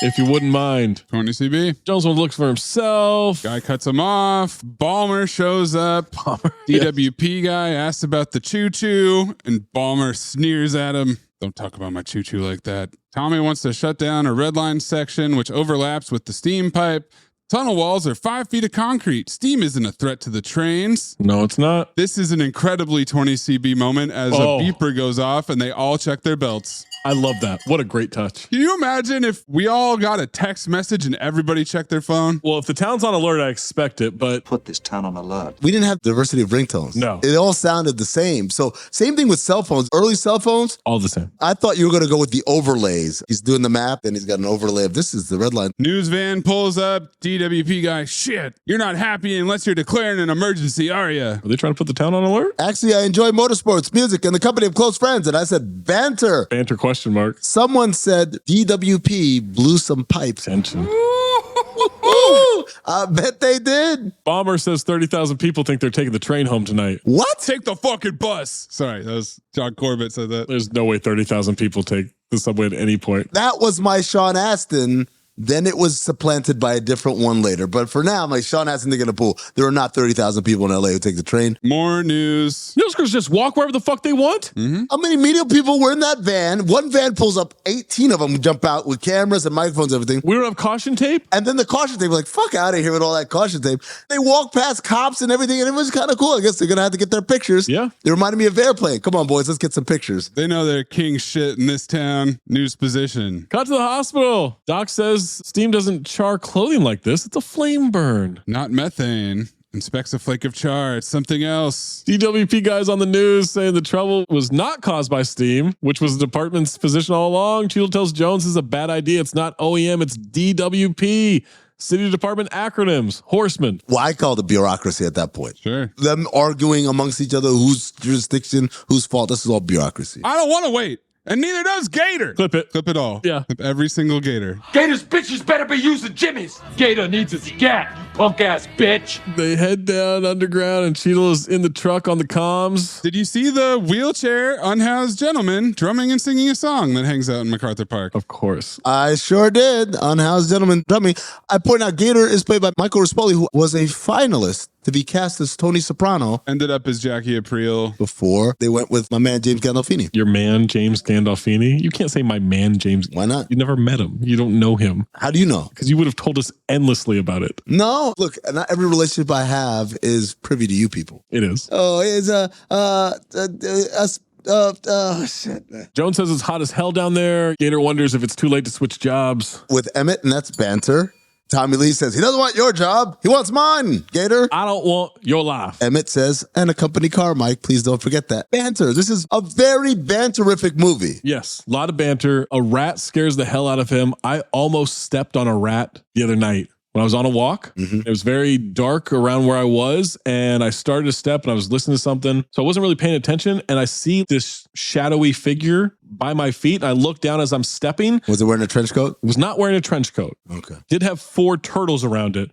[SPEAKER 11] if you wouldn't mind.
[SPEAKER 13] 20 CB.
[SPEAKER 11] Jones looks for himself.
[SPEAKER 13] Guy cuts him off. Balmer shows up. DWP guy asks about the choo-choo, and Balmer sneers at him. Don't talk about my choo-choo like that. Tommy wants to shut down a red line section, which overlaps with the steam pipe. Tunnel walls are 5 feet of concrete. Steam isn't a threat to the trains.
[SPEAKER 11] No, it's not.
[SPEAKER 13] This is an incredibly 20 CB moment as a beeper goes off and they all check their belts.
[SPEAKER 11] I love that. What a great touch.
[SPEAKER 13] Can you imagine if we all got a text message and everybody checked their phone?
[SPEAKER 11] Well, if the town's on alert, I expect it, but...
[SPEAKER 20] Put this town on alert.
[SPEAKER 12] We didn't have diversity of ringtones.
[SPEAKER 11] No.
[SPEAKER 12] It all sounded the same. So same thing with cell phones. Early cell phones.
[SPEAKER 11] All the same.
[SPEAKER 12] I thought you were going to go with the overlays. He's doing the map and he's got an overlay of this is the red line.
[SPEAKER 13] News van pulls up. DWP guy, shit. You're not happy unless you're declaring an emergency, are you?
[SPEAKER 11] Are they trying to put the town on alert?
[SPEAKER 12] Actually, I enjoy motorsports, music, and the company of close friends. And I said, banter.
[SPEAKER 11] Banter question mark.
[SPEAKER 12] Someone said DWP blew some pipes.
[SPEAKER 11] Tension.
[SPEAKER 12] I bet they did.
[SPEAKER 11] Bomber says 30,000 people think they're taking the train home tonight.
[SPEAKER 12] What?
[SPEAKER 13] Take the fucking bus. Sorry, that was John Corbett said that.
[SPEAKER 11] There's no way 30,000 people take the subway at any point.
[SPEAKER 12] That was my Sean Astin. Then it was supplanted by a different one later. But for now, I'm like, Sean Astin thinking a pool. There are not 30,000 people in LA who take the train.
[SPEAKER 13] More news.
[SPEAKER 11] Those girls just walk wherever the fuck they want.
[SPEAKER 13] Mm-hmm.
[SPEAKER 12] How many media people were in that van? One van pulls up, 18 of them jump out with cameras and microphones and everything.
[SPEAKER 11] We don't have caution tape?
[SPEAKER 12] And then the caution tape, like, fuck out of here with all that caution tape. They walk past cops and everything, and it was kind of cool. I guess they're going to have to get their pictures.
[SPEAKER 11] Yeah.
[SPEAKER 12] They reminded me of Airplane. Come on, boys, let's get some pictures.
[SPEAKER 13] They know they're king shit in this town. News position.
[SPEAKER 11] Got to the hospital. Doc says steam doesn't char clothing like this. It's a flame burn.
[SPEAKER 13] Not methane. Inspects a flake of char. It's something else.
[SPEAKER 11] DWP guys on the news saying the trouble was not caused by steam, which was the department's position all along. Cheadle tells Jones is a bad idea. It's not OEM, it's DWP. City Department acronyms. Horsemen.
[SPEAKER 12] Well, I called it bureaucracy at that point.
[SPEAKER 13] Sure.
[SPEAKER 12] Them arguing amongst each other whose jurisdiction, whose fault. This is all bureaucracy.
[SPEAKER 13] I don't want to wait. And neither does Gator.
[SPEAKER 11] Clip it.
[SPEAKER 13] Clip it all.
[SPEAKER 11] Yeah.
[SPEAKER 13] Clip every single Gator.
[SPEAKER 19] Gator's bitches better be using Jimmy's. Gator needs a scat, punk ass bitch.
[SPEAKER 11] They head down underground and Cheadle is in the truck on the comms.
[SPEAKER 13] Did you see the wheelchair unhoused gentleman drumming and singing a song that hangs out in MacArthur Park?
[SPEAKER 11] Of course.
[SPEAKER 12] I sure did. Unhoused gentleman drumming. I point out Gator is played by Michael Rispoli, who was a finalist to be cast as Tony Soprano.
[SPEAKER 13] Ended up as Jackie Aprile.
[SPEAKER 12] Before they went with my man James Gandolfini.
[SPEAKER 11] Your man James Gandolfini? You can't say my man James.
[SPEAKER 12] Why not?
[SPEAKER 11] You never met him. You don't know him.
[SPEAKER 12] How do you know?
[SPEAKER 11] Because you would have told us endlessly about it.
[SPEAKER 12] No. Look, not every relationship I have is privy to you people.
[SPEAKER 11] It is.
[SPEAKER 12] Oh, it's shit.
[SPEAKER 11] Jones says it's hot as hell down there. Gator wonders if it's too late to switch jobs.
[SPEAKER 12] With Emmett, and that's banter. Tommy Lee says, he doesn't want your job. He wants mine, Gator.
[SPEAKER 11] I don't want your life.
[SPEAKER 12] Emmett says, and a company car, Mike. Please don't forget that. Banter. This is a very banterific movie.
[SPEAKER 11] Yes. A lot of banter. A rat scares the hell out of him. I almost stepped on a rat the other night. When I was on a walk, It was very dark around where I was, and I started to step, and I was listening to something, so I wasn't really paying attention, and I see this shadowy figure by my feet, and I look down as I'm stepping.
[SPEAKER 12] Was it wearing a trench coat?
[SPEAKER 11] It was not wearing a trench coat.
[SPEAKER 12] Okay.
[SPEAKER 11] Did have 4 turtles around it.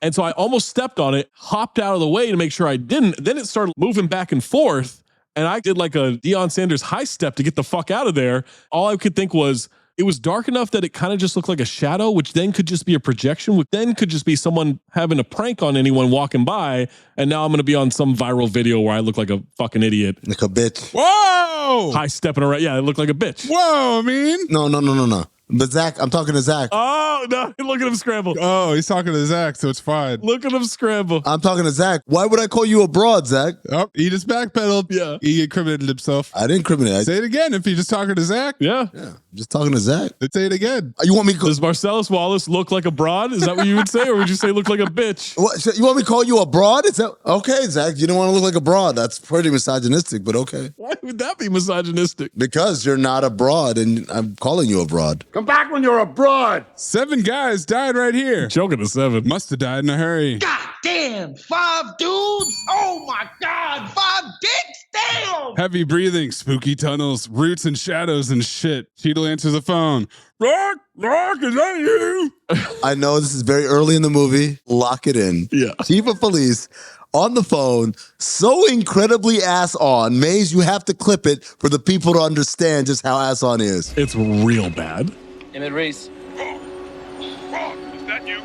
[SPEAKER 11] And so I almost stepped on it, hopped out of the way to make sure I didn't. Then it started moving back and forth, and I did like a Deion Sanders high step to get the fuck out of there. All I could think was, it was dark enough that it kind of just looked like a shadow, which then could just be a projection, which then could just be someone having a prank on anyone walking by. And now I'm going to be on some viral video where I look like a fucking idiot.
[SPEAKER 12] Like a bitch.
[SPEAKER 13] Whoa!
[SPEAKER 11] High stepping around. Yeah, I look like a bitch.
[SPEAKER 13] Whoa, I mean.
[SPEAKER 12] No. But Zach, I'm talking to Zach.
[SPEAKER 11] Oh, no. Look at him scramble.
[SPEAKER 13] Oh, he's talking to Zach, so it's fine.
[SPEAKER 11] Look at him scramble.
[SPEAKER 12] I'm talking to Zach. Why would I call you a broad, Zach?
[SPEAKER 13] Oh, he just backpedaled.
[SPEAKER 11] Yeah.
[SPEAKER 13] He incriminated himself.
[SPEAKER 12] I didn't incriminate.
[SPEAKER 13] Say it again if you're just talking to Zach.
[SPEAKER 11] Yeah.
[SPEAKER 12] I'm just talking to Zach.
[SPEAKER 13] Let's say it again.
[SPEAKER 12] You want me to
[SPEAKER 11] Does Marcellus Wallace look like a broad? Is that what you would say? Or would you say look like a bitch?
[SPEAKER 12] What, so you want me to call you a broad? Is that okay, Zach? You don't want to look like a broad. That's pretty misogynistic, but okay.
[SPEAKER 11] Why would that be misogynistic?
[SPEAKER 12] Because you're not a broad and I'm calling you a broad.
[SPEAKER 19] Come back when you're a broad.
[SPEAKER 13] 7 guys died right here.
[SPEAKER 11] Joking to 7.
[SPEAKER 13] Must have died in a hurry.
[SPEAKER 4] God damn, 5 dudes? Oh my God, 5 dicks? Damn!
[SPEAKER 13] Heavy breathing, spooky tunnels, roots and shadows and shit. Cheadle answers the phone. Rock, is that you?
[SPEAKER 12] I know this is very early in the movie. Lock it in.
[SPEAKER 11] Yeah.
[SPEAKER 12] Chief of police on the phone, so incredibly ass on. Mays, you have to clip it for the people to understand just how ass on is.
[SPEAKER 11] It's real bad.
[SPEAKER 21] Emmett Reese.
[SPEAKER 19] Is that you?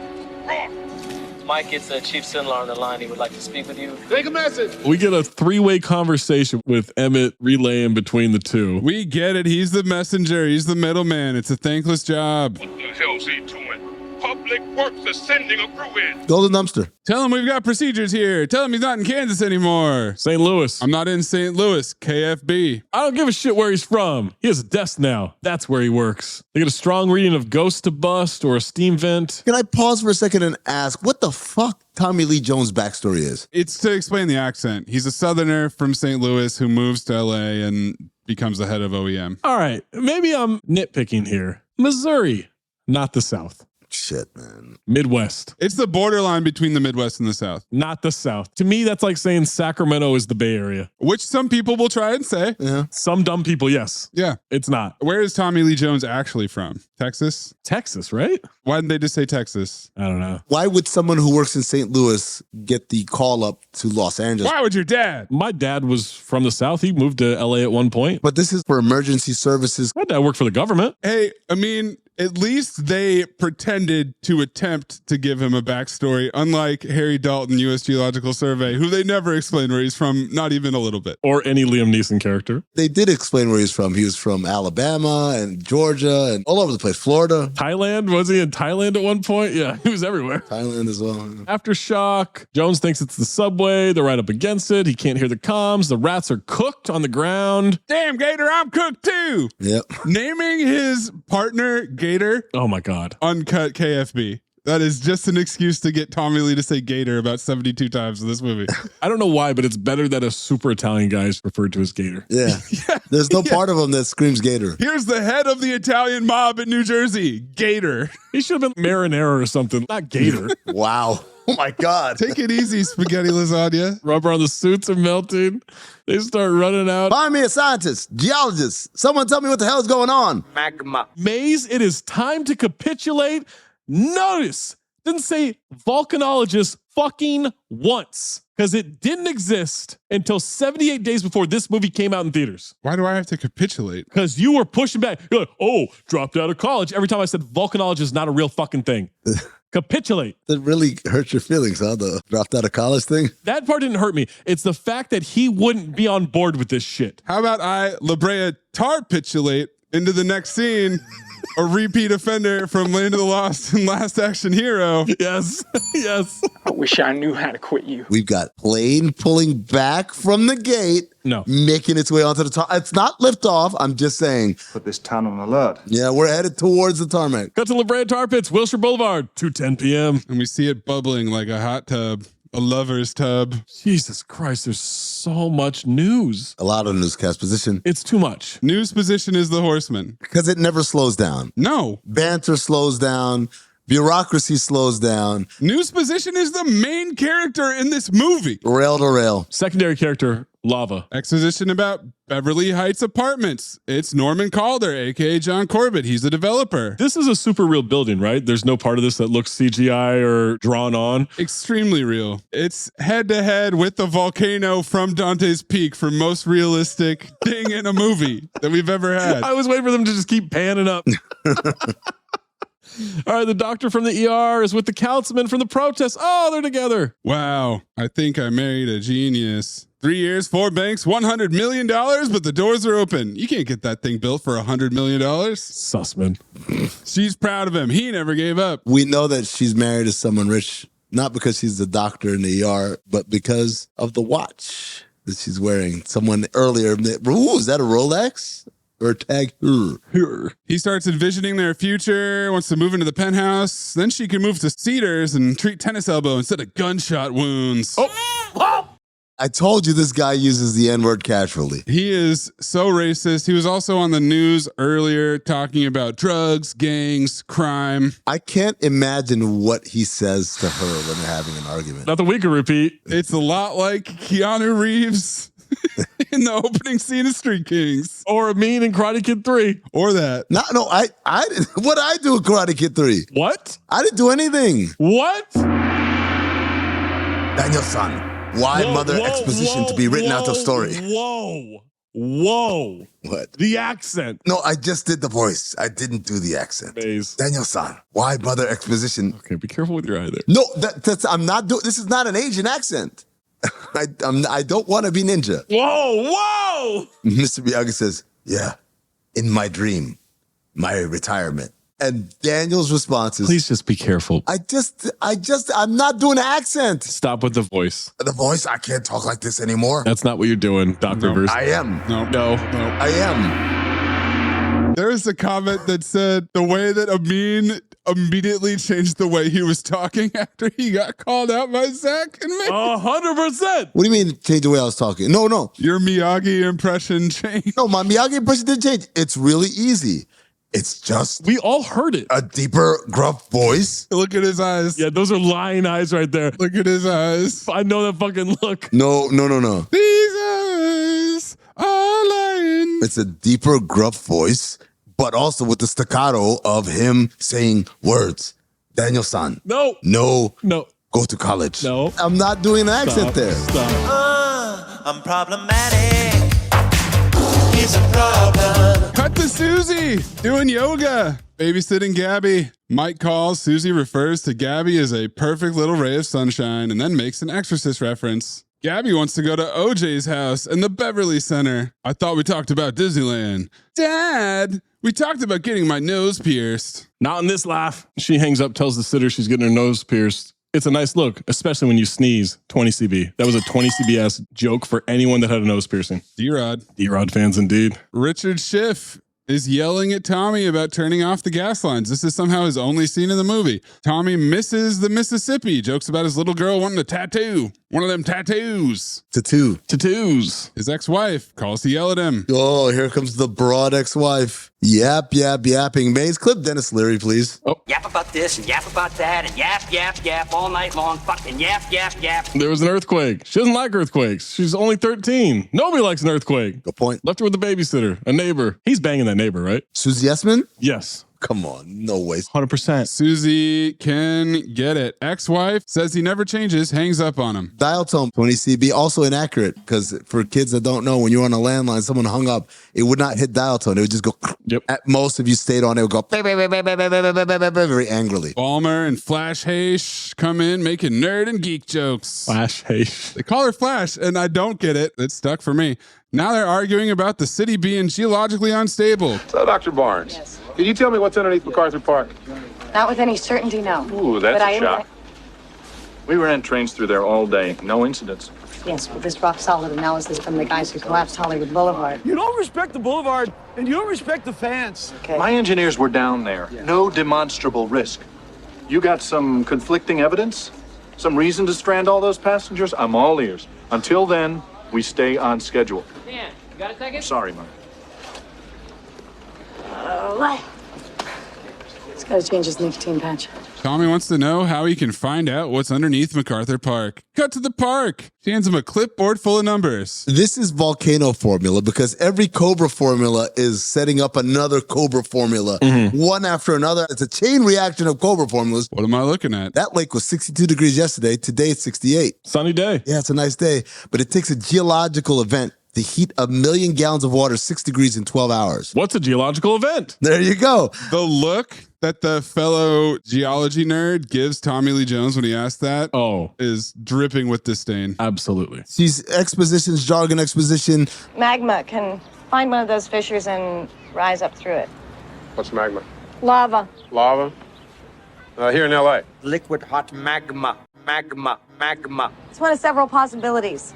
[SPEAKER 21] Mike, it's Chief Sinlar on the line. He would like to speak with you.
[SPEAKER 19] Take a message.
[SPEAKER 11] We get a 3-way conversation with Emmett relaying between the two.
[SPEAKER 13] We get it. He's the messenger. He's the middleman. It's a thankless job.
[SPEAKER 19] What the hell's he doing? Pup
[SPEAKER 6] public works is sending a crew in.
[SPEAKER 12] Golden dumpster.
[SPEAKER 13] Tell him we've got procedures here. Tell him he's not in Kansas anymore.
[SPEAKER 11] St. Louis.
[SPEAKER 13] I'm not in St. Louis. KFB.
[SPEAKER 11] I don't give a shit where he's from. He has a desk now. That's where he works. They get a strong reading of Ghost to Bust or a steam vent.
[SPEAKER 12] Can I pause for a second and ask what the fuck Tommy Lee Jones' backstory is?
[SPEAKER 13] It's to explain the accent. He's a Southerner from St. Louis who moves to LA and becomes the head of OEM.
[SPEAKER 11] All right, maybe I'm nitpicking here. Missouri, not the South.
[SPEAKER 12] Shit, man.
[SPEAKER 11] Midwest.
[SPEAKER 13] It's the borderline between the Midwest and the South.
[SPEAKER 11] Not the South. To me, that's like saying Sacramento is the Bay Area.
[SPEAKER 13] Which some people will try and say.
[SPEAKER 12] Yeah.
[SPEAKER 11] Some dumb people, yes.
[SPEAKER 13] Yeah.
[SPEAKER 11] It's not.
[SPEAKER 13] Where is Tommy Lee Jones actually from? Texas?
[SPEAKER 11] Texas, right?
[SPEAKER 13] Why didn't they just say Texas?
[SPEAKER 11] I don't know.
[SPEAKER 12] Why would someone who works in St. Louis get the call up to Los Angeles?
[SPEAKER 13] Why would your dad?
[SPEAKER 11] My dad was from the South. He moved to LA at one point.
[SPEAKER 12] But this is for emergency services.
[SPEAKER 11] My dad worked for the government.
[SPEAKER 13] Hey, I mean, at least they pretended to attempt to give him a backstory, unlike Harry Dalton, U.S. Geological Survey, who they never explained where he's from, not even a little bit.
[SPEAKER 11] Or any Liam Neeson character.
[SPEAKER 12] They did explain where he's from. He was from Alabama and Georgia and all over the place. Florida.
[SPEAKER 11] Thailand? Was he in Thailand at one point? Yeah, he was everywhere.
[SPEAKER 12] Thailand as well.
[SPEAKER 11] Aftershock. Jones thinks it's the subway. They're right up against it. He can't hear the comms. The rats are cooked on the ground.
[SPEAKER 13] Damn, Gator, I'm cooked too.
[SPEAKER 12] Yep.
[SPEAKER 13] Naming his partner Gator.
[SPEAKER 11] Oh my God.
[SPEAKER 13] Uncut KFB. That is just an excuse to get Tommy Lee to say Gator about 72 times in this movie.
[SPEAKER 11] I don't know why, but it's better that a super Italian guy is referred to as Gator.
[SPEAKER 12] Yeah. There's no part of him that screams Gator.
[SPEAKER 13] Here's the head of the Italian mob in New Jersey, Gator.
[SPEAKER 11] He should have been marinara or something, not Gator.
[SPEAKER 12] Wow. Oh my God.
[SPEAKER 13] Take it easy, spaghetti lasagna.
[SPEAKER 11] Rubber on the suits are melting. They start running out.
[SPEAKER 12] Find me a scientist, geologist. Someone tell me what the hell is going on.
[SPEAKER 4] Magma.
[SPEAKER 11] Mayes, it is time to capitulate. Notice, didn't say volcanologist fucking once, because it didn't exist until 78 days before this movie came out in theaters.
[SPEAKER 13] Why do I have to capitulate?
[SPEAKER 11] Because you were pushing back. You're like, oh, dropped out of college. Every time I said volcanologist is not a real fucking thing. Capitulate.
[SPEAKER 12] That really hurt your feelings, huh? The dropped out of college thing?
[SPEAKER 11] That part didn't hurt me. It's the fact that he wouldn't be on board with this shit.
[SPEAKER 13] How about La Brea tarpitulate into the next scene? A repeat offender from Land of the Lost and Last Action Hero.
[SPEAKER 11] Yes. Yes.
[SPEAKER 17] I wish I knew how to quit you.
[SPEAKER 12] We've got plane pulling back from the gate.
[SPEAKER 11] No.
[SPEAKER 12] Making its way onto the top. It's not liftoff. I'm just saying.
[SPEAKER 20] Put this town on alert.
[SPEAKER 12] Yeah, we're headed towards the tarmac.
[SPEAKER 11] Cut to La Brea Tar Pits, Wilshire Boulevard, 2:10 p.m.
[SPEAKER 13] And we see it bubbling like a hot tub. A lover's tub.
[SPEAKER 11] Jesus Christ, there's so much news.
[SPEAKER 12] A lot of newscast position.
[SPEAKER 11] It's too much.
[SPEAKER 13] News position is the Horseman.
[SPEAKER 12] Because it never slows down.
[SPEAKER 13] No.
[SPEAKER 12] Banter slows down. Bureaucracy slows down.
[SPEAKER 13] News position is the main character in this movie.
[SPEAKER 12] Rail to rail.
[SPEAKER 11] Secondary character, Lava.
[SPEAKER 13] Exposition about Beverly Heights Apartments. It's Norman Calder, a.k.a. John Corbett. He's a developer.
[SPEAKER 11] This is a super real building, right? There's no part of this that looks CGI or drawn on.
[SPEAKER 13] Extremely real. It's head-to-head with the volcano from Dante's Peak for most realistic thing in a movie that we've ever had.
[SPEAKER 11] I was waiting for them to just keep panning up. All right, the doctor from the ER is with the councilman from the protest. Oh, they're together.
[SPEAKER 13] Wow, I think I married a genius. 3 years, 4 banks, $100 million, but the doors are open. You can't get that thing built for $100 million.
[SPEAKER 11] Sussman.
[SPEAKER 13] She's proud of him. He never gave up.
[SPEAKER 12] We know that she's married to someone rich, not because she's the doctor in the ER, but because of the watch that she's wearing. Someone earlier, ooh, is that a Rolex? Or tag her.
[SPEAKER 13] He starts envisioning their future, wants to move into the penthouse. Then she can move to Cedars and treat tennis elbow instead of gunshot wounds.
[SPEAKER 12] Oh. I told you this guy uses the N-word casually.
[SPEAKER 13] He is so racist. He was also on the news earlier talking about drugs, gangs, crime.
[SPEAKER 12] I can't imagine what he says to her when they're having an argument.
[SPEAKER 11] Nothing we can repeat.
[SPEAKER 13] It's a lot like Keanu Reeves in the opening scene of Street Kings.
[SPEAKER 11] Or Amin and Karate Kid 3.
[SPEAKER 13] Or that.
[SPEAKER 12] No, what did I do with Karate Kid 3?
[SPEAKER 11] What?
[SPEAKER 12] I didn't do anything.
[SPEAKER 11] What?
[SPEAKER 12] Daniel-san, why mother exposition to be written out of story?
[SPEAKER 11] Whoa.
[SPEAKER 12] What?
[SPEAKER 11] The accent.
[SPEAKER 12] No, I just did the voice. I didn't do the accent. Daniel-san, why mother exposition?
[SPEAKER 11] Okay, be careful with your eye there.
[SPEAKER 12] No, I'm not doing. This is not an Asian accent. I don't want to be ninja.
[SPEAKER 11] Whoa!
[SPEAKER 12] Mr. Miyagi says, yeah, in my dream, my retirement, And Daniel's response is,
[SPEAKER 11] please just be careful.
[SPEAKER 12] I'm not doing an accent.
[SPEAKER 11] Stop with the voice.
[SPEAKER 12] The voice, I can't talk like this anymore.
[SPEAKER 11] That's not what you're doing, Doc Rivers.
[SPEAKER 12] I am.
[SPEAKER 11] No.
[SPEAKER 12] I am.
[SPEAKER 13] There was a comment that said the way that Amin immediately changed the way he was talking after he got called out by Zach and me.
[SPEAKER 11] 100%.
[SPEAKER 12] What do you mean change the way I was talking? No.
[SPEAKER 13] Your Miyagi impression changed.
[SPEAKER 12] No, my Miyagi impression didn't change. It's really easy. It's just...
[SPEAKER 11] We all heard it.
[SPEAKER 12] A deeper, gruff voice.
[SPEAKER 13] Look at his eyes.
[SPEAKER 11] Yeah, those are lying eyes right there.
[SPEAKER 13] Look at his eyes.
[SPEAKER 11] I know that fucking look.
[SPEAKER 12] No.
[SPEAKER 13] These eyes are lying.
[SPEAKER 12] It's a deeper, gruff voice, but also with the staccato of him saying words. Daniel-san.
[SPEAKER 11] No.
[SPEAKER 12] Go to college.
[SPEAKER 11] No.
[SPEAKER 12] I'm not doing an accent there.
[SPEAKER 11] Stop.
[SPEAKER 7] I'm problematic. It's a problem.
[SPEAKER 13] Cut to Susie doing yoga, babysitting Gabby. Mike calls. Susie refers to Gabby as a perfect little ray of sunshine and then makes an Exorcist reference. Gabby wants to go to OJ's house and the Beverly Center. I thought we talked about Disneyland. Dad, we talked about getting my nose pierced.
[SPEAKER 11] Not in this laugh. She hangs up, tells the sitter she's getting her nose pierced. It's a nice look, especially when you sneeze. 20 CB. That was a 20 CB-ass joke for anyone that had a nose piercing.
[SPEAKER 13] D-Rod.
[SPEAKER 11] D-Rod fans indeed.
[SPEAKER 13] Richard Schiff is yelling at Tommy about turning off the gas lines. This is somehow his only scene in the movie. Tommy misses the Mississippi, jokes about his little girl wanting a tattoo. One of them tattoos. Tattoos. His ex-wife calls to yell at him.
[SPEAKER 12] Oh, here comes the broad ex-wife. Yapping. Mays, clip Dennis Leary, please.
[SPEAKER 11] Oh.
[SPEAKER 4] Yap about this and yap about that and yap all night long. Fucking yap.
[SPEAKER 11] There was an earthquake. She doesn't like earthquakes. She's only 13. Nobody likes an earthquake.
[SPEAKER 12] Good point.
[SPEAKER 11] Left her with a babysitter, a neighbor. He's banging that neighbor, right?
[SPEAKER 12] Susie Essman?
[SPEAKER 11] Yes.
[SPEAKER 12] Come on, no way.
[SPEAKER 11] 100%.
[SPEAKER 13] Susie can get it. Ex-wife says he never changes, hangs up on him.
[SPEAKER 12] Dial tone 20 CB, also inaccurate, because for kids that don't know, when you're on a landline, someone hung up, it would not hit dial tone. It would just go,
[SPEAKER 11] yep.
[SPEAKER 12] At most, if you stayed on, it would go very angrily.
[SPEAKER 13] Balmer and Flash Heche come in making nerd and geek jokes.
[SPEAKER 11] Flash Heche.
[SPEAKER 13] They call her Flash, and I don't get it. It stuck for me. Now they're arguing about the city being geologically unstable.
[SPEAKER 6] So, Dr. Barnes, yes. Can you tell me what's underneath MacArthur Park?
[SPEAKER 8] Not with any certainty, no.
[SPEAKER 23] Ooh, that's a shock. We ran trains through there all day. No incidents.
[SPEAKER 8] Yes, but this rock solid analysis from the guys who collapsed Hollywood Boulevard.
[SPEAKER 24] You don't respect the boulevard, and you don't respect the fans.
[SPEAKER 8] Okay.
[SPEAKER 23] My engineers were down there. Yeah. No demonstrable risk. You got some conflicting evidence? Some reason to strand all those passengers? I'm all ears. Until then, we stay on schedule.
[SPEAKER 4] Dan, you got a second?
[SPEAKER 23] Sorry, Mike.
[SPEAKER 8] He's got to change his nicotine patch.
[SPEAKER 13] Tommy wants to know how he can find out what's underneath MacArthur Park. Cut to the park. She hands him a clipboard full of numbers.
[SPEAKER 12] This is Volcano formula because every Cobra formula is setting up another Cobra formula, one after another. It's a chain reaction of Cobra formulas.
[SPEAKER 13] What am I looking at?
[SPEAKER 12] That lake was 62 degrees yesterday. Today it's 68.
[SPEAKER 11] Sunny day.
[SPEAKER 12] Yeah, it's a nice day. But it takes a geological event to heat 1 million gallons of water 6 degrees in 12 hours.
[SPEAKER 11] What's a geological event?
[SPEAKER 12] There you go.
[SPEAKER 13] The look that the fellow geology nerd gives Tommy Lee Jones when he asked that is dripping with disdain.
[SPEAKER 11] Absolutely.
[SPEAKER 12] She's expositions, jargon exposition.
[SPEAKER 8] Magma can find one of those fissures and rise up through it.
[SPEAKER 6] What's magma?
[SPEAKER 8] Lava.
[SPEAKER 6] Lava? Here in L.A.
[SPEAKER 4] Liquid hot magma.
[SPEAKER 8] It's one of several possibilities.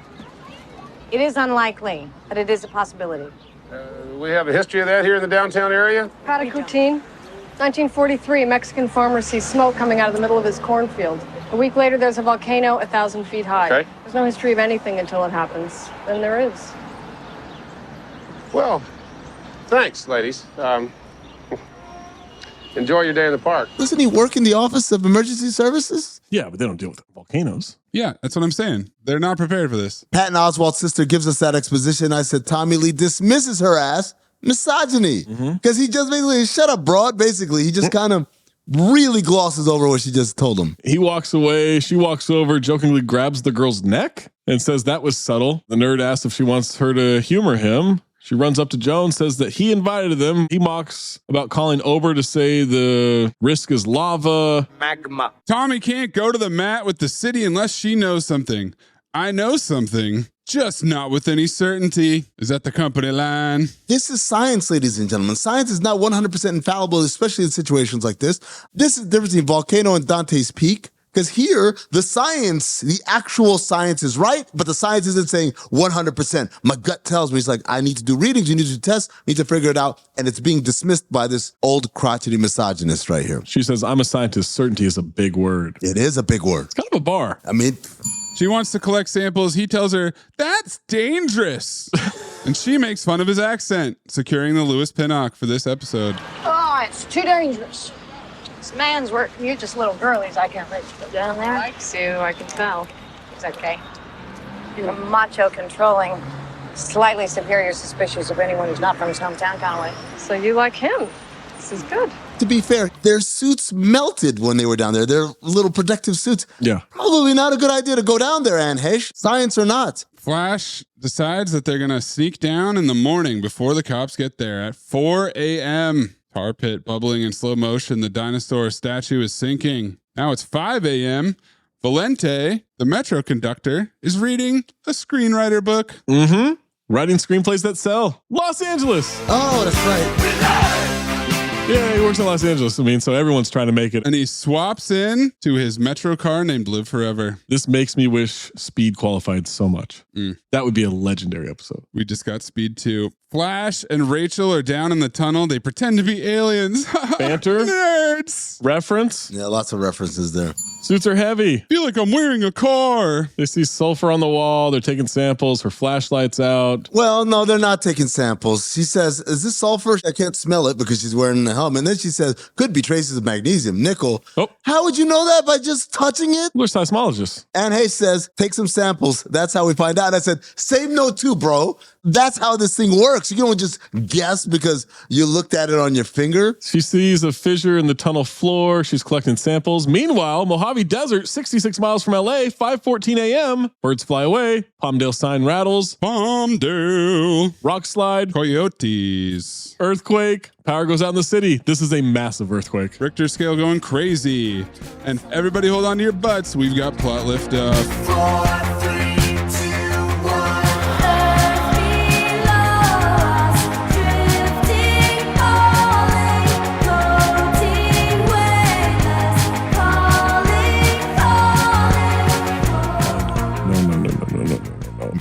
[SPEAKER 8] It is unlikely, but it is a possibility.
[SPEAKER 6] We have a history of that here in the downtown area?
[SPEAKER 25] Paddock routine. 1943, a Mexican farmer sees smoke coming out of the middle of his cornfield. A week later, there's a volcano 1,000 feet high.
[SPEAKER 6] Okay.
[SPEAKER 25] There's no history of anything until it happens. Then there is.
[SPEAKER 6] Well, thanks, ladies. Enjoy your day in the park.
[SPEAKER 12] Doesn't he work in the Office of Emergency Services?
[SPEAKER 11] Yeah, but they don't deal with volcanoes.
[SPEAKER 13] Yeah, that's what I'm saying. They're not prepared for this.
[SPEAKER 12] Patton Oswalt's sister gives us that exposition. I said Tommy Lee dismisses her as misogyny because he just basically, shut up, broad, basically. He just kind of really glosses over what she just told him.
[SPEAKER 11] He walks away. She walks over, jokingly grabs the girl's neck and says that was subtle. The nerd asks if she wants her to humor him. She runs up to Joan, says that he invited them. He mocks about calling Ober to say the risk is lava.
[SPEAKER 4] Magma.
[SPEAKER 13] Tommy can't go to the mat with the city unless she knows something. I know something. Just not with any certainty. Is that the company line?
[SPEAKER 12] This is science, ladies and gentlemen. Science is not 100% infallible, especially in situations like this. This is the difference between Volcano and Dante's Peak. Because here, the science, the actual science is right, but the science isn't saying 100%. My gut tells me, it's like, I need to do readings, you need to do tests, need to figure it out, and it's being dismissed by this old crotchety misogynist right here.
[SPEAKER 11] She says, I'm a scientist. Certainty is a big word.
[SPEAKER 12] It is a big word.
[SPEAKER 11] It's kind of a bar.
[SPEAKER 12] I mean...
[SPEAKER 13] She wants to collect samples. He tells her, that's dangerous. And she makes fun of his accent, securing the Lewis Pinnock for this episode.
[SPEAKER 8] Oh, it's too dangerous. This man's work. You're just little girlies. I can't let you go down there.
[SPEAKER 25] Like Sue, I can tell.
[SPEAKER 8] It's okay. You're macho, controlling, slightly superior, suspicious of anyone who's not from his hometown kind of way.
[SPEAKER 25] So you like him. This is good.
[SPEAKER 12] To be fair, their suits melted when they were down there. Their little protective suits.
[SPEAKER 11] Yeah.
[SPEAKER 12] Probably not a good idea to go down there, Anne Heche. Science or not.
[SPEAKER 13] Flash decides that they're going to sneak down in the morning before the cops get there at 4 a.m. Tar pit bubbling in slow motion. The dinosaur statue is sinking. Now it's 5 a.m. Valente, the metro conductor, is reading a screenwriter book.
[SPEAKER 11] Mm-hmm. Writing screenplays that sell. Los Angeles.
[SPEAKER 12] Oh, that's right.
[SPEAKER 11] Yeah, he works in Los Angeles. I mean, so everyone's trying to make it.
[SPEAKER 13] And he swaps in to his metro car named Live Forever.
[SPEAKER 11] This makes me wish Speed qualified so much. That would be a legendary episode.
[SPEAKER 13] We just got Speed 2. Flash and Rachel are down in the tunnel. They pretend to be aliens.
[SPEAKER 11] Banter.
[SPEAKER 13] Nerds.
[SPEAKER 11] Reference.
[SPEAKER 12] Yeah, lots of references there.
[SPEAKER 11] Suits are heavy.
[SPEAKER 13] Feel like I'm wearing a car.
[SPEAKER 11] They see sulfur on the wall. They're taking samples. Her flashlight's out.
[SPEAKER 12] Well, no, they're not taking samples. She says, is this sulfur? I can't smell it because she's wearing the helmet. And then she says, could be traces of magnesium, nickel.
[SPEAKER 11] Oh.
[SPEAKER 12] How would you know that? By just touching it?
[SPEAKER 11] We're seismologists.
[SPEAKER 12] And Heche says, take some samples. That's how we find out. I said, save note too, bro. That's how this thing works. You don't just guess because you looked at it on your finger.
[SPEAKER 11] She sees a fissure in the tunnel floor. She's collecting samples. Meanwhile, Mojave Desert, 66 miles from LA, 5:14 a.m. Birds fly away. Palmdale sign rattles.
[SPEAKER 13] Palmdale.
[SPEAKER 11] Rock slide.
[SPEAKER 13] Coyotes.
[SPEAKER 11] Earthquake. Power goes out in the city. This is a massive earthquake.
[SPEAKER 13] Richter scale going crazy. And everybody hold on to your butts. We've got plot lift up.
[SPEAKER 7] 4, 3, 2, 1.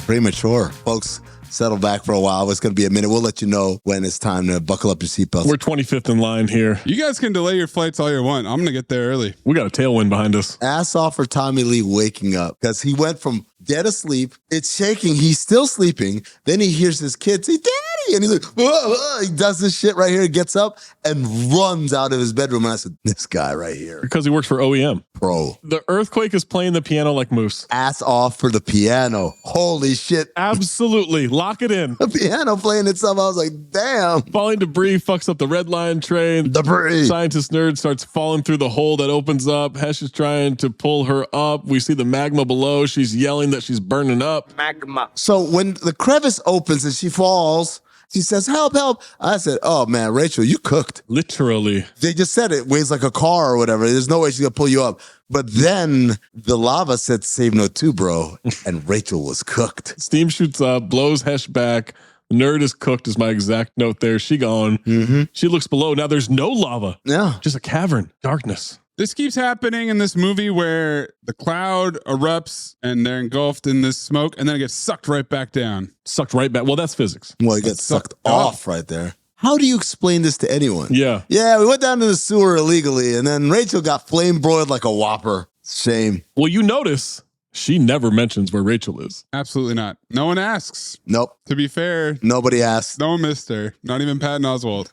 [SPEAKER 12] Premature. Folks, settle back for a while. It's going to be a minute. We'll let you know when it's time to buckle up your seatbelts.
[SPEAKER 11] We're 25th in line here.
[SPEAKER 13] You guys can delay your flights all you want. I'm going to get there early.
[SPEAKER 11] We got a tailwind behind us.
[SPEAKER 12] Ass off for Tommy Lee waking up because he went from dead asleep. It's shaking. He's still sleeping. Then he hears his kid say, Daddy. And he's like, whoa, whoa. He does this shit right here, gets up and runs out of his bedroom. And I said, this guy right here.
[SPEAKER 11] Because he works for OEM.
[SPEAKER 12] Pro.
[SPEAKER 11] The earthquake is playing the piano like Moose.
[SPEAKER 12] Ass off for the piano. Holy shit.
[SPEAKER 11] Absolutely. Lock it in.
[SPEAKER 12] The piano playing itself. I was like, damn.
[SPEAKER 11] Falling debris fucks up the red line train.
[SPEAKER 12] Debris.
[SPEAKER 11] Scientist nerd starts falling through the hole that opens up. Heche is trying to pull her up. We see the magma below. She's yelling that she's burning up.
[SPEAKER 4] Magma.
[SPEAKER 12] So when the crevice opens and she falls, she says, help, help. I said, oh, man, Rachel, you cooked.
[SPEAKER 11] Literally.
[SPEAKER 12] They just said it weighs like a car or whatever. There's no way she's going to pull you up. But then the lava said, save no two, bro. And Rachel was cooked.
[SPEAKER 11] Steam shoots up, blows Heche back. Nerd is cooked is my exact note there. She gone. Mm-hmm. She looks below. Now there's no lava.
[SPEAKER 12] Yeah.
[SPEAKER 11] Just a cavern. Darkness.
[SPEAKER 13] This keeps happening in this movie where the cloud erupts and they're engulfed in this smoke and then it gets sucked right back down.
[SPEAKER 11] Sucked right back. Well, that's physics.
[SPEAKER 12] Well, it gets sucked off right there. How do you explain this to anyone?
[SPEAKER 11] Yeah.
[SPEAKER 12] Yeah, we went down to the sewer illegally and then Rachel got flame broiled like a Whopper. Shame.
[SPEAKER 11] Well, you notice she never mentions where Rachel is.
[SPEAKER 13] Absolutely not. No one asks.
[SPEAKER 12] Nope.
[SPEAKER 13] To be fair.
[SPEAKER 12] Nobody asked.
[SPEAKER 13] No one missed her. Not even Patton Oswalt.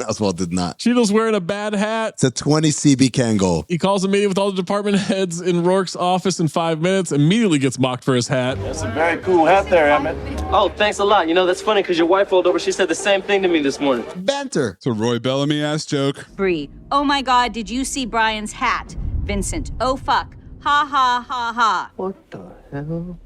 [SPEAKER 12] Oswald did not.
[SPEAKER 11] Cheadle's wearing a bad hat.
[SPEAKER 12] It's a 20 CB can goal.
[SPEAKER 11] He calls a meeting with all the department heads in Rourke's office in 5 minutes, immediately gets mocked for his hat.
[SPEAKER 24] That's a very cool hat there, Emmett.
[SPEAKER 21] Oh, thanks a lot. You know, that's funny because your wife rolled over. She said the same thing to me this morning.
[SPEAKER 12] Banter.
[SPEAKER 13] It's a Roy Bellamy-ass joke.
[SPEAKER 2] Bree, oh my God, did you see Brian's hat? Vincent, oh fuck. Ha ha ha ha.
[SPEAKER 24] What the hell?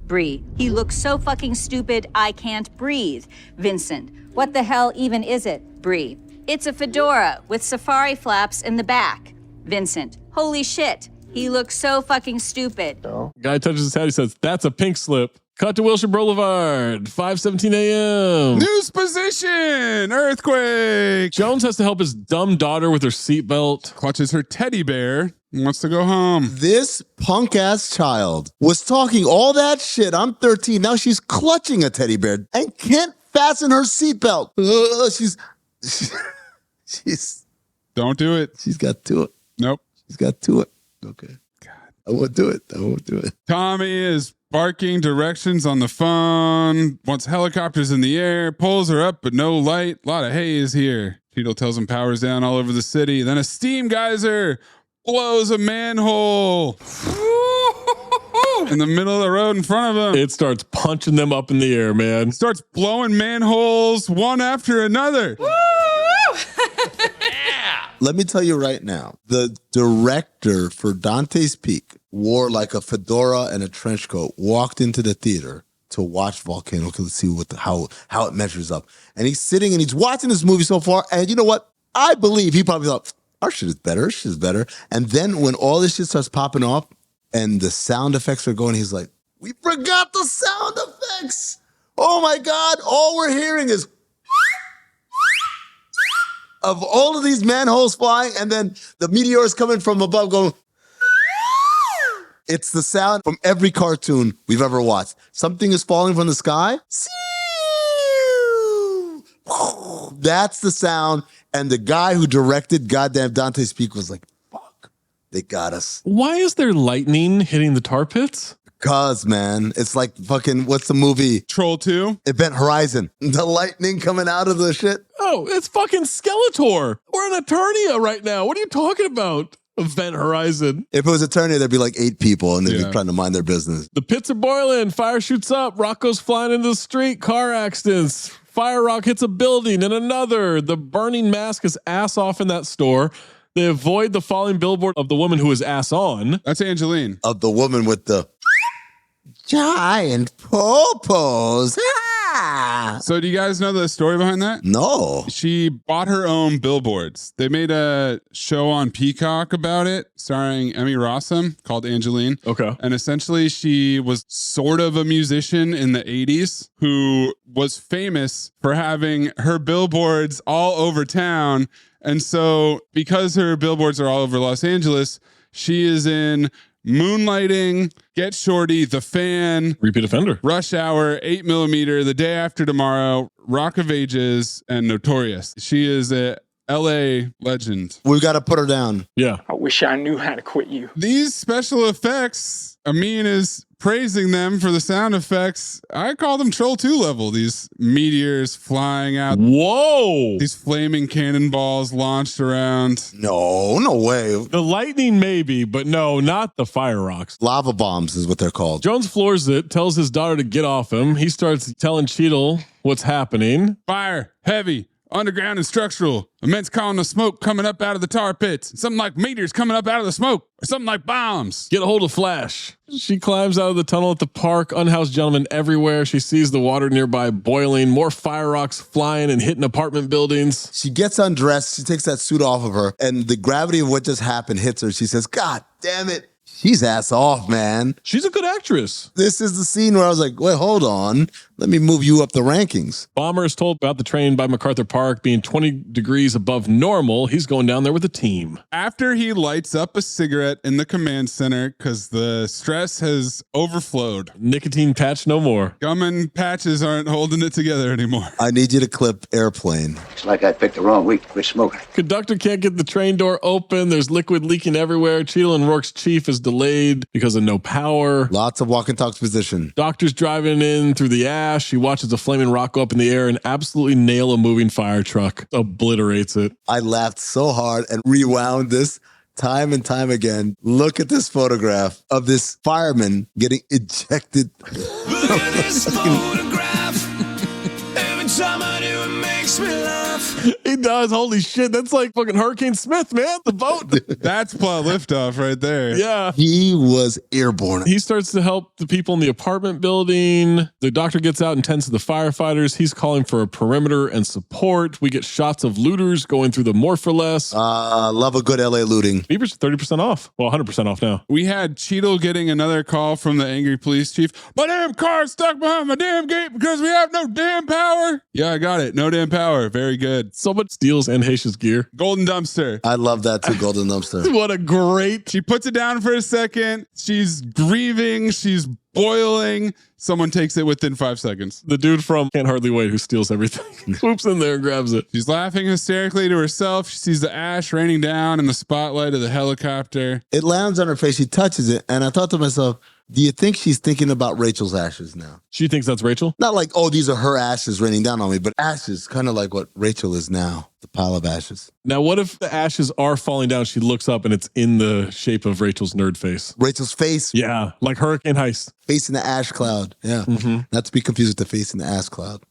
[SPEAKER 2] Bree, he looks so fucking stupid, I can't breathe. Vincent, what the hell even is it? Bree, it's a fedora with safari flaps in the back. Vincent, holy shit, he looks so fucking stupid.
[SPEAKER 11] Guy touches his head, he says, that's a pink slip. Cut to Wilshire Boulevard, 5:17 a.m.
[SPEAKER 13] News position, earthquake.
[SPEAKER 11] Jones has to help his dumb daughter with her seatbelt.
[SPEAKER 13] Clutches her teddy bear and wants to go home.
[SPEAKER 12] This punk-ass child was talking all that shit. I'm 13. Now she's clutching a teddy bear and can't fasten her seatbelt. She's...
[SPEAKER 13] Don't do it.
[SPEAKER 12] She's got to it.
[SPEAKER 13] Nope.
[SPEAKER 12] She's got to it. Okay. God. I won't do it.
[SPEAKER 13] Tommy is barking directions on the phone. Wants helicopters in the air. Poles are up, but no light. A lot of haze here. Cheadle tells him power's down all over the city. Then a steam geyser blows a manhole in the middle of the road in front of him.
[SPEAKER 11] It starts punching them up in the air, man.
[SPEAKER 13] Starts blowing manholes one after another.
[SPEAKER 12] Let me tell you right now, the director for Dante's Peak wore like a fedora and a trench coat, walked into the theater to watch Volcano to see how it measures up. And he's sitting and he's watching this movie so far, and you know what? I believe he probably thought, our shit is better. And then when all this shit starts popping off and the sound effects are going, he's like, we forgot the sound effects. Oh my God, all we're hearing is of all of these manholes flying, and then the meteors coming from above going. It's the sound from every cartoon we've ever watched. Something is falling from the sky. That's the sound. And the guy who directed goddamn Dante's Peak was like, fuck, they got us.
[SPEAKER 11] Why is there lightning hitting the tar pits?
[SPEAKER 12] Because, man, it's like fucking, what's the movie?
[SPEAKER 13] Troll 2?
[SPEAKER 12] Event Horizon. The lightning coming out of the shit.
[SPEAKER 11] Oh, it's fucking Skeletor. We're in Eternia right now. What are you talking about? Event Horizon.
[SPEAKER 12] If it was Eternia, there'd be like 8 people and they'd be trying to mind their business.
[SPEAKER 11] The pits are boiling. Fire shoots up. Rock goes flying into the street. Car accidents. Fire rock hits a building and another. The burning mask is ass off in that store. They avoid the falling billboard of the woman who is ass on.
[SPEAKER 13] That's Angeline.
[SPEAKER 12] Of the woman with the giant popos.
[SPEAKER 13] So do you guys know the story behind that?
[SPEAKER 12] No.
[SPEAKER 13] She bought her own billboards. They made a show on Peacock about it, starring Emmy Rossum, called Angeline.
[SPEAKER 11] Okay.
[SPEAKER 13] And essentially she was sort of a musician in the 80s who was famous for having her billboards all over town. And so because her billboards are all over Los Angeles, she is in Moonlighting, Get Shorty, The Fan,
[SPEAKER 11] Repeat Offender,
[SPEAKER 13] Rush Hour, 8mm, The Day After Tomorrow, Rock of Ages, and Notorious. She is a LA legend.
[SPEAKER 12] We've got to put her down.
[SPEAKER 11] Yeah.
[SPEAKER 17] I wish I knew how to quit you.
[SPEAKER 13] These special effects, Amin is praising them for the sound effects. I call them Troll 2 level. These meteors flying out.
[SPEAKER 11] Whoa.
[SPEAKER 13] These flaming cannonballs launched around.
[SPEAKER 12] No way.
[SPEAKER 11] The lightning maybe, but no, not the fire rocks.
[SPEAKER 12] Lava bombs is what they're called.
[SPEAKER 11] Jones floors it, tells his daughter to get off him. He starts telling Cheadle what's happening.
[SPEAKER 13] Fire, heavy, underground and structural. Immense column of smoke coming up out of the tar pits. Something like meteors coming up out of the smoke. Or something like bombs.
[SPEAKER 11] Get a hold of Flash. She climbs out of the tunnel at the park. Unhoused gentlemen everywhere. She sees the water nearby boiling. More fire rocks flying and hitting apartment buildings.
[SPEAKER 12] She gets undressed. She takes that suit off of her. And the gravity of what just happened hits her. She says, God damn it. She's ass off, man.
[SPEAKER 11] She's a good actress.
[SPEAKER 12] This is the scene where I was like, wait, hold on. Let me move you up the rankings.
[SPEAKER 11] Bomber is told about the train by MacArthur Park being 20 degrees above normal. He's going down there with a team.
[SPEAKER 13] After he lights up a cigarette in the command center because the stress has overflowed.
[SPEAKER 11] Nicotine patch no more.
[SPEAKER 13] Gum and patches aren't holding it together anymore.
[SPEAKER 12] I need you to clip Airplane.
[SPEAKER 5] It's like I picked the wrong week to quit smoking.
[SPEAKER 11] Conductor can't get the train door open. There's liquid leaking everywhere. Cheadle and Rourke's chief is delayed because of no power.
[SPEAKER 12] Lots of walk and talk position.
[SPEAKER 11] Doctor's driving in through the ash. She watches a flaming rock go up in the air and absolutely nail a moving fire truck. Obliterates it.
[SPEAKER 12] I laughed so hard and rewound this time and time again. Look at this photograph of this fireman getting ejected.
[SPEAKER 7] Look at this photograph. Every time I do, it makes me laugh.
[SPEAKER 11] He does. Holy shit. That's like fucking Hurricane Smith, man. The boat.
[SPEAKER 13] That's plot liftoff right there.
[SPEAKER 11] Yeah.
[SPEAKER 12] He was airborne.
[SPEAKER 11] He starts to help the people in the apartment building. The doctor gets out and tends to the firefighters. He's calling for a perimeter and support. We get shots of looters going through the more for less.
[SPEAKER 12] Love a good LA looting.
[SPEAKER 11] Beaver's 30% off. Well, 100% off now.
[SPEAKER 13] We had Cheadle getting another call from the angry police chief. My damn car's stuck behind my damn gate because we have no damn power. Yeah, I got it. No damn power. Very good.
[SPEAKER 11] So much steals and Heche's gear.
[SPEAKER 13] Golden dumpster.
[SPEAKER 12] I love that too, golden dumpster.
[SPEAKER 11] What a great.
[SPEAKER 13] She puts it down for a second. She's grieving. She's boiling. Someone takes it within 5 seconds.
[SPEAKER 11] The dude from Can't Hardly Wait who steals everything swoops in there and grabs it.
[SPEAKER 13] She's laughing hysterically to herself. She sees the ash raining down in the spotlight of the helicopter.
[SPEAKER 12] It lands on her face. She touches it. And I thought to myself, do you think she's thinking about Rachel's ashes now?
[SPEAKER 11] She thinks that's Rachel?
[SPEAKER 12] Not like, oh, these are her ashes raining down on me, but ashes, kind of like what Rachel is now, the pile of ashes.
[SPEAKER 11] Now, what if the ashes are falling down? She looks up and it's in the shape of Rachel's nerd face.
[SPEAKER 12] Rachel's face?
[SPEAKER 11] Yeah, like Hurricane Heist.
[SPEAKER 12] Face in the ash cloud. Yeah. Mm-hmm. Not to be confused with the face in the ash cloud.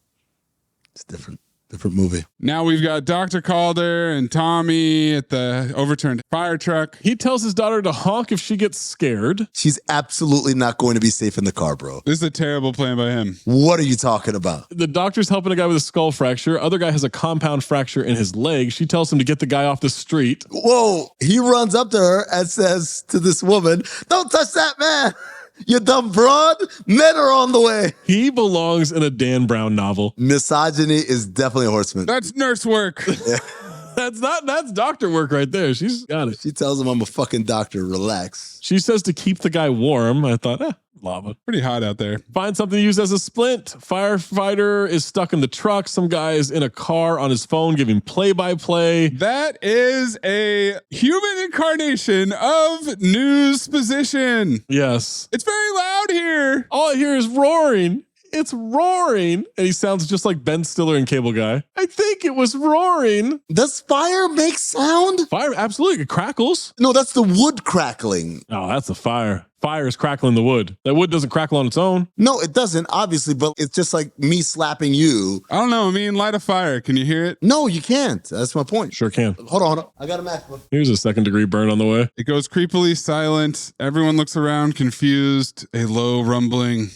[SPEAKER 12] It's different. Different movie.
[SPEAKER 13] Now we've got Dr. Calder and Tommy at the overturned fire truck.
[SPEAKER 11] He tells his daughter to honk if she gets scared.
[SPEAKER 12] She's absolutely not going to be safe in the car, bro.
[SPEAKER 13] This is a terrible plan by him.
[SPEAKER 12] What are you talking about?
[SPEAKER 11] The doctor's helping a guy with a skull fracture. Other guy has a compound fracture in his leg. She tells him to get the guy off the street.
[SPEAKER 12] Whoa. He runs up to her and says to this woman, don't touch that man. You dumb broad. Men are on the way.
[SPEAKER 11] He belongs in a Dan Brown novel.
[SPEAKER 12] Misogyny is definitely a Horseman.
[SPEAKER 13] That's nurse work.
[SPEAKER 12] Yeah.
[SPEAKER 11] That's doctor work right there. She's got it.
[SPEAKER 12] She tells him I'm a fucking doctor. Relax.
[SPEAKER 11] She says to keep the guy warm. I thought, lava.
[SPEAKER 13] Pretty hot out there.
[SPEAKER 11] Find something to use as a splint. Firefighter is stuck in the truck. Some guy is in a car on his phone giving play-by-play.
[SPEAKER 13] That is a human incarnation of news position.
[SPEAKER 11] Yes.
[SPEAKER 13] It's very loud here.
[SPEAKER 11] All I hear is roaring. It's roaring. And he sounds just like Ben Stiller in Cable Guy. I think it was roaring.
[SPEAKER 12] Does fire make sound?
[SPEAKER 11] Fire, absolutely. It crackles.
[SPEAKER 12] No, that's the wood crackling.
[SPEAKER 11] Oh, that's the fire. Fire is crackling the wood. That wood doesn't crackle on its own.
[SPEAKER 12] No, it doesn't, obviously, but it's just like me slapping you.
[SPEAKER 13] I don't know. I mean, light a fire. Can you hear it?
[SPEAKER 12] No, you can't. That's my point.
[SPEAKER 11] Sure can.
[SPEAKER 12] Hold on. I got a MacBook.
[SPEAKER 11] Here's a 2nd-degree burn on the way.
[SPEAKER 13] It goes creepily silent. Everyone looks around confused. A low rumbling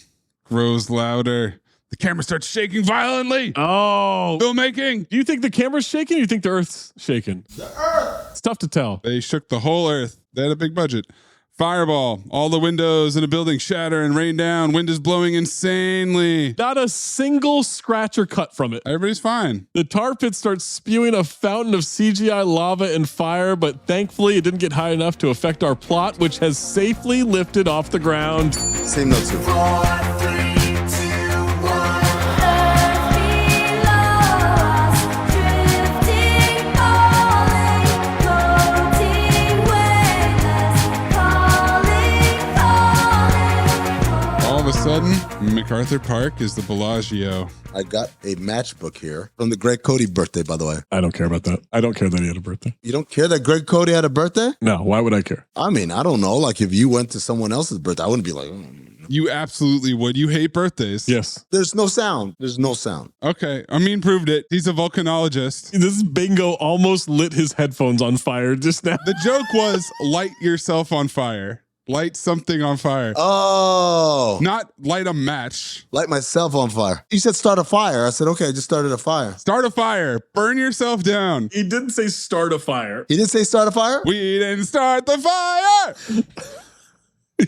[SPEAKER 13] grows louder. The camera starts shaking violently.
[SPEAKER 11] Oh.
[SPEAKER 13] Filmmaking.
[SPEAKER 11] Do you think the camera's shaking or do you think the earth's shaking?
[SPEAKER 12] The earth.
[SPEAKER 11] It's tough to tell.
[SPEAKER 13] They shook the whole earth. They had a big budget. Fireball. All the windows in a building shatter and rain down. Wind is blowing insanely.
[SPEAKER 11] Not a single scratch or cut from it.
[SPEAKER 13] Everybody's fine.
[SPEAKER 11] The tar pit starts spewing a fountain of CGI lava and fire, but thankfully it didn't get high enough to affect our plot, which has safely lifted off the ground.
[SPEAKER 12] Same note too.
[SPEAKER 7] 4, 3, 2, 1.
[SPEAKER 13] All of a sudden, MacArthur Park is the Bellagio.
[SPEAKER 12] I got a matchbook here from the Greg Cody birthday, by the way.
[SPEAKER 11] I don't care about that. I don't care that he had a birthday.
[SPEAKER 12] You don't care that Greg Cody had a birthday?
[SPEAKER 11] No, why would I care?
[SPEAKER 12] I mean, I don't know. Like if you went to someone else's birthday, I wouldn't be like,
[SPEAKER 13] You absolutely would. You hate birthdays.
[SPEAKER 11] Yes.
[SPEAKER 12] There's no sound. There's no sound.
[SPEAKER 13] Okay. Amin proved it. He's a volcanologist.
[SPEAKER 11] This bingo almost lit his headphones on fire just now.
[SPEAKER 13] The joke was light yourself on fire. Light something on fire.
[SPEAKER 12] Oh.
[SPEAKER 13] Not light a match.
[SPEAKER 12] Light myself on fire. You said start a fire. I said, okay, I just started a fire.
[SPEAKER 13] Start a fire. Burn yourself down.
[SPEAKER 11] He didn't say start a fire.
[SPEAKER 12] He didn't say start a fire?
[SPEAKER 13] We didn't start the fire.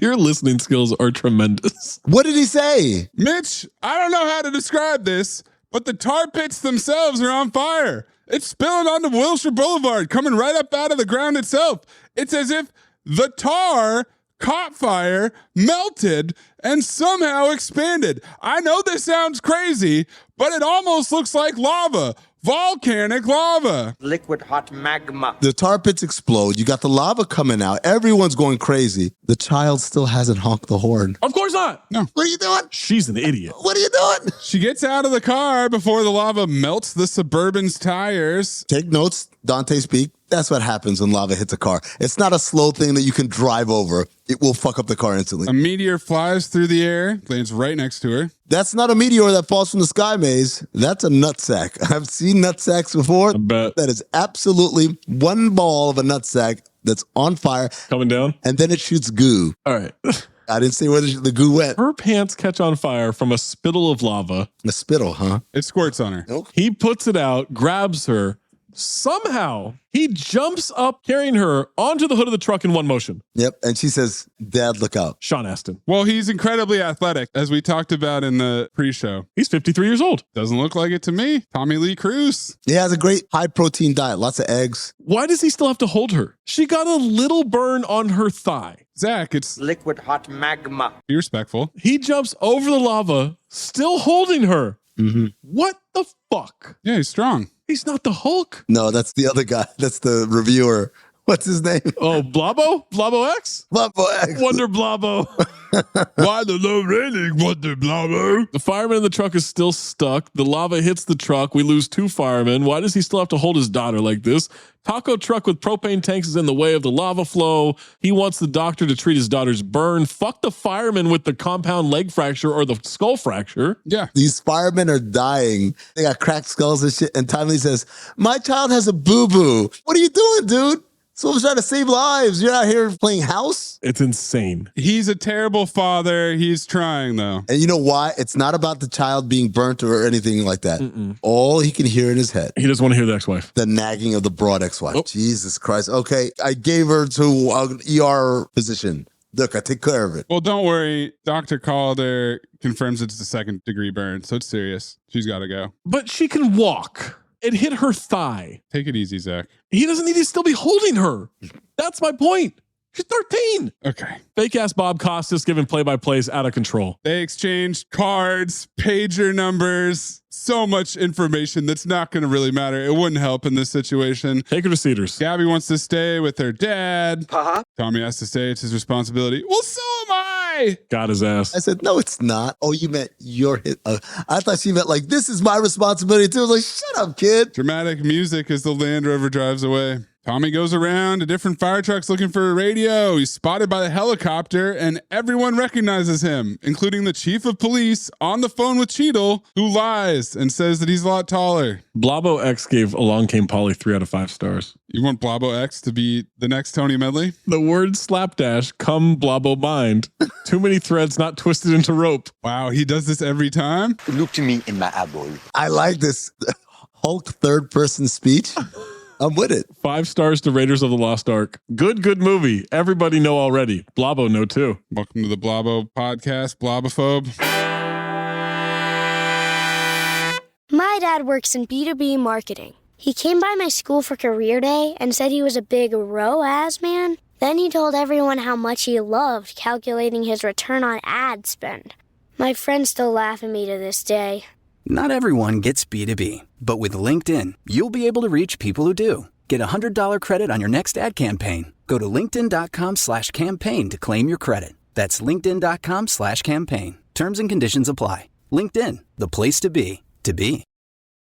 [SPEAKER 11] Your listening skills are tremendous.
[SPEAKER 12] What did he say?
[SPEAKER 13] Mitch, I don't know how to describe this, but the tar pits themselves are on fire. It's spilling onto Wilshire Boulevard, coming right up out of the ground itself. It's as if the tar caught fire, melted, and somehow expanded. I know this sounds crazy, but it almost looks like lava. Volcanic lava.
[SPEAKER 4] Liquid hot magma.
[SPEAKER 12] The tar pits explode. You got the lava coming out. Everyone's going crazy. The child still hasn't honked the horn.
[SPEAKER 11] Of course not.
[SPEAKER 13] No.
[SPEAKER 12] What are you doing?
[SPEAKER 11] She's an idiot.
[SPEAKER 12] What are you doing?
[SPEAKER 13] She gets out of the car before the lava melts the Suburban's tires.
[SPEAKER 12] Take notes. Dante's Peak, that's what happens when lava hits a car. It's not a slow thing that you can drive over. It will fuck up the car instantly.
[SPEAKER 13] A meteor flies through the air, lands right next to her.
[SPEAKER 12] That's not a meteor that falls from the sky, Maze. That's a nutsack. I've seen nutsacks before.
[SPEAKER 11] I bet.
[SPEAKER 12] That is absolutely one ball of a nutsack that's on fire.
[SPEAKER 11] Coming down?
[SPEAKER 12] And then it shoots goo.
[SPEAKER 11] All right.
[SPEAKER 12] I didn't say where the goo went.
[SPEAKER 11] Her pants catch on fire from a spittle of lava.
[SPEAKER 12] A spittle, huh?
[SPEAKER 13] It squirts on her.
[SPEAKER 12] Nope.
[SPEAKER 11] He puts it out, grabs her. Somehow, he jumps up, carrying her onto the hood of the truck in one motion.
[SPEAKER 12] Yep. And she says, Dad, look out.
[SPEAKER 11] Sean Astin.
[SPEAKER 13] Well, he's incredibly athletic, as we talked about in the pre-show.
[SPEAKER 11] He's 53 years old.
[SPEAKER 13] Doesn't look like it to me. Tommy Lee Cruz.
[SPEAKER 12] He has a great high-protein diet. Lots of eggs.
[SPEAKER 11] Why does he still have to hold her? She got a little burn on her thigh.
[SPEAKER 13] Zach, it's
[SPEAKER 4] liquid hot magma.
[SPEAKER 13] Be respectful.
[SPEAKER 11] He jumps over the lava, still holding her.
[SPEAKER 12] Mm-hmm.
[SPEAKER 11] What the fuck?
[SPEAKER 13] Yeah, he's strong.
[SPEAKER 11] He's not the Hulk.
[SPEAKER 12] No, that's the other guy. That's the reviewer. What's his name?
[SPEAKER 11] Oh, Blobbo? Blobbo X?
[SPEAKER 12] Blobbo X.
[SPEAKER 11] Wonder Blobbo.
[SPEAKER 13] Why the low rating, Wonder Blobbo?
[SPEAKER 11] The fireman in the truck is still stuck. The lava hits the truck. We lose 2 firemen. Why does he still have to hold his daughter like this? Taco truck with propane tanks is in the way of the lava flow. He wants the doctor to treat his daughter's burn. Fuck the fireman with the compound leg fracture or the skull fracture.
[SPEAKER 13] Yeah.
[SPEAKER 12] These firemen are dying. They got cracked skulls and shit. And Timely says, my child has a boo-boo. What are you doing, dude? Someone's trying to save lives. You're out here playing house?
[SPEAKER 11] It's insane.
[SPEAKER 13] He's a terrible father. He's trying, though.
[SPEAKER 12] And you know why? It's not about the child being burnt or anything like that. All he can hear in his head.
[SPEAKER 11] He doesn't want to hear the ex-wife.
[SPEAKER 12] The nagging of the broad ex-wife.
[SPEAKER 11] Oh.
[SPEAKER 12] Jesus Christ. Okay, I gave her to an ER physician. Look, I take care of it.
[SPEAKER 13] Well, don't worry. Dr. Calder confirms it's a 2nd-degree burn, so it's serious. She's got to go.
[SPEAKER 11] But she can walk. It hit her thigh.
[SPEAKER 13] Take it easy, Zach.
[SPEAKER 11] He doesn't need to still be holding her. That's my point. She's 13.
[SPEAKER 13] Okay.
[SPEAKER 11] Fake ass Bob Costas giving play-by-plays out of control.
[SPEAKER 13] They exchanged cards, pager numbers, so much information that's not going to really matter. It wouldn't help in this situation.
[SPEAKER 11] Take her to Cedars.
[SPEAKER 13] Gabby wants to stay with her dad.
[SPEAKER 4] Uh-huh.
[SPEAKER 13] Tommy has to stay. It's his responsibility. Well, so am I.
[SPEAKER 11] Got his ass.
[SPEAKER 12] I said, no, it's not. Oh, you meant your hit. I thought she meant like, this is my responsibility too. I was like, shut up, kid.
[SPEAKER 13] Dramatic music as the Land Rover drives away. Tommy goes around to different fire trucks looking for a radio. He's spotted by the helicopter, and everyone recognizes him, including the chief of police on the phone with Cheadle, who lies and says that he's a lot taller.
[SPEAKER 11] Blobbo X gave Along Came Polly 3 out of 5 stars.
[SPEAKER 13] You want Blobbo X to be the next Tony Medley?
[SPEAKER 11] The word slapdash, come Blobbo bind. Too many threads not twisted into rope.
[SPEAKER 13] Wow, he does this every time?
[SPEAKER 5] Look to me in my eyeball.
[SPEAKER 12] I like this Hulk third-person speech. I'm with it.
[SPEAKER 11] 5 stars to Raiders of the Lost Ark. Good movie. Everybody know already. Blobbo know too.
[SPEAKER 13] Welcome to the Blobbo podcast, Blobophobe.
[SPEAKER 3] My dad works in B2B marketing. He came by my school for career day and said he was a big ROAS man. Then he told everyone how much he loved calculating his return on ad spend. My friends still laugh at me to this day.
[SPEAKER 9] Not everyone gets B2B, but with LinkedIn, you'll be able to reach people who do. Get a $100 credit on your next ad campaign. Go to linkedin.com/campaign to claim your credit. That's linkedin.com/campaign. Terms and conditions apply. LinkedIn, the place to be, to be.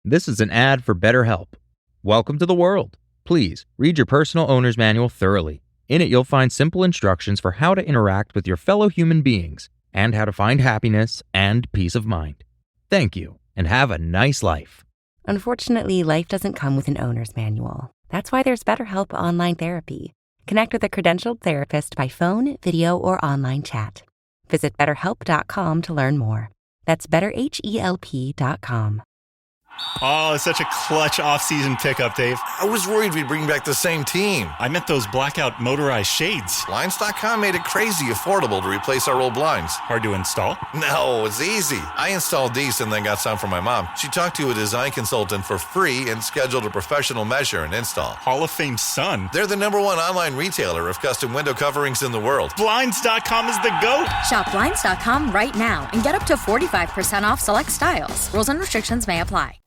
[SPEAKER 10] This is an ad for BetterHelp. Welcome to the world. Please read your personal owner's manual thoroughly. In it, you'll find simple instructions for how to interact with your fellow human beings and how to find happiness and peace of mind. Thank you, and have a nice life.
[SPEAKER 14] Unfortunately, life doesn't come with an owner's manual. That's why there's BetterHelp Online Therapy. Connect with a credentialed therapist by phone, video, or online chat. Visit BetterHelp.com to learn more. That's BetterHelp.com.
[SPEAKER 15] Oh, it's such a clutch off-season pickup, Dave.
[SPEAKER 26] I was worried we'd bring back the same team.
[SPEAKER 15] I meant those blackout motorized shades.
[SPEAKER 26] Blinds.com made it crazy affordable to replace our old blinds.
[SPEAKER 15] Hard to install?
[SPEAKER 26] No, it's easy. I installed these and then got some for my mom. She talked to a design consultant for free and scheduled a professional measure and install.
[SPEAKER 15] Hall of Fame son.
[SPEAKER 26] They're the #1 online retailer of custom window coverings in the world.
[SPEAKER 15] Blinds.com is the GOAT.
[SPEAKER 27] Shop Blinds.com right now and get up to 45% off select styles. Rules and restrictions may apply.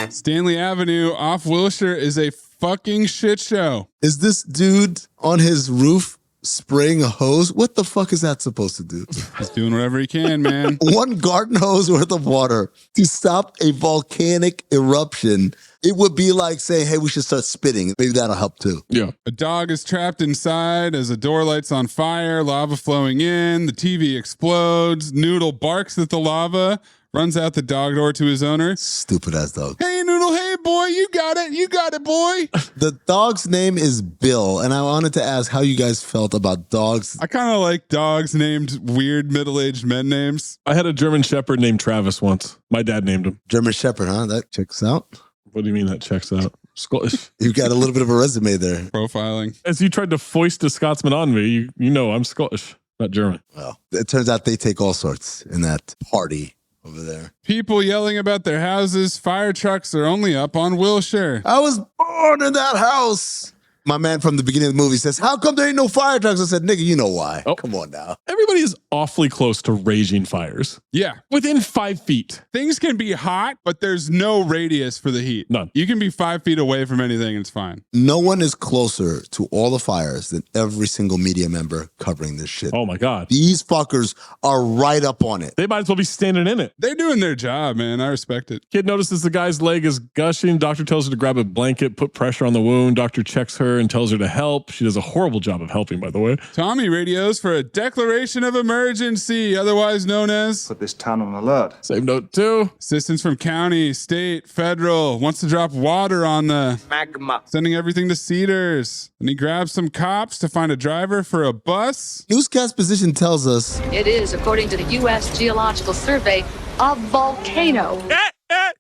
[SPEAKER 13] Stanley Avenue off Wilshire is a fucking shit show.
[SPEAKER 12] Is this dude on his roof spraying a hose. What the fuck is that supposed to do?
[SPEAKER 13] He's doing whatever he can, man.
[SPEAKER 12] One garden hose worth of water to stop a volcanic eruption. It would be like saying, hey, we should start spitting. Maybe that'll help too.
[SPEAKER 11] Yeah.
[SPEAKER 13] A dog is trapped inside as a door lights on fire, lava flowing in, the TV explodes, Noodle barks at the lava, runs out the dog door to his owner.
[SPEAKER 12] Stupid ass dog.
[SPEAKER 13] Hey, Noodle, hey, boy, you got it, boy.
[SPEAKER 12] The dog's name is Bill, and I wanted to ask how you guys felt about dogs.
[SPEAKER 13] I kind of like dogs named weird middle-aged men names.
[SPEAKER 11] I had a German Shepherd named Travis once. My dad named him.
[SPEAKER 12] German Shepherd, huh? That checks out.
[SPEAKER 11] What do you mean that checks out? Scottish.
[SPEAKER 12] You got a little bit of a resume there.
[SPEAKER 13] Profiling.
[SPEAKER 11] As you tried to foist a Scotsman on me, you know I'm Scottish, not German.
[SPEAKER 12] Well, it turns out they take all sorts in that party over there.
[SPEAKER 13] People yelling about their houses. Fire trucks are only up on Wilshire.
[SPEAKER 12] I was born in that house. My man from the beginning of the movie says, how come there ain't no fire trucks? I said, nigga, you know why. Oh. Come on now.
[SPEAKER 11] Everybody is awfully close to raging fires.
[SPEAKER 13] Yeah.
[SPEAKER 11] Within 5 feet.
[SPEAKER 13] Things can be hot, but there's no radius for the heat.
[SPEAKER 11] None.
[SPEAKER 13] You can be 5 feet away from anything and it's fine.
[SPEAKER 12] No one is closer to all the fires than every single media member covering this shit.
[SPEAKER 11] Oh my God.
[SPEAKER 12] These fuckers are right up on it.
[SPEAKER 11] They might as well be standing in it.
[SPEAKER 13] They're doing their job, man. I respect it.
[SPEAKER 11] Kid notices the guy's leg is gushing. Doctor tells her to grab a blanket, put pressure on the wound. Doctor checks her and tells her to help. She does a horrible job of helping, by the way.
[SPEAKER 13] Tommy radios for a declaration of emergency, otherwise known as...
[SPEAKER 24] Put this town on alert.
[SPEAKER 11] Same note too.
[SPEAKER 13] Assistance from county, state, federal. Wants to drop water on the...
[SPEAKER 4] Magma.
[SPEAKER 13] Sending everything to Cedars. And he grabs some cops to find a driver for a bus.
[SPEAKER 12] Newscast position tells us...
[SPEAKER 1] It is, according to the U.S. Geological Survey, a volcano.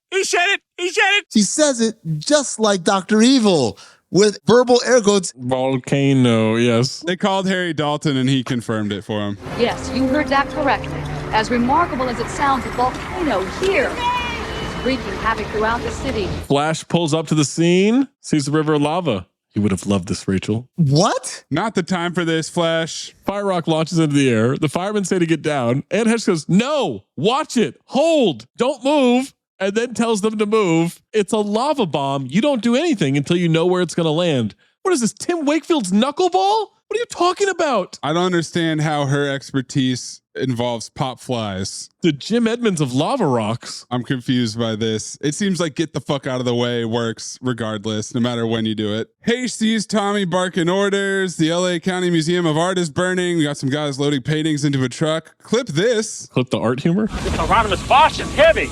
[SPEAKER 4] He said it. He said it.
[SPEAKER 12] She says it just like Dr. Evil. With verbal air quotes.
[SPEAKER 11] Volcano, yes.
[SPEAKER 13] They called Harry Dalton and he confirmed it for him.
[SPEAKER 1] Yes, you heard that correctly. As remarkable as it sounds, a volcano here is wreaking havoc throughout the city.
[SPEAKER 11] Flash pulls up to the scene, sees the river of lava. You would have loved this, Rachel.
[SPEAKER 12] What?
[SPEAKER 13] Not the time for this, Flash.
[SPEAKER 11] Fire rock launches into the air. The firemen say to get down. And Heche goes, no, watch it, hold, don't move. And then tells them to move. It's a lava bomb. You don't do anything until you know where it's going to land. What is this, Tim Wakefield's knuckleball? What are you talking about?
[SPEAKER 13] I don't understand how her expertise involves pop flies.
[SPEAKER 11] The Jim Edmonds of lava rocks.
[SPEAKER 13] I'm confused by this. It seems like get the fuck out of the way works regardless, no matter when you do it. Heche sees Tommy barking orders. The LA County Museum of Art is burning. We got some guys loading paintings into a truck. Clip this.
[SPEAKER 11] Clip the art humor.
[SPEAKER 4] This Hieronymus Bosch is heavy.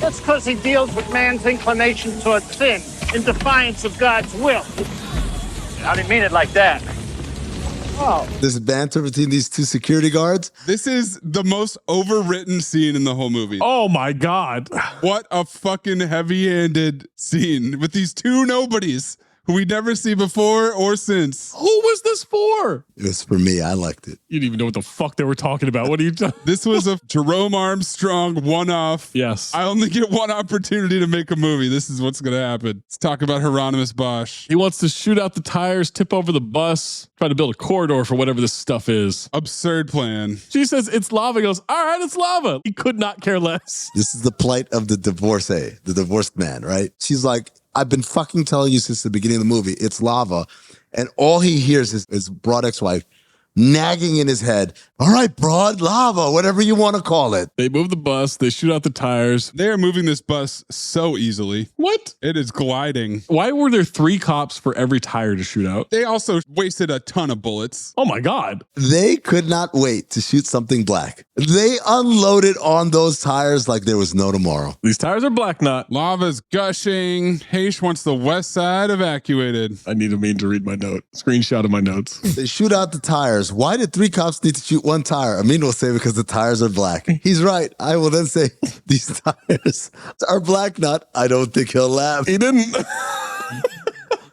[SPEAKER 4] That's because he deals with man's inclination toward sin in defiance of God's will. I didn't mean it like that. Oh.
[SPEAKER 12] This banter between these two security guards.
[SPEAKER 13] This is the most overwritten scene in the whole movie.
[SPEAKER 11] Oh my God.
[SPEAKER 13] What a fucking heavy-handed scene with these two nobodies who we never see before or since.
[SPEAKER 11] Who was this for?
[SPEAKER 12] It was for me. I liked it.
[SPEAKER 11] You didn't even know what the fuck they were talking about. What are you talking?
[SPEAKER 13] This was a Jerome Armstrong one-off.
[SPEAKER 11] Yes.
[SPEAKER 13] I only get one opportunity to make a movie. This is what's going to happen. Let's talk about Hieronymus Bosch.
[SPEAKER 11] He wants to shoot out the tires, tip over the bus, try to build a corridor for whatever this stuff is.
[SPEAKER 13] Absurd plan.
[SPEAKER 11] She says it's lava. He goes, all right, it's lava. He could not care less.
[SPEAKER 12] This is the plight of the divorcee, the divorced man, right? She's like, I've been fucking telling you since the beginning of the movie, it's lava. And all he hears is his broad ex-wife nagging in his head, all right, broad, lava, whatever you want to call it.
[SPEAKER 11] They move the bus. They shoot out the tires.
[SPEAKER 13] They are moving this bus so easily.
[SPEAKER 11] What?
[SPEAKER 13] It is gliding.
[SPEAKER 11] Why were there 3 cops for every tire to shoot out?
[SPEAKER 13] They also wasted a ton of bullets.
[SPEAKER 11] Oh my God.
[SPEAKER 12] They could not wait to shoot something black. They unloaded on those tires like there was no tomorrow.
[SPEAKER 11] These tires are black knot.
[SPEAKER 13] Lava's gushing. Heche wants the west side evacuated.
[SPEAKER 11] I need a mean to read my note. Screenshot of my notes.
[SPEAKER 12] They shoot out the tires. Why did 3 cops need to shoot 1 tire? Amin will say because the tires are black. He's right. I will then say these tires are black knot. I don't think he'll laugh.
[SPEAKER 11] He didn't.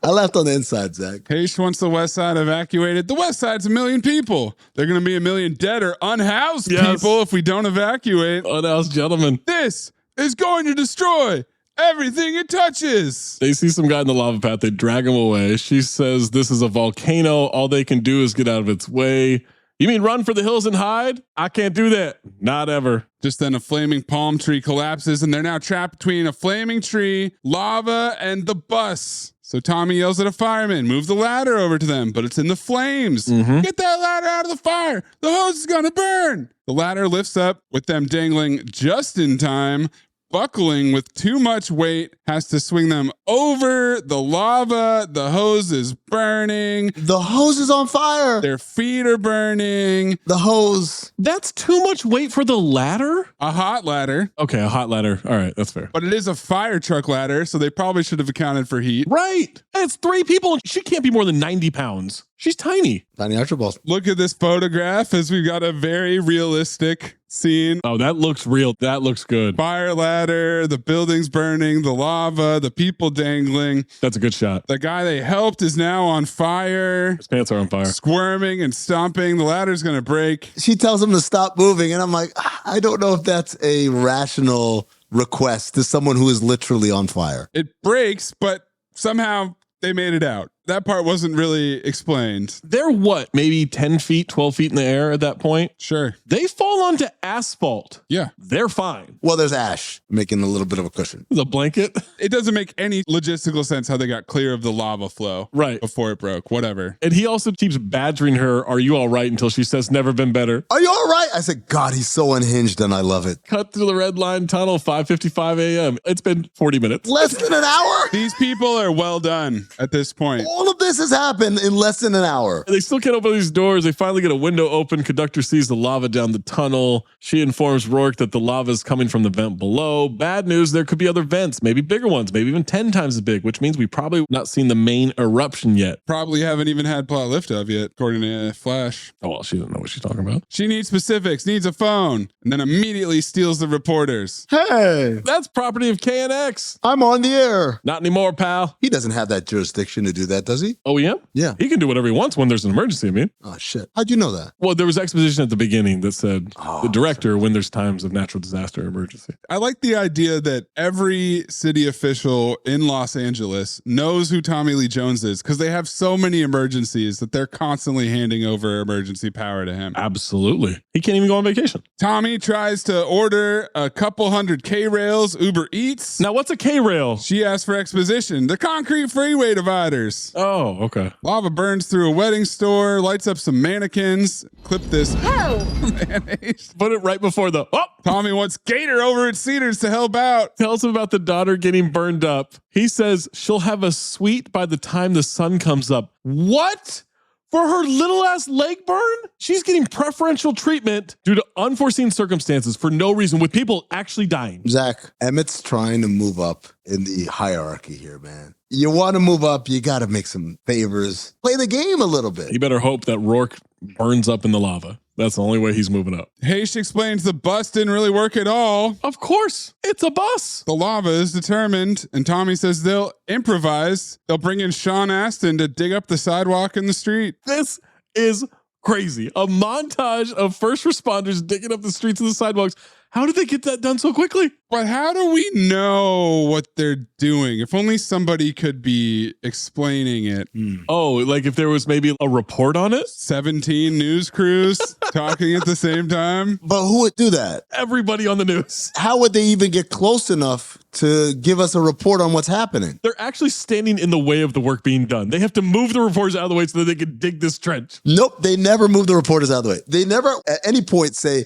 [SPEAKER 12] I laughed on the inside, Zach.
[SPEAKER 13] Heche wants the west side evacuated. The west side's 1 million people. They're going to be 1 million dead or unhoused people if we don't evacuate.
[SPEAKER 11] Unhoused gentlemen.
[SPEAKER 13] This is going to destroy everything it touches.
[SPEAKER 11] They see some guy in the lava path. They drag him away. She says this is a volcano. All they can do is get out of its way. You mean run for the hills and hide? I can't do that. Not ever.
[SPEAKER 13] Just then a flaming palm tree collapses and they're now trapped between a flaming tree, lava, and the bus. So Tommy yells at a fireman, move the ladder over to them, but it's in the flames. Get that ladder out of the fire. The hose is going to burn. The ladder lifts up with them dangling just in time. Buckling with too much weight, has to swing them over the lava. The hose is burning.
[SPEAKER 12] The hose is on fire.
[SPEAKER 13] Their feet are burning.
[SPEAKER 12] The hose.
[SPEAKER 11] That's too much weight for the ladder?
[SPEAKER 13] A hot ladder.
[SPEAKER 11] Okay, a hot ladder. All right, that's fair.
[SPEAKER 13] But it is a fire truck ladder, so they probably should have accounted for heat.
[SPEAKER 11] Right. It's 3 people. She can't be more than 90 pounds. She's tiny.
[SPEAKER 12] Tiny Archibald.
[SPEAKER 13] Look at this photograph as we've got a very realistic scene.
[SPEAKER 11] Oh, that looks real. That looks good.
[SPEAKER 13] Fire ladder, the building's burning, the lava, the people dangling.
[SPEAKER 11] That's a good shot.
[SPEAKER 13] The guy they helped is now on fire.
[SPEAKER 11] His pants are on fire.
[SPEAKER 13] Squirming and stomping. The ladder's going to break.
[SPEAKER 12] She tells him to stop moving, and I'm like, I don't know if that's a rational request to someone who is literally on fire.
[SPEAKER 13] It breaks, but somehow they made it out. That part wasn't really explained.
[SPEAKER 11] They're what? Maybe 10 feet, 12 feet in the air at that point?
[SPEAKER 13] Sure.
[SPEAKER 11] They fall onto asphalt.
[SPEAKER 13] Yeah.
[SPEAKER 11] They're fine.
[SPEAKER 12] Well, there's ash making a little bit of a cushion.
[SPEAKER 11] The blanket.
[SPEAKER 13] It doesn't make any logistical sense how they got clear of the lava flow.
[SPEAKER 11] Right.
[SPEAKER 13] Before it broke. Whatever.
[SPEAKER 11] And he also keeps badgering her, are you all right? Until she says, never been better.
[SPEAKER 12] Are you all right? I said, God, he's so unhinged and I love it.
[SPEAKER 11] Cut through the red line tunnel, 5:55 a.m. It's been 40 minutes.
[SPEAKER 12] Less than an hour?
[SPEAKER 13] These people are well done at this point.
[SPEAKER 12] All of this has happened in less than an hour.
[SPEAKER 11] They still can't open these doors. They finally get a window open. Conductor sees the lava down the tunnel. She informs Rourke that the lava is coming from the vent below. Bad news, there could be other vents, maybe bigger ones, maybe even 10 times as big, which means we've probably not seen the main eruption yet.
[SPEAKER 13] Probably haven't even had plot liftoff yet, according to Flash.
[SPEAKER 11] Oh, well, she doesn't know what she's talking about.
[SPEAKER 13] She needs specifics, needs a phone, and then immediately steals the reporters.
[SPEAKER 12] Hey,
[SPEAKER 11] that's property of KNX.
[SPEAKER 12] I'm on the air.
[SPEAKER 11] Not anymore, pal.
[SPEAKER 12] He doesn't have that jurisdiction to do that, does he?
[SPEAKER 11] OEM?
[SPEAKER 12] Yeah.
[SPEAKER 11] He can do whatever he wants when there's an emergency, I mean.
[SPEAKER 12] Oh, shit. How'd you know that?
[SPEAKER 11] Well, there was exposition at the beginning that said the director when there's times of natural disaster or emergency.
[SPEAKER 13] I like the idea that every city official in Los Angeles knows who Tommy Lee Jones is because they have so many emergencies that they're constantly handing over emergency power to him.
[SPEAKER 11] Absolutely. He can't even go on vacation.
[SPEAKER 13] Tommy tries to order a couple hundred K-rails, Uber Eats.
[SPEAKER 11] Now, what's a K-rail?
[SPEAKER 13] She asks for exposition. The concrete freeway dividers.
[SPEAKER 11] Oh, okay.
[SPEAKER 13] Lava burns through a wedding store, lights up some mannequins. Clip this. Mayonnaise.
[SPEAKER 11] Put it right before the,
[SPEAKER 13] Tommy wants Gator over at Cedars to help out.
[SPEAKER 11] Tells him about the daughter getting burned up. He says she'll have a suite by the time the sun comes up. What? For her little ass leg burn? She's getting preferential treatment due to unforeseen circumstances for no reason, with people actually dying.
[SPEAKER 12] Zach, Emmett's trying to move up in the hierarchy here, man. You want to move up, you got to make some favors. Play the game a little bit.
[SPEAKER 11] You better hope that Rourke burns up in the lava. That's the only way he's moving up.
[SPEAKER 13] Heche explains the bus didn't really work at all.
[SPEAKER 11] Of course, it's a bus.
[SPEAKER 13] The lava is determined, and Tommy says they'll improvise. They'll bring in Sean Astin to dig up the sidewalk in the street.
[SPEAKER 11] This is crazy. A montage of first responders digging up the streets and the sidewalks. How did they get that done so quickly?
[SPEAKER 13] But how do we know what they're doing? If only somebody could be explaining it.
[SPEAKER 11] Oh, like if there was maybe a report on it?
[SPEAKER 13] 17 news crews talking at the same time.
[SPEAKER 12] But who would do that?
[SPEAKER 11] Everybody on the news.
[SPEAKER 12] How would they even get close enough to give us a report on what's happening?
[SPEAKER 11] They're actually standing in the way of the work being done. They have to move the reporters out of the way so that they can dig this trench.
[SPEAKER 12] Nope, they never move the reporters out of the way. They never at any point say,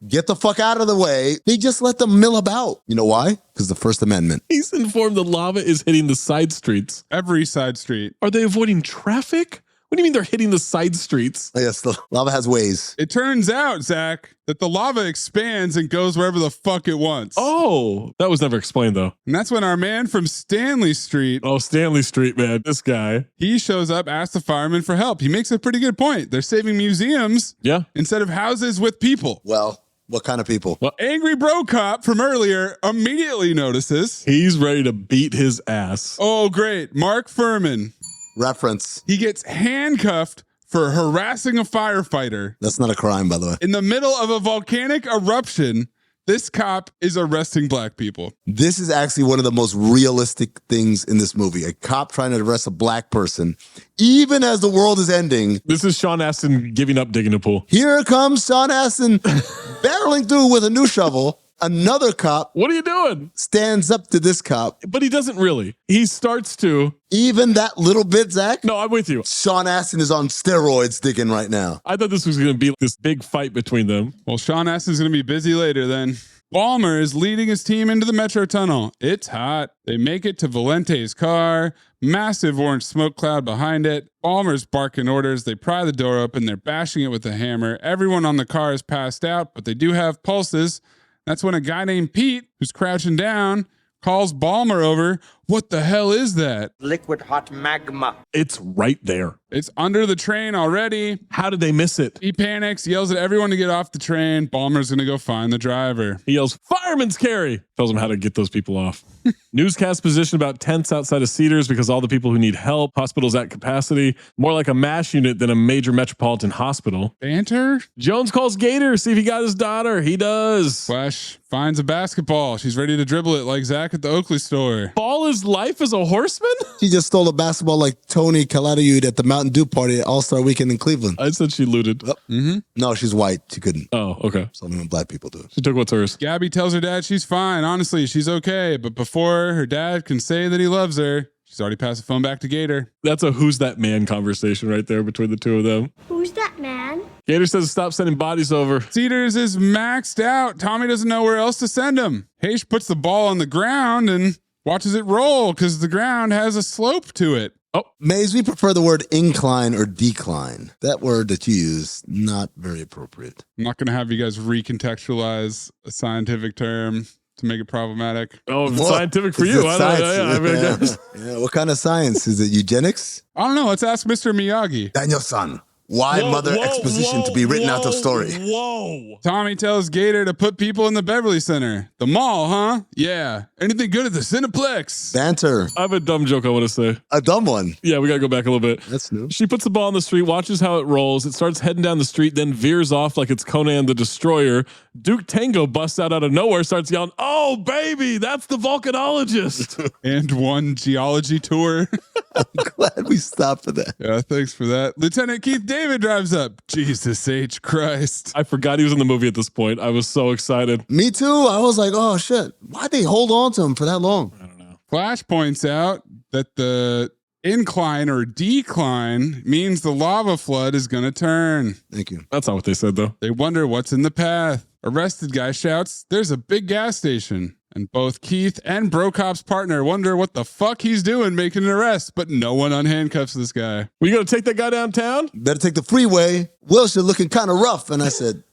[SPEAKER 12] get the fuck out of the way. They just let them mill about. You know why? Because the First Amendment.
[SPEAKER 11] He's informed the lava is hitting the side streets.
[SPEAKER 13] Every side street.
[SPEAKER 11] Are they avoiding traffic? What do you mean they're hitting the side streets?
[SPEAKER 12] Yes, the lava has ways.
[SPEAKER 13] It turns out, Zach, that the lava expands and goes wherever the fuck it wants.
[SPEAKER 11] Oh, that was never explained, though.
[SPEAKER 13] And that's when our man from Stanley Street.
[SPEAKER 11] Oh, Stanley Street, man. This guy.
[SPEAKER 13] He shows up, asks the fireman for help. He makes a pretty good point. They're saving museums instead of houses with people.
[SPEAKER 12] Well, what kind of people?
[SPEAKER 13] Well, angry bro cop from earlier immediately notices.
[SPEAKER 11] He's ready to beat his ass.
[SPEAKER 13] Oh, great. Mark Furman.
[SPEAKER 12] Reference.
[SPEAKER 13] He gets handcuffed for harassing a firefighter.
[SPEAKER 12] That's not a crime, by the way.
[SPEAKER 13] In the middle of a volcanic eruption This cop is arresting black people.
[SPEAKER 12] This is actually one of the most realistic things in this movie. A cop trying to arrest a black person, even as the world is ending.
[SPEAKER 11] This is Sean Astin giving up digging a pool.
[SPEAKER 12] Here comes Sean Astin barreling through with a new shovel. Another cop.
[SPEAKER 11] What are you doing?
[SPEAKER 12] Stands up to this cop.
[SPEAKER 11] But he doesn't really. He starts to.
[SPEAKER 12] Even that little bit, Zach?
[SPEAKER 11] No, I'm with you.
[SPEAKER 12] Sean Astin is on steroids digging right now.
[SPEAKER 11] I thought this was going to be this big fight between them.
[SPEAKER 13] Well, Sean Astin's going to be busy later then. Balmer is leading his team into the metro tunnel. It's hot. They make it to Valente's car. Massive orange smoke cloud behind it. Balmer's barking orders. They pry the door open. They're bashing it with a hammer. Everyone on the car is passed out, but they do have pulses. That's when a guy named Pete, who's crouching down, calls Balmer over. What the hell is that?
[SPEAKER 24] Liquid hot magma.
[SPEAKER 11] It's right there.
[SPEAKER 13] It's under the train already.
[SPEAKER 11] How did they miss it?
[SPEAKER 13] He panics, yells at everyone to get off the train. Balmer's going to go find the driver.
[SPEAKER 11] He yells, fireman's carry. Tells him how to get those people off. Newscast position about tents outside of Cedars because all the people who need help. Hospital's at capacity. More like a MASH unit than a major metropolitan hospital.
[SPEAKER 13] Banter?
[SPEAKER 11] Jones calls Gator, see if he got his daughter. He does.
[SPEAKER 13] Flash finds a basketball. She's ready to dribble it like Zach at the Oakley store.
[SPEAKER 11] Ball is life as a horseman?
[SPEAKER 12] She just stole a basketball like Tony Calatayud at the Mountain Dew party at All-Star Weekend in Cleveland.
[SPEAKER 11] I said she looted.
[SPEAKER 12] Oh. Mm-hmm. No, she's white. She couldn't.
[SPEAKER 11] Oh, okay.
[SPEAKER 12] Something when black people do.
[SPEAKER 11] She took what's hers.
[SPEAKER 13] Gabby tells her dad she's fine. Honestly, she's okay. But before her dad can say that he loves her, she's already passed the phone back to Gator.
[SPEAKER 11] That's a who's that man conversation right there between the two of them.
[SPEAKER 3] Who's that man?
[SPEAKER 11] Gator says stop sending bodies over.
[SPEAKER 13] Cedars is maxed out. Tommy doesn't know where else to send him. Heche puts the ball on the ground and watches it roll because the ground has a slope to it.
[SPEAKER 12] Oh, Mayes, we prefer the word incline or decline. That word that you use, not very appropriate.
[SPEAKER 13] I'm not going to have you guys recontextualize a scientific term to make it problematic.
[SPEAKER 11] Oh, if it's scientific for you. I don't know.
[SPEAKER 12] Yeah, what kind of science? Is it eugenics?
[SPEAKER 13] I don't know. Let's ask Mr. Miyagi.
[SPEAKER 12] Daniel-san, why mother exposition to be written out of story?
[SPEAKER 11] Whoa.
[SPEAKER 13] Tommy tells Gator to put people in the Beverly Center. The mall, huh? Yeah. Anything good at the Cineplex?
[SPEAKER 12] Banter.
[SPEAKER 11] I have a dumb joke I want to say.
[SPEAKER 12] A dumb one?
[SPEAKER 11] Yeah, we got to go back a little bit.
[SPEAKER 12] That's new.
[SPEAKER 11] She puts the ball on the street, watches how it rolls. It starts heading down the street, then veers off like it's Conan the Destroyer. Duke Tango busts out of nowhere, starts yelling, oh, baby, that's the volcanologist.
[SPEAKER 13] And one geology tour.
[SPEAKER 12] I'm glad we stopped for that.
[SPEAKER 13] Yeah, thanks for that. Lieutenant Keith David drives up. Jesus H. Christ.
[SPEAKER 11] I forgot he was in the movie at this point. I was so excited.
[SPEAKER 12] Me too. I was like, oh, shit. Why'd they hold on to him for that long?
[SPEAKER 11] I don't know.
[SPEAKER 13] Flash points out that the incline or decline means the lava flood is going to turn.
[SPEAKER 12] Thank you.
[SPEAKER 11] That's not what they said, though.
[SPEAKER 13] They wonder what's in the path. Arrested guy shouts, there's a big gas station. And both Keith and Brocop's partner wonder what the fuck he's doing making an arrest, but no one unhandcuffs this guy.
[SPEAKER 11] We going to take that guy downtown?
[SPEAKER 12] Better take the freeway. Wilshire looking kind of rough. And I said,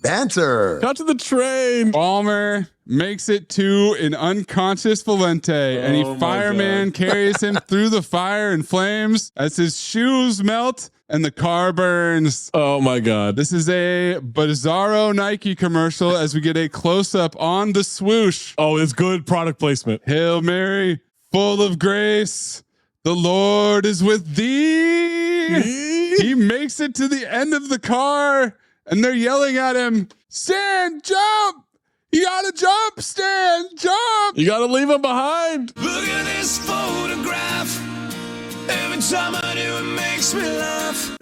[SPEAKER 12] banter.
[SPEAKER 11] Got to the train.
[SPEAKER 13] Balmer makes it to an unconscious Valente, and a fireman carries him through the fire and flames as his shoes melt and the car burns.
[SPEAKER 11] Oh my God.
[SPEAKER 13] This is a bizarro Nike commercial as we get a close-up on the swoosh.
[SPEAKER 11] Oh, it's good product placement.
[SPEAKER 13] Hail Mary, full of grace, the Lord is with thee. He makes it to the end of the car, and they're yelling at him, Stan, jump! You gotta jump, Stan, jump!
[SPEAKER 11] You gotta leave him behind.
[SPEAKER 7] Look at this photograph. Every time I do, it makes me laugh.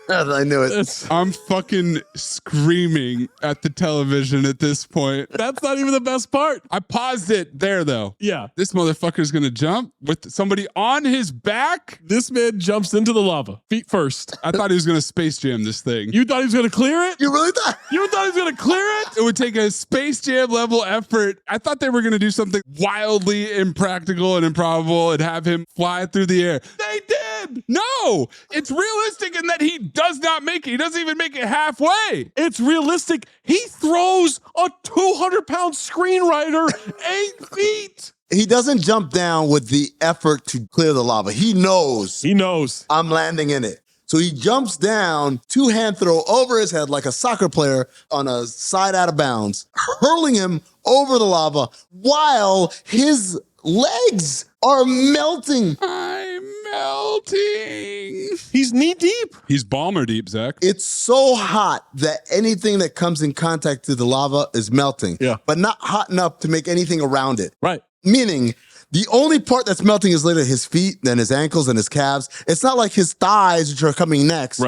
[SPEAKER 12] I knew it.
[SPEAKER 13] I'm fucking screaming at the television at this point.
[SPEAKER 11] That's not even the best part.
[SPEAKER 13] I paused it there, though.
[SPEAKER 11] Yeah.
[SPEAKER 13] This motherfucker's gonna jump with somebody on his back.
[SPEAKER 11] This man jumps into the lava, feet first.
[SPEAKER 13] I thought he was gonna Space Jam this thing.
[SPEAKER 11] You thought he was gonna clear it?
[SPEAKER 12] You really thought?
[SPEAKER 11] You thought he was gonna clear it?
[SPEAKER 13] It would take a Space Jam level effort. I thought they were gonna do something wildly impractical and improbable and have him fly through the air.
[SPEAKER 11] They did.
[SPEAKER 13] No, it's realistic in that he does not make it. He doesn't even make it halfway.
[SPEAKER 11] It's realistic. He throws a 200-pound screenwriter 8 feet.
[SPEAKER 12] He doesn't jump down with the effort to clear the lava. He knows.
[SPEAKER 11] He knows.
[SPEAKER 12] I'm landing in it. So he jumps down, two-hand throw over his head like a soccer player on a side out of bounds, hurling him over the lava while his legs are melting.
[SPEAKER 13] I'm melting.
[SPEAKER 11] He's knee deep.
[SPEAKER 13] He's Balmer deep, Zach.
[SPEAKER 12] It's so hot that anything that comes in contact with the lava is melting.
[SPEAKER 11] Yeah.
[SPEAKER 12] But not hot enough to make anything around it.
[SPEAKER 11] Right.
[SPEAKER 12] Meaning, the only part that's melting is literally his feet, then his ankles and his calves. It's not like his thighs, which are coming next,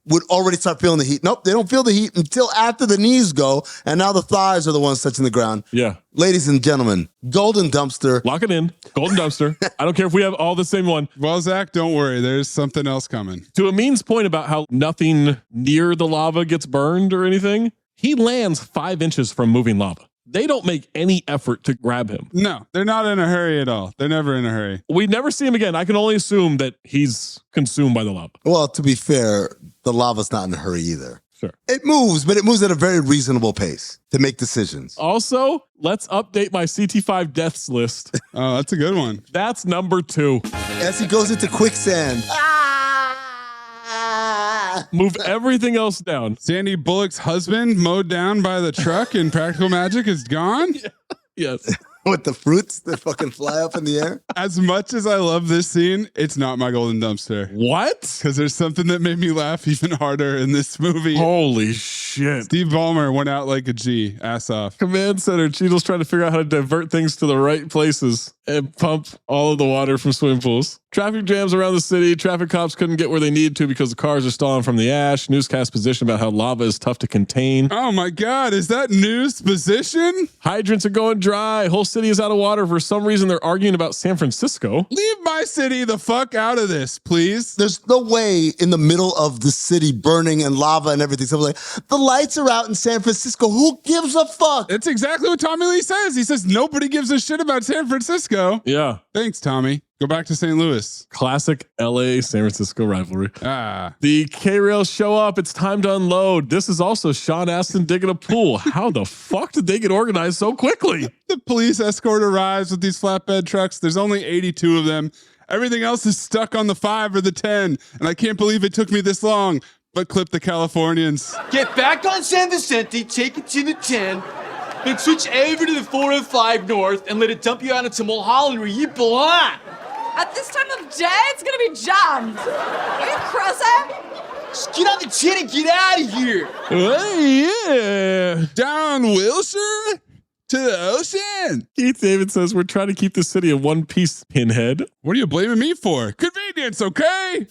[SPEAKER 12] would already start feeling the heat. Nope, they don't feel the heat until after the knees go, and now the thighs are the ones touching the ground.
[SPEAKER 11] Yeah.
[SPEAKER 12] Ladies and gentlemen, Golden Dumpster.
[SPEAKER 11] Lock it in. Golden Dumpster. I don't care if we have all the same one.
[SPEAKER 13] Well, Zach, don't worry. There's something else coming.
[SPEAKER 11] To Amin's point about how nothing near the lava gets burned or anything, he lands 5 inches from moving lava. They don't make any effort to grab him.
[SPEAKER 13] No, they're not in a hurry at all. They're never in a hurry.
[SPEAKER 11] We never see him again. I can only assume that he's consumed by the lava.
[SPEAKER 12] Well, to be fair, the lava's not in a hurry either.
[SPEAKER 11] Sure.
[SPEAKER 12] It moves, but it moves at a very reasonable pace to make decisions.
[SPEAKER 11] Also, let's update my CT5 deaths list.
[SPEAKER 13] Oh, that's a good one.
[SPEAKER 11] That's number 2.
[SPEAKER 12] As he goes into quicksand.
[SPEAKER 11] Move everything else down.
[SPEAKER 13] Sandy Bullock's husband mowed down by the truck in Practical Magic is gone?
[SPEAKER 11] Yes.
[SPEAKER 12] With the fruits that fucking fly up in the air?
[SPEAKER 13] As much as I love this scene, it's not my golden dumpster.
[SPEAKER 11] What?
[SPEAKER 13] Because there's something that made me laugh even harder in this movie.
[SPEAKER 11] Holy shit.
[SPEAKER 13] Steve Ballmer went out like a G, ass off.
[SPEAKER 11] Command Center, Cheadle's trying to figure out how to divert things to the right places and pump all of the water from swimming pools. Traffic jams around the city. Traffic cops couldn't get where they needed to because the cars are stalling from the ash. Newscast position about how lava is tough to contain.
[SPEAKER 13] Oh my God, is that news position?
[SPEAKER 11] Hydrants are going dry. Whole city is out of water. For some reason, they're arguing about San Francisco.
[SPEAKER 13] Leave my city the fuck out of this, please.
[SPEAKER 12] There's no way in the middle of the city burning and lava and everything. Someone's like, the lights are out in San Francisco. Who gives a fuck?
[SPEAKER 13] That's exactly what Tommy Lee says. He says nobody gives a shit about San Francisco.
[SPEAKER 11] Yeah.
[SPEAKER 13] Thanks, Tommy. Go back to St. Louis.
[SPEAKER 11] Classic LA San Francisco rivalry.
[SPEAKER 13] Ah.
[SPEAKER 11] The K-Rails show up. It's time to unload. This is also Sean Astin digging a pool. How the fuck did they get organized so quickly?
[SPEAKER 13] The police escort arrives with these flatbed trucks. There's only 82 of them. Everything else is stuck on the 5 or the 10. And I can't believe it took me this long. But clip the Californians.
[SPEAKER 6] Get back on San Vicente, take it to the 10, then switch over to the 405 North and let it dump you out into Mulholland where you belong.
[SPEAKER 16] At this time of day, it's gonna be jammed. Are you crazy?
[SPEAKER 6] Just get on the 10 and get out of here.
[SPEAKER 11] Oh, yeah.
[SPEAKER 13] Down Wilshire to the ocean.
[SPEAKER 11] Keith David says we're trying to keep the city in one piece, Pinhead.
[SPEAKER 13] What are you blaming me for? Convenience, okay?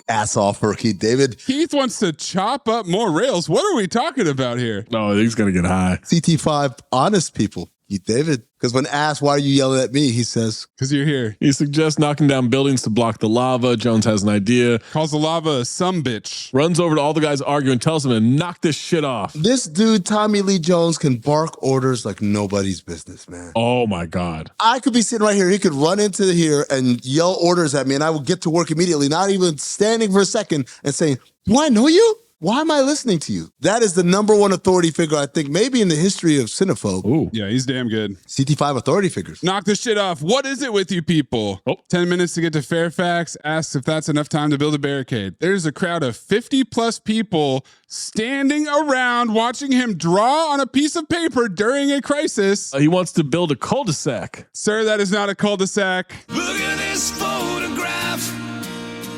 [SPEAKER 12] Ass off for Keith David.
[SPEAKER 13] Keith wants to chop up more rails. What are we talking about here?
[SPEAKER 11] No, he's going to get high.
[SPEAKER 12] CT5, honest people. Keith David. Because when asked, why are you yelling at me? He says,
[SPEAKER 13] because you're here.
[SPEAKER 11] He suggests knocking down buildings to block the lava. Jones has an idea.
[SPEAKER 13] Calls the lava a sumbitch.
[SPEAKER 11] Runs over to all the guys arguing, tells them to knock this shit off.
[SPEAKER 12] This dude, Tommy Lee Jones, can bark orders like nobody's business, man.
[SPEAKER 11] Oh my God.
[SPEAKER 12] I could be sitting right here. He could run into here and yell orders at me and I would get to work immediately, not even standing for a second and saying, do I know you? Why am I listening to you? That is the number one authority figure, I think, maybe in the history of Cinephobe.
[SPEAKER 11] Ooh.
[SPEAKER 13] Yeah, he's damn good.
[SPEAKER 12] CT5 authority figures.
[SPEAKER 13] Knock this shit off. What is it with you people? 10 minutes to get to Fairfax. Asks if that's enough time to build a barricade. There's a crowd of 50 plus people standing around watching him draw on a piece of paper during a crisis.
[SPEAKER 11] He wants to build a cul-de-sac.
[SPEAKER 13] Sir, that is not a cul-de-sac.
[SPEAKER 7] Look at this photograph.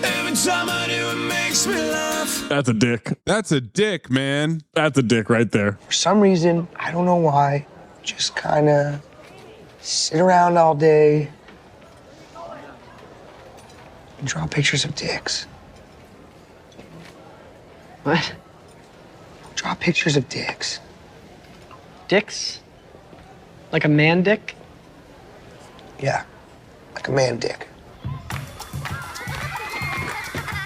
[SPEAKER 7] Every time I do, it makes me laugh.
[SPEAKER 11] That's a dick.
[SPEAKER 13] That's a dick, man.
[SPEAKER 11] That's a dick right there.
[SPEAKER 18] For some reason, I don't know why, just kind of sit around all day and draw pictures of dicks.
[SPEAKER 6] What?
[SPEAKER 18] Draw pictures of dicks.
[SPEAKER 6] Dicks? Like a man dick?
[SPEAKER 18] Yeah, like a man dick.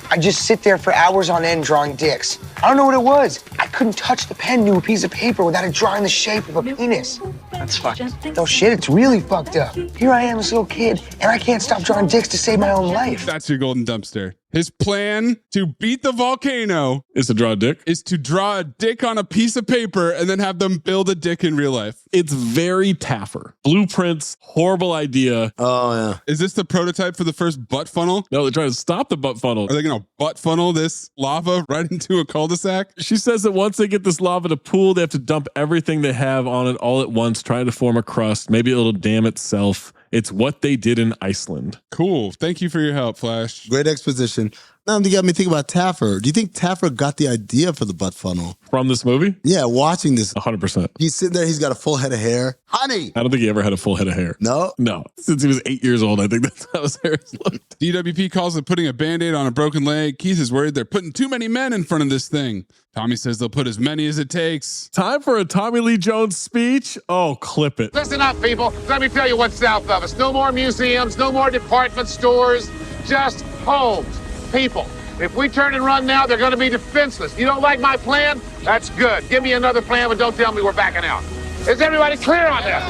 [SPEAKER 18] I just sit there for hours on end drawing dicks. I don't know what it was. I couldn't touch the pen to a piece of paper without it drawing the shape of a penis.
[SPEAKER 6] That's fucked.
[SPEAKER 18] No shit, it's really fucked up. Here I am, this little kid, and I can't stop drawing dicks to save my own life.
[SPEAKER 13] That's your golden dumpster. His plan to beat the volcano
[SPEAKER 11] is to draw a dick?
[SPEAKER 13] Is to draw a dick on a piece of paper and then have them build a dick in real life.
[SPEAKER 11] It's very Taffer. Blueprints, horrible idea.
[SPEAKER 12] Oh, yeah.
[SPEAKER 13] Is this the prototype for the first butt funnel?
[SPEAKER 11] No, they're trying to stop the butt funnel.
[SPEAKER 13] Are they going to butt funnel this lava right into a cul-de-sac?
[SPEAKER 11] She says that once they get this lava to pool, they have to dump everything they have on it all at once, trying to form a crust. Maybe it'll dam itself. It's what they did in Iceland.
[SPEAKER 13] Cool. Thank you for your help, Flash.
[SPEAKER 12] Great exposition. Now you got me thinking about Taffer. Do you think Taffer got the idea for the butt funnel?
[SPEAKER 11] From this movie?
[SPEAKER 12] Yeah, watching this.
[SPEAKER 11] 100%.
[SPEAKER 12] He's sitting there, he's got a full head of hair. Honey!
[SPEAKER 11] I don't think he ever had a full head of hair.
[SPEAKER 12] No?
[SPEAKER 11] No. Since he was 8 years old, I think that's how his hair has looked.
[SPEAKER 13] DWP calls it putting a Band-Aid on a broken leg. Keith is worried they're putting too many men in front of this thing. Tommy says they'll put as many as it takes.
[SPEAKER 11] Time for a Tommy Lee Jones speech. Oh, clip it.
[SPEAKER 4] Listen up, people. Let me tell you what's south of us. No more museums, no more department stores, just homes. People, if we turn and run now, they're going to be defenseless. You don't like my plan? That's good. Give me another plan, but don't tell me we're backing out. Is everybody clear on this?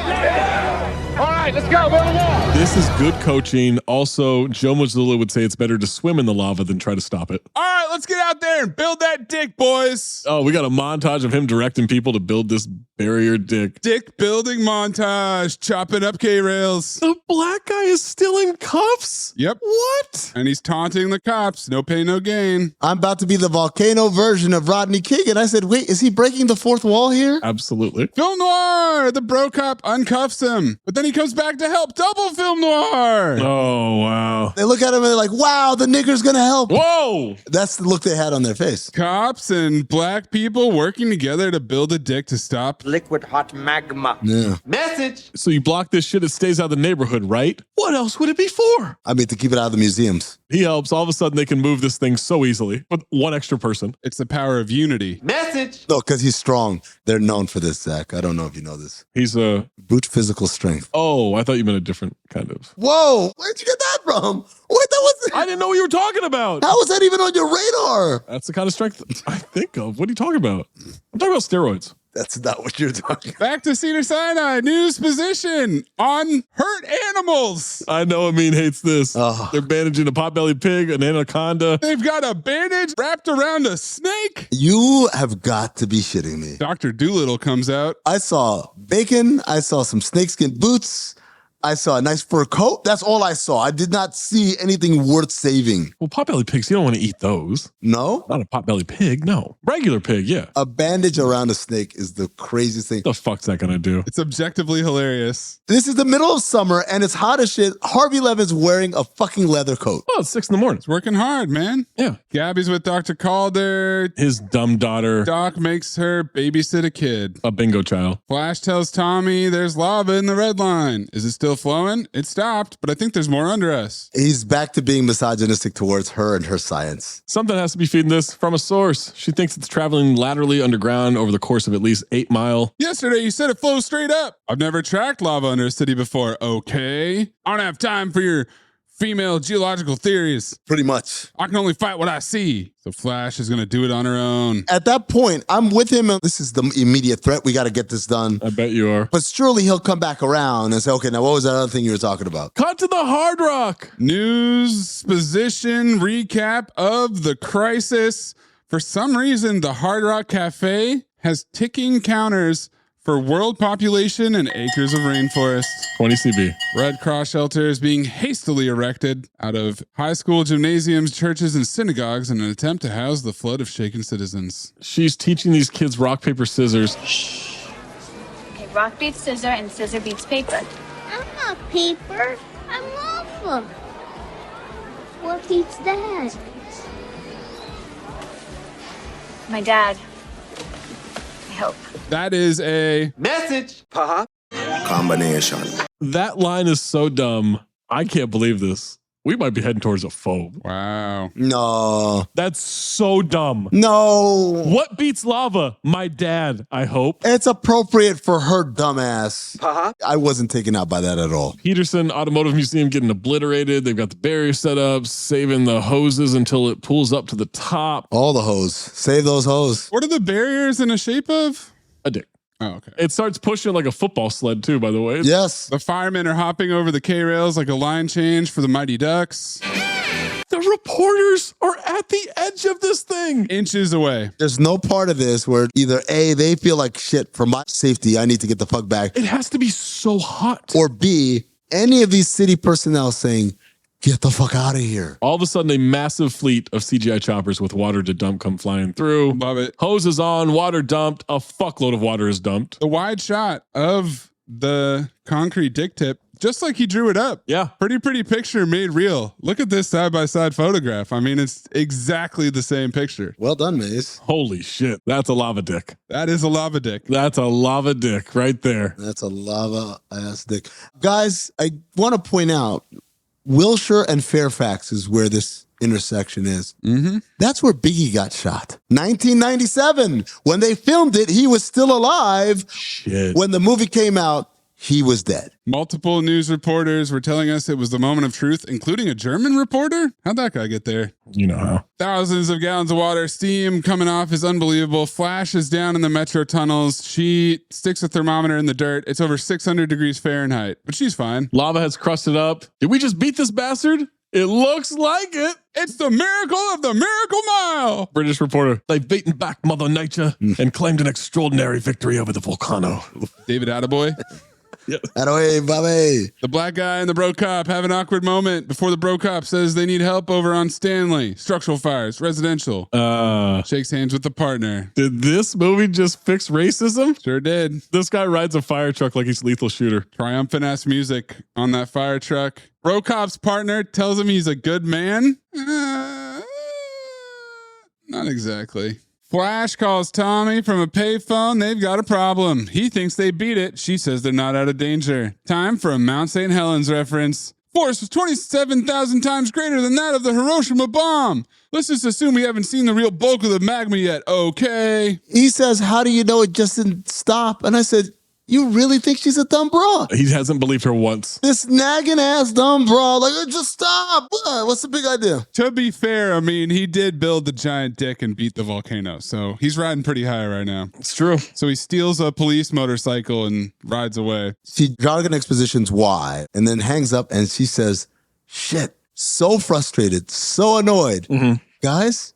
[SPEAKER 4] All right, let's go. Move along.
[SPEAKER 11] This is good coaching. Also, Joe Mazzulla would say it's better to swim in the lava than try to stop it.
[SPEAKER 13] All right, let's get out there and build that dick, boys.
[SPEAKER 11] Oh, we got a montage of him directing people to build this barrier dick.
[SPEAKER 13] Dick building montage, chopping up K-rails.
[SPEAKER 11] The black guy is still in cuffs?
[SPEAKER 13] Yep.
[SPEAKER 11] What?
[SPEAKER 13] And he's taunting the cops. No pain, no gain.
[SPEAKER 12] I'm about to be the Volcano version of Rodney King. And I said, wait, is he breaking the fourth wall here?
[SPEAKER 11] Absolutely.
[SPEAKER 13] Film noir. The bro cop uncuffs him. But then he comes back to help. Double film noir.
[SPEAKER 11] Oh, wow.
[SPEAKER 12] They look at him and they're like, wow, the nigger's going to help.
[SPEAKER 11] Whoa.
[SPEAKER 12] That's the look they had on their face.
[SPEAKER 13] Cops and black people working together to build a dick to stop
[SPEAKER 18] liquid hot magma.
[SPEAKER 12] Yeah.
[SPEAKER 18] Message.
[SPEAKER 11] So you block this shit, it stays out of the neighborhood, right? What else would it be for?
[SPEAKER 12] I mean, to keep it out of the museums.
[SPEAKER 11] He helps. All of a sudden, they can move this thing so easily with one extra person.
[SPEAKER 13] It's the power of unity.
[SPEAKER 18] Message.
[SPEAKER 12] No, because he's strong. They're known for this, Zach. I don't know if you know this.
[SPEAKER 11] He's a
[SPEAKER 12] brute physical strength.
[SPEAKER 11] Oh, I thought you meant a different kind of.
[SPEAKER 12] Whoa, where'd you get that from? Wait, that was.
[SPEAKER 11] I didn't know what you were talking about.
[SPEAKER 12] How was that even on your radar?
[SPEAKER 11] That's the kind of strength I think of. What are you talking about? I'm talking about steroids.
[SPEAKER 12] That's not what you're talking about.
[SPEAKER 13] Back to Cedars-Sinai. News position on hurt animals.
[SPEAKER 11] I know Amin hates this.
[SPEAKER 12] Oh.
[SPEAKER 11] They're bandaging a potbelly pig, an anaconda.
[SPEAKER 13] They've got a bandage wrapped around a snake.
[SPEAKER 12] You have got to be shitting me.
[SPEAKER 13] Dr. Doolittle comes out.
[SPEAKER 12] I saw bacon. I saw some snakeskin boots. I saw a nice fur coat. That's all I saw. I did not see anything worth saving.
[SPEAKER 11] Well, potbelly pigs, you don't want to eat those.
[SPEAKER 12] No?
[SPEAKER 11] Not a potbelly pig, no. Regular pig, yeah.
[SPEAKER 12] A bandage around a snake is the craziest thing.
[SPEAKER 11] The fuck's that gonna do?
[SPEAKER 13] It's objectively hilarious.
[SPEAKER 12] This is the middle of summer and it's hot as shit. Harvey Levin's wearing a fucking leather coat.
[SPEAKER 11] Oh, it's 6 a.m.
[SPEAKER 13] It's working hard, man.
[SPEAKER 11] Yeah.
[SPEAKER 13] Gabby's with Dr. Calder.
[SPEAKER 11] His dumb daughter.
[SPEAKER 13] Doc makes her babysit a kid.
[SPEAKER 11] A bingo child.
[SPEAKER 13] Flash tells Tommy there's lava in the red line. Is it still flowing? It stopped, but I think there's more under us.
[SPEAKER 12] He's back to being misogynistic towards her and her science.
[SPEAKER 11] Something has to be feeding this from a source. She thinks it's traveling laterally underground over the course of at least 8 miles.
[SPEAKER 13] Yesterday, you said it flows straight up. I've never tracked lava under a city before. Okay. I don't have time for your female geological theories.
[SPEAKER 12] Pretty much.
[SPEAKER 13] I can only fight what I see. So Flash is going to do it on her own.
[SPEAKER 12] At that point, I'm with him. This is the immediate threat. We got to get this done.
[SPEAKER 11] I bet you are.
[SPEAKER 12] But surely he'll come back around and say, okay, now what was that other thing you were talking about?
[SPEAKER 11] Cut to the Hard Rock.
[SPEAKER 13] News position recap of the crisis. For some reason, the Hard Rock Cafe has ticking counters for world population and acres of rainforest.
[SPEAKER 11] 20 CB.
[SPEAKER 13] Red Cross shelters being hastily erected out of high school gymnasiums, churches, and synagogues in an attempt to house the flood of shaken citizens.
[SPEAKER 11] She's teaching these kids rock, paper, scissors.
[SPEAKER 8] Shh. Okay, rock beats scissor and scissor beats paper.
[SPEAKER 3] I'm not paper. I'm lava. What beats that?
[SPEAKER 8] My dad. I hope.
[SPEAKER 13] That is a
[SPEAKER 18] message.
[SPEAKER 12] Combination.
[SPEAKER 11] That line is so dumb. I can't believe this. We might be heading towards a phobe.
[SPEAKER 13] Wow.
[SPEAKER 12] No.
[SPEAKER 11] That's so dumb.
[SPEAKER 12] No.
[SPEAKER 11] What beats lava? My dad, I hope.
[SPEAKER 12] It's appropriate for her dumbass. I wasn't taken out by that at all.
[SPEAKER 11] Peterson Automotive Museum getting obliterated. They've got the barrier set up, saving the hoses until it pulls up to the top.
[SPEAKER 12] All the hose. Save those hose.
[SPEAKER 13] What are the barriers in the shape of?
[SPEAKER 11] A dick.
[SPEAKER 13] Oh, okay.
[SPEAKER 11] It starts pushing like a football sled too, by the way.
[SPEAKER 12] Yes.
[SPEAKER 13] The firemen are hopping over the K-rails like a line change for the Mighty Ducks.
[SPEAKER 11] The reporters are at the edge of this thing.
[SPEAKER 13] Inches away.
[SPEAKER 12] There's no part of this where either A, they feel like shit for my safety, I need to get the fuck back.
[SPEAKER 11] It has to be so hot.
[SPEAKER 12] Or B, any of these city personnel saying, get the fuck out of here.
[SPEAKER 11] All of a sudden, a massive fleet of CGI choppers with water to dump come flying through.
[SPEAKER 13] Love it.
[SPEAKER 11] Hoses on, water dumped. A fuckload of water is dumped.
[SPEAKER 13] The wide shot of the concrete dick tip just like he drew it up.
[SPEAKER 11] Yeah.
[SPEAKER 13] Pretty picture made real. Look at this side-by-side photograph. I mean, it's exactly the same picture.
[SPEAKER 12] Well done, Maze.
[SPEAKER 11] Holy shit. That's a lava dick.
[SPEAKER 13] That is a lava dick.
[SPEAKER 11] That's a lava dick right there.
[SPEAKER 12] That's a lava-ass dick. Guys, I want to point out, Wilshire and Fairfax is where this intersection is.
[SPEAKER 13] Mm-hmm.
[SPEAKER 12] That's where Biggie got shot. 1997. When they filmed it, he was still alive.
[SPEAKER 11] Shit.
[SPEAKER 12] When the movie came out, he was dead.
[SPEAKER 13] Multiple news reporters were telling us it was the moment of truth, including a German reporter. How'd that guy get there?
[SPEAKER 11] You know how.
[SPEAKER 13] Thousands of gallons of water, steam coming off is unbelievable. Flashes down in the metro tunnels. She sticks a thermometer in the dirt. It's over 600 degrees Fahrenheit, but she's fine.
[SPEAKER 11] Lava has crusted up. Did we just beat this bastard? It looks like it.
[SPEAKER 13] It's the miracle of the Miracle Mile.
[SPEAKER 11] British reporter. They've beaten back Mother Nature and claimed an extraordinary victory over the volcano.
[SPEAKER 13] David Attaboy.
[SPEAKER 11] Yeah.
[SPEAKER 12] Attaboy, Bobby.
[SPEAKER 13] The black guy and the bro cop have an awkward moment before the bro cop says they need help over on Stanley. Structural fires, residential. Shakes hands with the partner.
[SPEAKER 11] Did this movie just fix racism?
[SPEAKER 13] Sure did.
[SPEAKER 11] This guy rides a fire truck like he's Lethal Shooter.
[SPEAKER 13] Triumphant ass music on that fire truck. Bro cop's partner tells him he's a good man. Not exactly. Flash calls Tommy from a payphone. They've got a problem. He thinks they beat it. She says they're not out of danger. Time for a Mount St. Helens reference. Force was 27,000 times greater than that of the Hiroshima bomb. Let's just assume we haven't seen the real bulk of the magma yet, okay?
[SPEAKER 12] He says, how do you know it just didn't stop? And I said, you really think she's a dumb broad?
[SPEAKER 11] He hasn't believed her once.
[SPEAKER 12] This nagging ass dumb broad, like, just stop. What's the big idea?
[SPEAKER 13] To be fair, I mean, he did build the giant dick and beat the volcano, so he's riding pretty high right now.
[SPEAKER 11] It's true.
[SPEAKER 13] So he steals a police motorcycle and rides away.
[SPEAKER 12] She jargon expositions why, and then hangs up and she says, shit, so frustrated, so annoyed. Guys,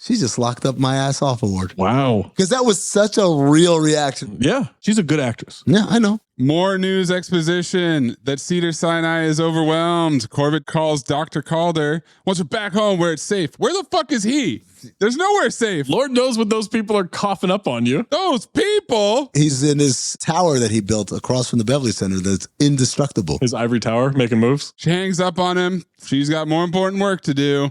[SPEAKER 12] she just locked up my ass off award.
[SPEAKER 11] Wow.
[SPEAKER 12] Because that was such a real reaction.
[SPEAKER 11] Yeah, she's a good actress.
[SPEAKER 12] Yeah, I know.
[SPEAKER 13] More news exposition that Cedars-Sinai is overwhelmed. Corbett calls Dr. Calder, wants her back home where it's safe. Where the fuck is he? There's nowhere safe.
[SPEAKER 11] Lord knows what those people are coughing up on you.
[SPEAKER 13] Those people?
[SPEAKER 12] He's in his tower that he built across from the Beverly Center that's indestructible.
[SPEAKER 11] His ivory tower making moves.
[SPEAKER 13] She hangs up on him. She's got more important work to do.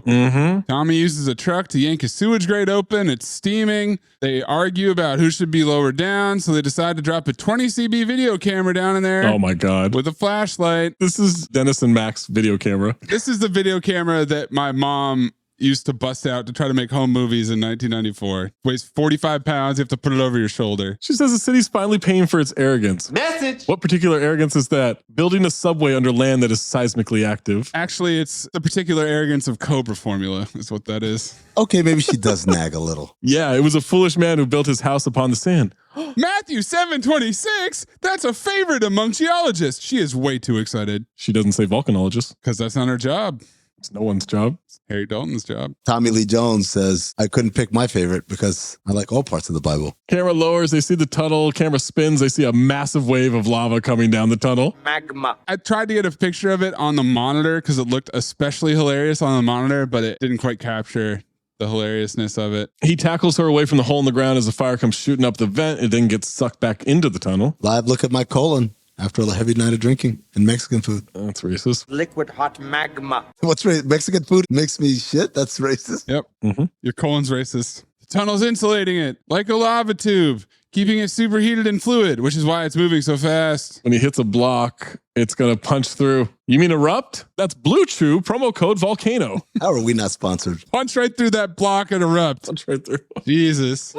[SPEAKER 13] Tommy uses a truck to yank his sewage grate open. It's steaming. They argue about who should be lowered down, so they decide to drop a 20 CB video camera down in there.
[SPEAKER 11] Oh my God.
[SPEAKER 13] With a flashlight.
[SPEAKER 11] This is Dennis and Mac's video camera.
[SPEAKER 13] This is the video camera that my mom used to bust out to try to make home movies in 1994. Weighs 45 pounds. You have to put it over your shoulder.
[SPEAKER 11] She says the city's finally paying for its arrogance.
[SPEAKER 24] Message.
[SPEAKER 11] What particular arrogance is that? Building a subway under land that is seismically active.
[SPEAKER 13] Actually, it's the particular arrogance of Cobra formula is what that is.
[SPEAKER 12] Okay, maybe she does nag a little.
[SPEAKER 11] Yeah, it was a foolish man who built his house upon the sand.
[SPEAKER 13] Matthew 7:26. That's a favorite among geologists. She is way too excited.
[SPEAKER 11] She doesn't say volcanologist.
[SPEAKER 13] Because that's not her job.
[SPEAKER 11] It's no one's job.
[SPEAKER 13] It's Harry Dalton's job.
[SPEAKER 12] Tommy Lee Jones says, I couldn't pick my favorite because I like all parts of the Bible.
[SPEAKER 11] Camera lowers, they see the tunnel. Camera spins, they see a massive wave of lava coming down the tunnel.
[SPEAKER 24] Magma.
[SPEAKER 13] I tried to get a picture of it on the monitor because it looked especially hilarious on the monitor, but it didn't quite capture the hilariousness of it.
[SPEAKER 11] He tackles her away from the hole in the ground as the fire comes shooting up the vent. It then gets sucked back into the tunnel.
[SPEAKER 12] Live look at my colon after a heavy night of drinking and Mexican food.
[SPEAKER 11] That's racist.
[SPEAKER 24] Liquid hot magma.
[SPEAKER 12] What's right? Mexican food makes me shit? That's racist?
[SPEAKER 13] Yep. Your colon's racist. The tunnel's insulating it like a lava tube, keeping it superheated and fluid, which is why it's moving so fast.
[SPEAKER 11] When he hits a block, it's going to punch through. You mean erupt? That's Blue Chew, promo code Volcano.
[SPEAKER 12] How are we not sponsored?
[SPEAKER 13] Punch right through that block and erupt.
[SPEAKER 11] Punch right through.
[SPEAKER 13] Jesus.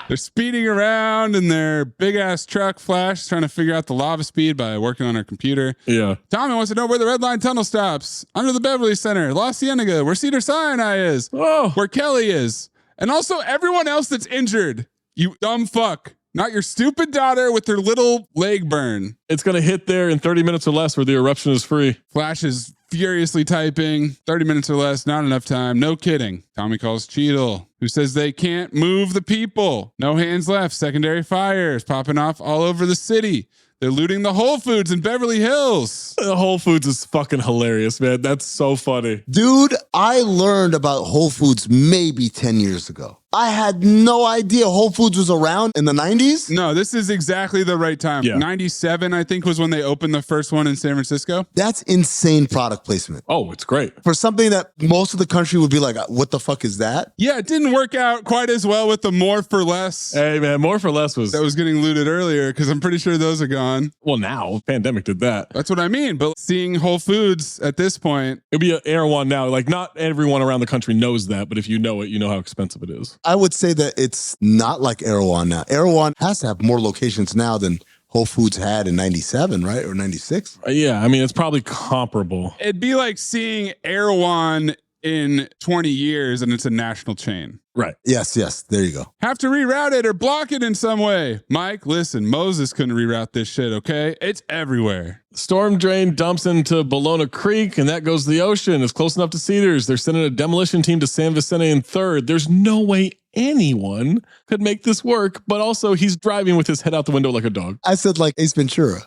[SPEAKER 13] They're speeding around in their big ass truck. Flash trying to figure out the lava speed by working on her computer.
[SPEAKER 11] Yeah.
[SPEAKER 13] Tommy wants to know where the red line tunnel stops. Under the Beverly Center, La Cienega, where Cedars-Sinai is, where Kelly is, and also everyone else that's injured. You dumb fuck. Not your stupid daughter with her little leg burn.
[SPEAKER 11] It's going to hit there in 30 minutes or less where the eruption is free.
[SPEAKER 13] Flash is furiously typing. 30 minutes or less, not enough time. No kidding. Tommy calls Cheadle, who says they can't move the people. No hands left. Secondary fires popping off all over the city. They're looting the Whole Foods in Beverly Hills.
[SPEAKER 11] The Whole Foods is fucking hilarious, man. That's so funny.
[SPEAKER 12] Dude, I learned about Whole Foods maybe 10 years ago. I had no idea Whole Foods was around in the 90s.
[SPEAKER 13] No, this is exactly the right time.
[SPEAKER 11] Yeah.
[SPEAKER 13] 97, I think, was when they opened the first one in San Francisco.
[SPEAKER 12] That's insane product placement.
[SPEAKER 11] Oh, it's great.
[SPEAKER 12] For something that most of the country would be like, what the fuck is that?
[SPEAKER 13] Yeah, it didn't work out quite as well with the more for less.
[SPEAKER 11] Hey, man, more for less was...
[SPEAKER 13] That was getting looted earlier because I'm pretty sure those are gone.
[SPEAKER 11] Well, now, pandemic did that.
[SPEAKER 13] That's what I mean. But seeing Whole Foods at this point...
[SPEAKER 11] It'd be an Erewhon now. Like, not everyone around the country knows that, but if you know it, you know how expensive it is.
[SPEAKER 12] I would say that it's not like Erewhon now. Erewhon has to have more locations now than Whole Foods had in 97, right? Or 96?
[SPEAKER 11] Yeah, I mean, it's probably comparable.
[SPEAKER 13] It'd be like seeing Erewhon in 20 years and it's a national chain.
[SPEAKER 11] Right.
[SPEAKER 12] Yes. There you go.
[SPEAKER 13] Have to reroute it or block it in some way. Mike, listen, Moses couldn't reroute this shit, okay? It's everywhere.
[SPEAKER 11] Storm drain dumps into Bologna Creek, and that goes to the ocean. It's close enough to Cedars. They're sending a demolition team to San Vicente in third. There's no way anyone could make this work, but also he's driving with his head out the window like a dog.
[SPEAKER 12] I said like Ace Ventura.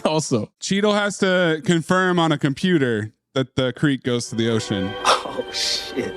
[SPEAKER 11] Also.
[SPEAKER 13] Cheadle has to confirm on a computer that the creek goes to the ocean.
[SPEAKER 24] Oh, shit.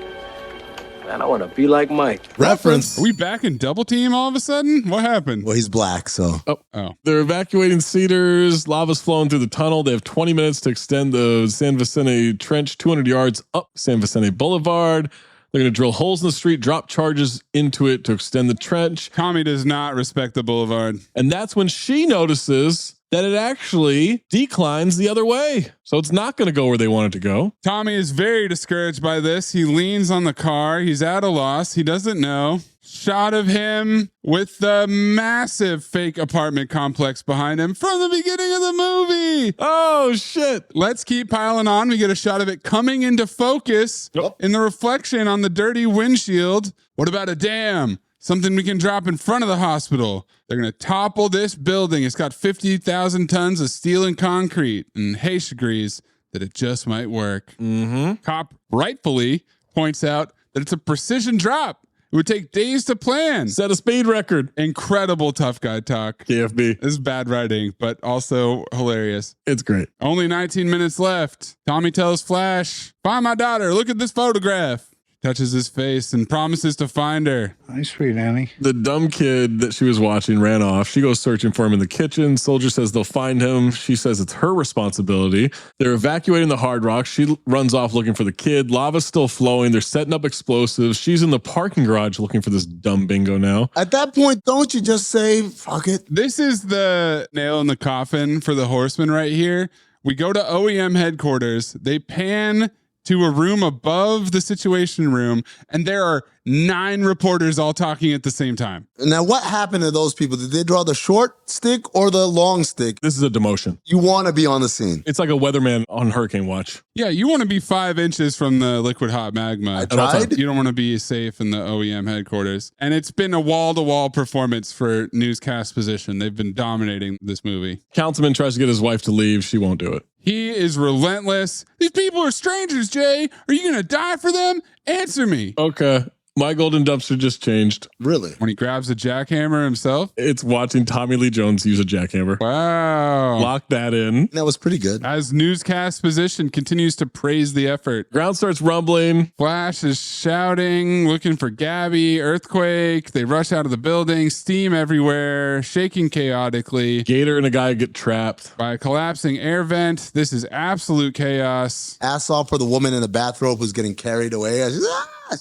[SPEAKER 24] Man, I want to be like Mike.
[SPEAKER 12] Reference.
[SPEAKER 13] Are we back in double team all of a sudden? What happened?
[SPEAKER 12] Well, he's black, so.
[SPEAKER 13] Oh.
[SPEAKER 11] They're evacuating Cedars. Lava's flowing through the tunnel. They have 20 minutes to extend the San Vicente Trench 200 yards up San Vicente Boulevard. They're going to drill holes in the street, drop charges into it to extend the trench.
[SPEAKER 13] Tommy does not respect the boulevard.
[SPEAKER 11] And that's when she notices that it actually declines the other way. So it's not going to go where they want it to go.
[SPEAKER 13] Tommy is very discouraged by this. He leans on the car. He's at a loss. He doesn't know. Shot of him with the massive fake apartment complex behind him from the beginning of the movie.
[SPEAKER 11] Oh, shit.
[SPEAKER 13] Let's keep piling on. We get a shot of it coming into focus in the reflection on the dirty windshield. What about a dam? Something we can drop in front of the hospital. They're going to topple this building. It's got 50,000 tons of steel and concrete. And Heche agrees that it just might work.
[SPEAKER 11] Mm-hmm.
[SPEAKER 13] Cop rightfully points out that it's a precision drop. It would take days to plan.
[SPEAKER 11] Set a speed record.
[SPEAKER 13] Incredible tough guy talk.
[SPEAKER 11] KFB.
[SPEAKER 13] This is bad writing, but also hilarious.
[SPEAKER 11] It's great.
[SPEAKER 13] Only 19 minutes left. Tommy tells Flash, find my daughter. Look at this photograph. Touches his face and promises to find her.
[SPEAKER 24] Hi, sweet Annie.
[SPEAKER 11] The dumb kid that she was watching ran off. She goes searching for him in the kitchen. Soldier says they'll find him. She says it's her responsibility. They're evacuating the Hard Rock. She runs off looking for the kid. Lava's still flowing. They're setting up explosives. She's in the parking garage looking for this dumb bingo now.
[SPEAKER 12] At that point, don't you just say, fuck it?
[SPEAKER 13] This is the nail in the coffin for the Horsemen right here. We go to OEM headquarters. They pan to a room above the Situation Room, and there are 9 reporters all talking at the same time.
[SPEAKER 12] Now, what happened to those people? Did they draw the short stick or the long stick?
[SPEAKER 11] This is a demotion.
[SPEAKER 12] You want to be on the scene.
[SPEAKER 11] It's like a weatherman on Hurricane Watch.
[SPEAKER 13] Yeah, you want to be 5 inches from the liquid hot magma.
[SPEAKER 12] I tried.
[SPEAKER 13] You don't want to be safe in the OEM headquarters. And it's been a wall-to-wall performance for newscast position. They've been dominating this movie.
[SPEAKER 11] Councilman tries to get his wife to leave. She won't do it.
[SPEAKER 13] He is relentless. These people are strangers, Jay. Are you going to die for them? Answer me.
[SPEAKER 11] Okay. My golden dumpster just changed.
[SPEAKER 12] Really?
[SPEAKER 13] When he grabs a jackhammer himself?
[SPEAKER 11] It's watching Tommy Lee Jones use a jackhammer.
[SPEAKER 13] Wow.
[SPEAKER 11] Lock that in.
[SPEAKER 12] That was pretty good.
[SPEAKER 13] As newscast position continues to praise the effort.
[SPEAKER 11] Ground starts rumbling.
[SPEAKER 13] Flash is shouting, looking for Gabby. Earthquake. They rush out of the building. Steam everywhere. Shaking chaotically.
[SPEAKER 11] Gator and a guy get trapped
[SPEAKER 13] by a collapsing air vent. This is absolute chaos.
[SPEAKER 12] Ass off for the woman in the bathrobe who's getting carried away.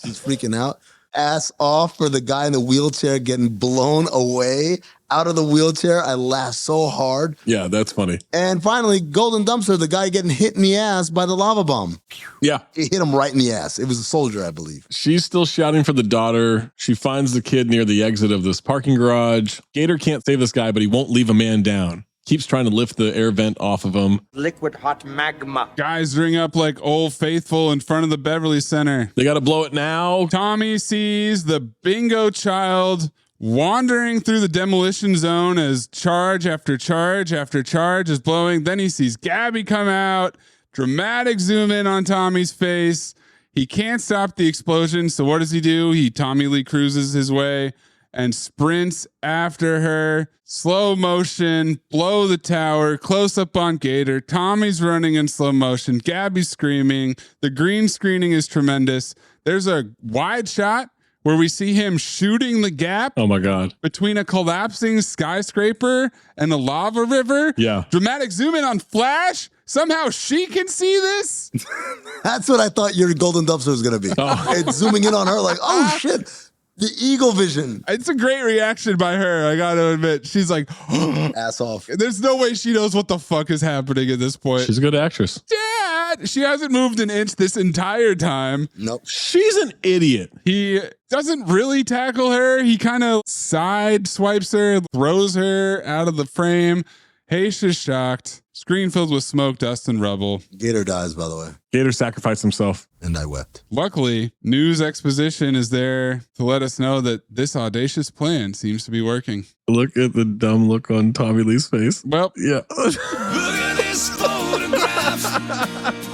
[SPEAKER 12] She's freaking out. Ass off for the guy in the wheelchair getting blown away out of the wheelchair. I laughed so hard.
[SPEAKER 11] Yeah, that's funny.
[SPEAKER 12] And finally, golden dumpster, the guy getting hit in the ass by the lava bomb.
[SPEAKER 11] Yeah.
[SPEAKER 12] It hit him right in the ass. It was a soldier, I believe.
[SPEAKER 11] She's still shouting for the daughter. She finds the kid near the exit of this parking garage. Gator can't save this guy, but he won't leave a man down. Keeps trying to lift the air vent off of him.
[SPEAKER 24] Liquid hot magma.
[SPEAKER 13] Guys ring up like Old Faithful in front of the Beverly Center.
[SPEAKER 11] They got to blow it now.
[SPEAKER 13] Tommy sees the bingo child wandering through the demolition zone as charge after charge after charge is blowing. Then he sees Gabby come out. Dramatic zoom in on Tommy's face. He can't stop the explosion. So what does he do? He Tommy Lee cruises his way and sprints after her. Slow motion, blow the tower, close up on Gator. Tommy's running in slow motion. Gabby's screaming. The green screening is tremendous. There's a wide shot where we see him shooting the gap.
[SPEAKER 11] Oh my God.
[SPEAKER 13] Between a collapsing skyscraper and a lava river.
[SPEAKER 11] Yeah.
[SPEAKER 13] Dramatic zoom in on Flash. Somehow she can see this.
[SPEAKER 12] That's what I thought your golden dumpster was going to be.
[SPEAKER 11] Oh.
[SPEAKER 12] It's zooming in on her like, oh shit. The eagle vision.
[SPEAKER 13] It's a great reaction by her. I got to admit. She's like,
[SPEAKER 12] ass off.
[SPEAKER 13] There's no way she knows what the fuck is happening at this point.
[SPEAKER 11] She's a good actress.
[SPEAKER 13] Dad, she hasn't moved an inch this entire time.
[SPEAKER 12] Nope.
[SPEAKER 11] She's an idiot.
[SPEAKER 13] He doesn't really tackle her. He kind of side swipes her, throws her out of the frame. Heche is shocked. Screen filled with smoke, dust, and rubble.
[SPEAKER 12] Gator dies, by the way.
[SPEAKER 11] Gator sacrificed himself.
[SPEAKER 12] And I wept.
[SPEAKER 13] Luckily, news exposition is there to let us know that this audacious plan seems to be working.
[SPEAKER 11] Look at the dumb look on Tommy Lee's face.
[SPEAKER 13] Well,
[SPEAKER 11] yeah.
[SPEAKER 7] Look at this photograph.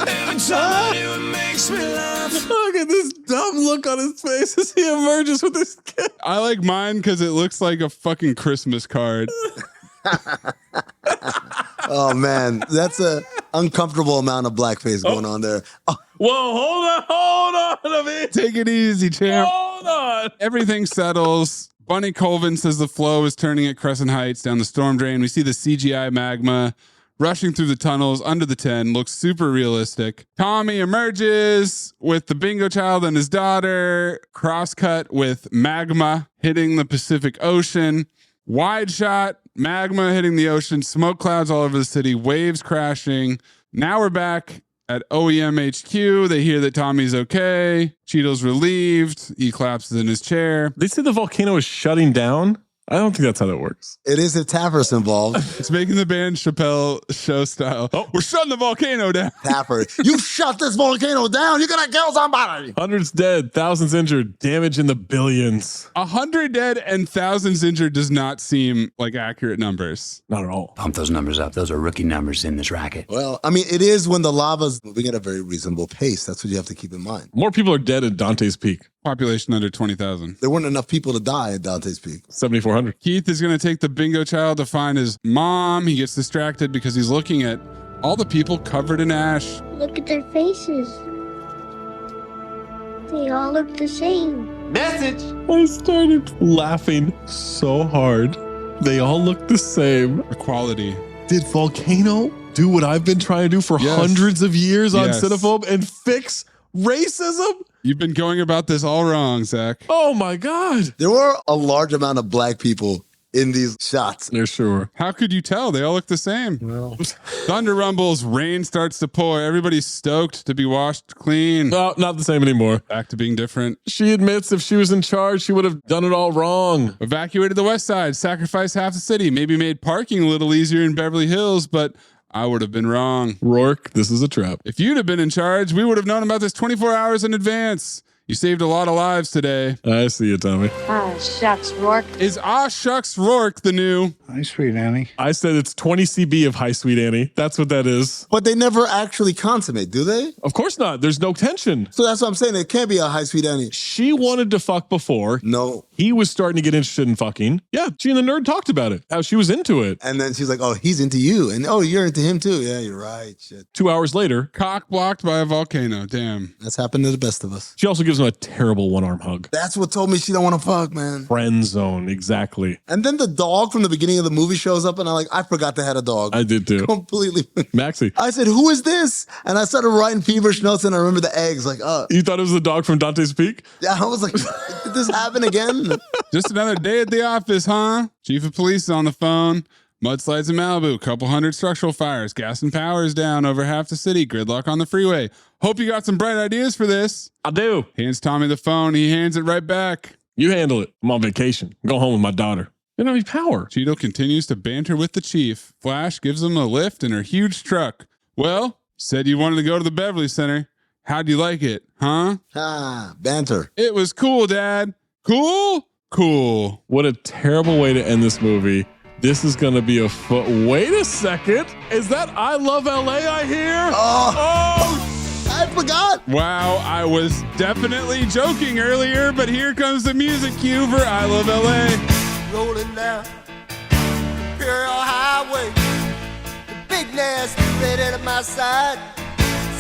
[SPEAKER 7] Every time I do it makes me laugh.
[SPEAKER 11] Look at this dumb look on his face as he emerges with his kid.
[SPEAKER 13] I like mine because it looks like a fucking Christmas card.
[SPEAKER 12] Oh man, that's a uncomfortable amount of blackface going on there. Oh.
[SPEAKER 11] Whoa, hold on, I mean.
[SPEAKER 13] Take it easy, champ.
[SPEAKER 11] Hold on.
[SPEAKER 13] Everything settles. Bunny Colvin says the flow is turning at Crescent Heights down the storm drain. We see the CGI magma rushing through the tunnels under the 10. Looks super realistic. Tommy emerges with the bingo child and his daughter. Crosscut with magma hitting the Pacific Ocean. Wide shot, magma hitting the ocean, smoke clouds all over the city, waves crashing. Now we're back at OEM HQ. They hear that Tommy's okay. Cheeto's relieved. He collapses in his chair.
[SPEAKER 11] They say the volcano is shutting down. I don't think that's how that works.
[SPEAKER 12] It is if Tapper's involved.
[SPEAKER 13] It's making the band Chappelle show style. Oh, we're shutting the volcano down.
[SPEAKER 12] Tapper, you shut this volcano down. You're going to kill somebody.
[SPEAKER 11] Hundreds dead, thousands injured, damage in the billions.
[SPEAKER 13] 100 dead and thousands injured does not seem like accurate numbers.
[SPEAKER 11] Not at all.
[SPEAKER 5] Pump those numbers up. Those are rookie numbers in this racket.
[SPEAKER 12] Well, I mean, it is when the lava's moving at a very reasonable pace. That's what you have to keep in mind.
[SPEAKER 11] More people are dead at Dante's Peak.
[SPEAKER 13] Population under 20,000.
[SPEAKER 12] There weren't enough people to die at Dante's Peak.
[SPEAKER 11] 7,400.
[SPEAKER 13] Keith is going to take the bingo child to find his mom. He gets distracted because he's looking at all the people covered in ash.
[SPEAKER 3] Look at their faces. They all look the same.
[SPEAKER 12] Message!
[SPEAKER 11] I started laughing so hard. They all look the same.
[SPEAKER 13] Equality.
[SPEAKER 11] Did Volcano do what I've been trying to do for hundreds of years on Cinephobe and fix racism?
[SPEAKER 13] You've been going about this all wrong, Zach.
[SPEAKER 11] Oh my God.
[SPEAKER 12] There were a large amount of black people in these shots.
[SPEAKER 11] They're sure.
[SPEAKER 13] How could you tell? They all look the same.
[SPEAKER 12] Well,
[SPEAKER 13] thunder rumbles, rain starts to pour. Everybody's stoked to be washed clean.
[SPEAKER 11] No, not the same anymore.
[SPEAKER 13] Back to being different.
[SPEAKER 11] She admits if she was in charge, she would have done it all wrong.
[SPEAKER 13] Evacuated the west side, sacrificed half the city, maybe made parking a little easier in Beverly Hills, but I would have been wrong.
[SPEAKER 11] Rourke, this is a trap.
[SPEAKER 13] If you'd have been in charge, we would have known about this 24 hours in advance. You saved a lot of lives today.
[SPEAKER 11] I see you, Tommy.
[SPEAKER 1] Ah, shucks, Rourke.
[SPEAKER 13] Is shucks Rourke the new?
[SPEAKER 2] Hi, sweet Annie.
[SPEAKER 11] I said it's 20 CB of Hi, Sweet Annie. That's what that is.
[SPEAKER 12] But they never actually consummate, do they?
[SPEAKER 11] Of course not. There's no tension.
[SPEAKER 12] So that's what I'm saying. It can't be a Hi, Sweet Annie.
[SPEAKER 11] She wanted to fuck before.
[SPEAKER 12] No.
[SPEAKER 11] He was starting to get interested in fucking. Yeah, she and the nerd talked about it. How she was into it.
[SPEAKER 12] And then she's like, oh, he's into you. And oh, you're into him too. Yeah, you're right. Shit.
[SPEAKER 11] 2 hours later.
[SPEAKER 13] Cock blocked by a volcano. Damn.
[SPEAKER 12] That's happened to the best of us.
[SPEAKER 11] She also gives him a terrible one-arm hug.
[SPEAKER 12] That's what told me she don't want to fuck, man.
[SPEAKER 11] Friend zone, exactly.
[SPEAKER 12] And then the dog from the beginning of the movie shows up and I'm like, I forgot they had a dog.
[SPEAKER 11] I did too.
[SPEAKER 12] Completely.
[SPEAKER 11] Maxie.
[SPEAKER 12] I said, who is this? And I started writing feverish notes and I remember the eggs. Like,
[SPEAKER 11] You thought it was the dog from Dante's Peak?
[SPEAKER 12] Yeah, I was like, did this happen again?
[SPEAKER 13] Just another day at the office, huh? Chief of police is on the phone. Mudslides in Malibu, couple hundred structural fires, gas and power is down over half the city, gridlock on the freeway. Hope you got some bright ideas for this.
[SPEAKER 11] I do.
[SPEAKER 13] Hands Tommy the phone. He hands it right back.
[SPEAKER 11] You handle it. I'm on vacation. Go home with my daughter. You don't have any power.
[SPEAKER 13] Cheeto continues to banter with the chief. Flash gives him a lift in her huge truck. Well, said you wanted to go to the Beverly Center. How'd you like it, huh?
[SPEAKER 12] Banter.
[SPEAKER 13] It was cool, Dad. Cool? Cool.
[SPEAKER 11] What a terrible way to end this movie. This is going to be a foot. Wait a second. Is that I Love LA I hear?
[SPEAKER 12] Oh, I forgot.
[SPEAKER 13] Wow, I was definitely joking earlier, but here comes the music cue for I Love LA.
[SPEAKER 19] Rolling down Imperial Highway, the big nasty redhead at my side,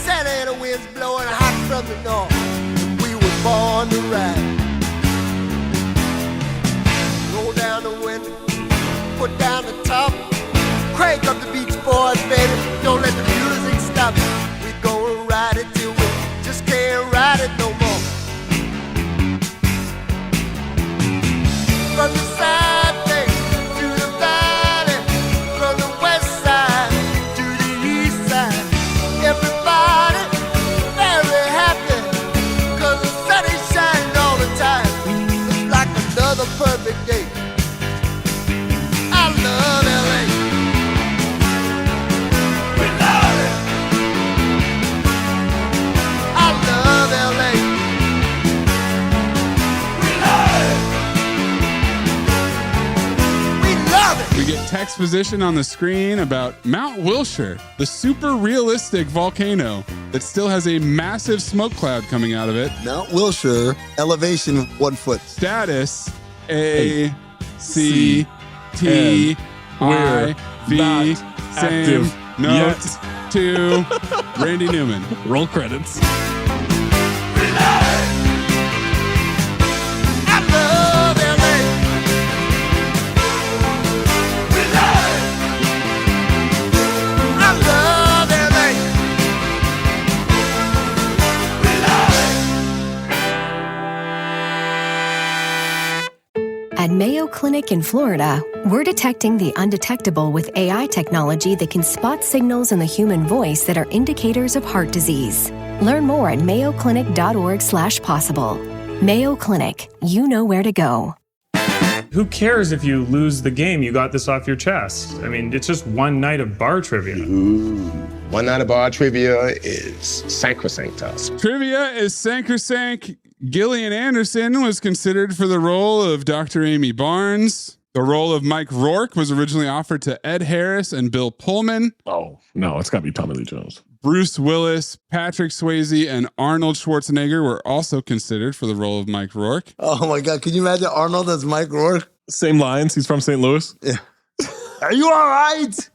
[SPEAKER 19] Santa Ana winds blowing hot from the north. We were born to ride. every day. I love LA. We love it. I love LA. We love it. We love it.
[SPEAKER 13] We get text position on the screen about Mount Wilshire, the super realistic volcano that still has a massive smoke cloud coming out of it.
[SPEAKER 12] Mount Wilshire, elevation 1 foot.
[SPEAKER 13] Status A C T I V. Same note to Randy Newman.
[SPEAKER 11] Roll credits.
[SPEAKER 2] At Mayo Clinic in Florida, we're detecting the undetectable with AI technology that can spot signals in the human voice that are indicators of heart disease. Learn more at mayoclinic.org/possible. Mayo Clinic, you know where to go.
[SPEAKER 17] Who cares if you lose the game? You got this off your chest. I mean, it's just one night of bar trivia.
[SPEAKER 20] One night of bar trivia is sacrosanct to us.
[SPEAKER 13] Trivia is sacrosanct. Gillian Anderson was considered for the role of Dr. Amy Barnes. The role of Mike Rourke was originally offered to Ed Harris and Bill Pullman.
[SPEAKER 11] Oh, no, it's got to be Tommy Lee Jones.
[SPEAKER 13] Bruce Willis, Patrick Swayze, and Arnold Schwarzenegger were also considered for the role of Mike Rourke.
[SPEAKER 12] Oh my God, can you imagine Arnold as Mike Rourke?
[SPEAKER 11] Same lines, he's from St. Louis.
[SPEAKER 12] Yeah. Are you all right?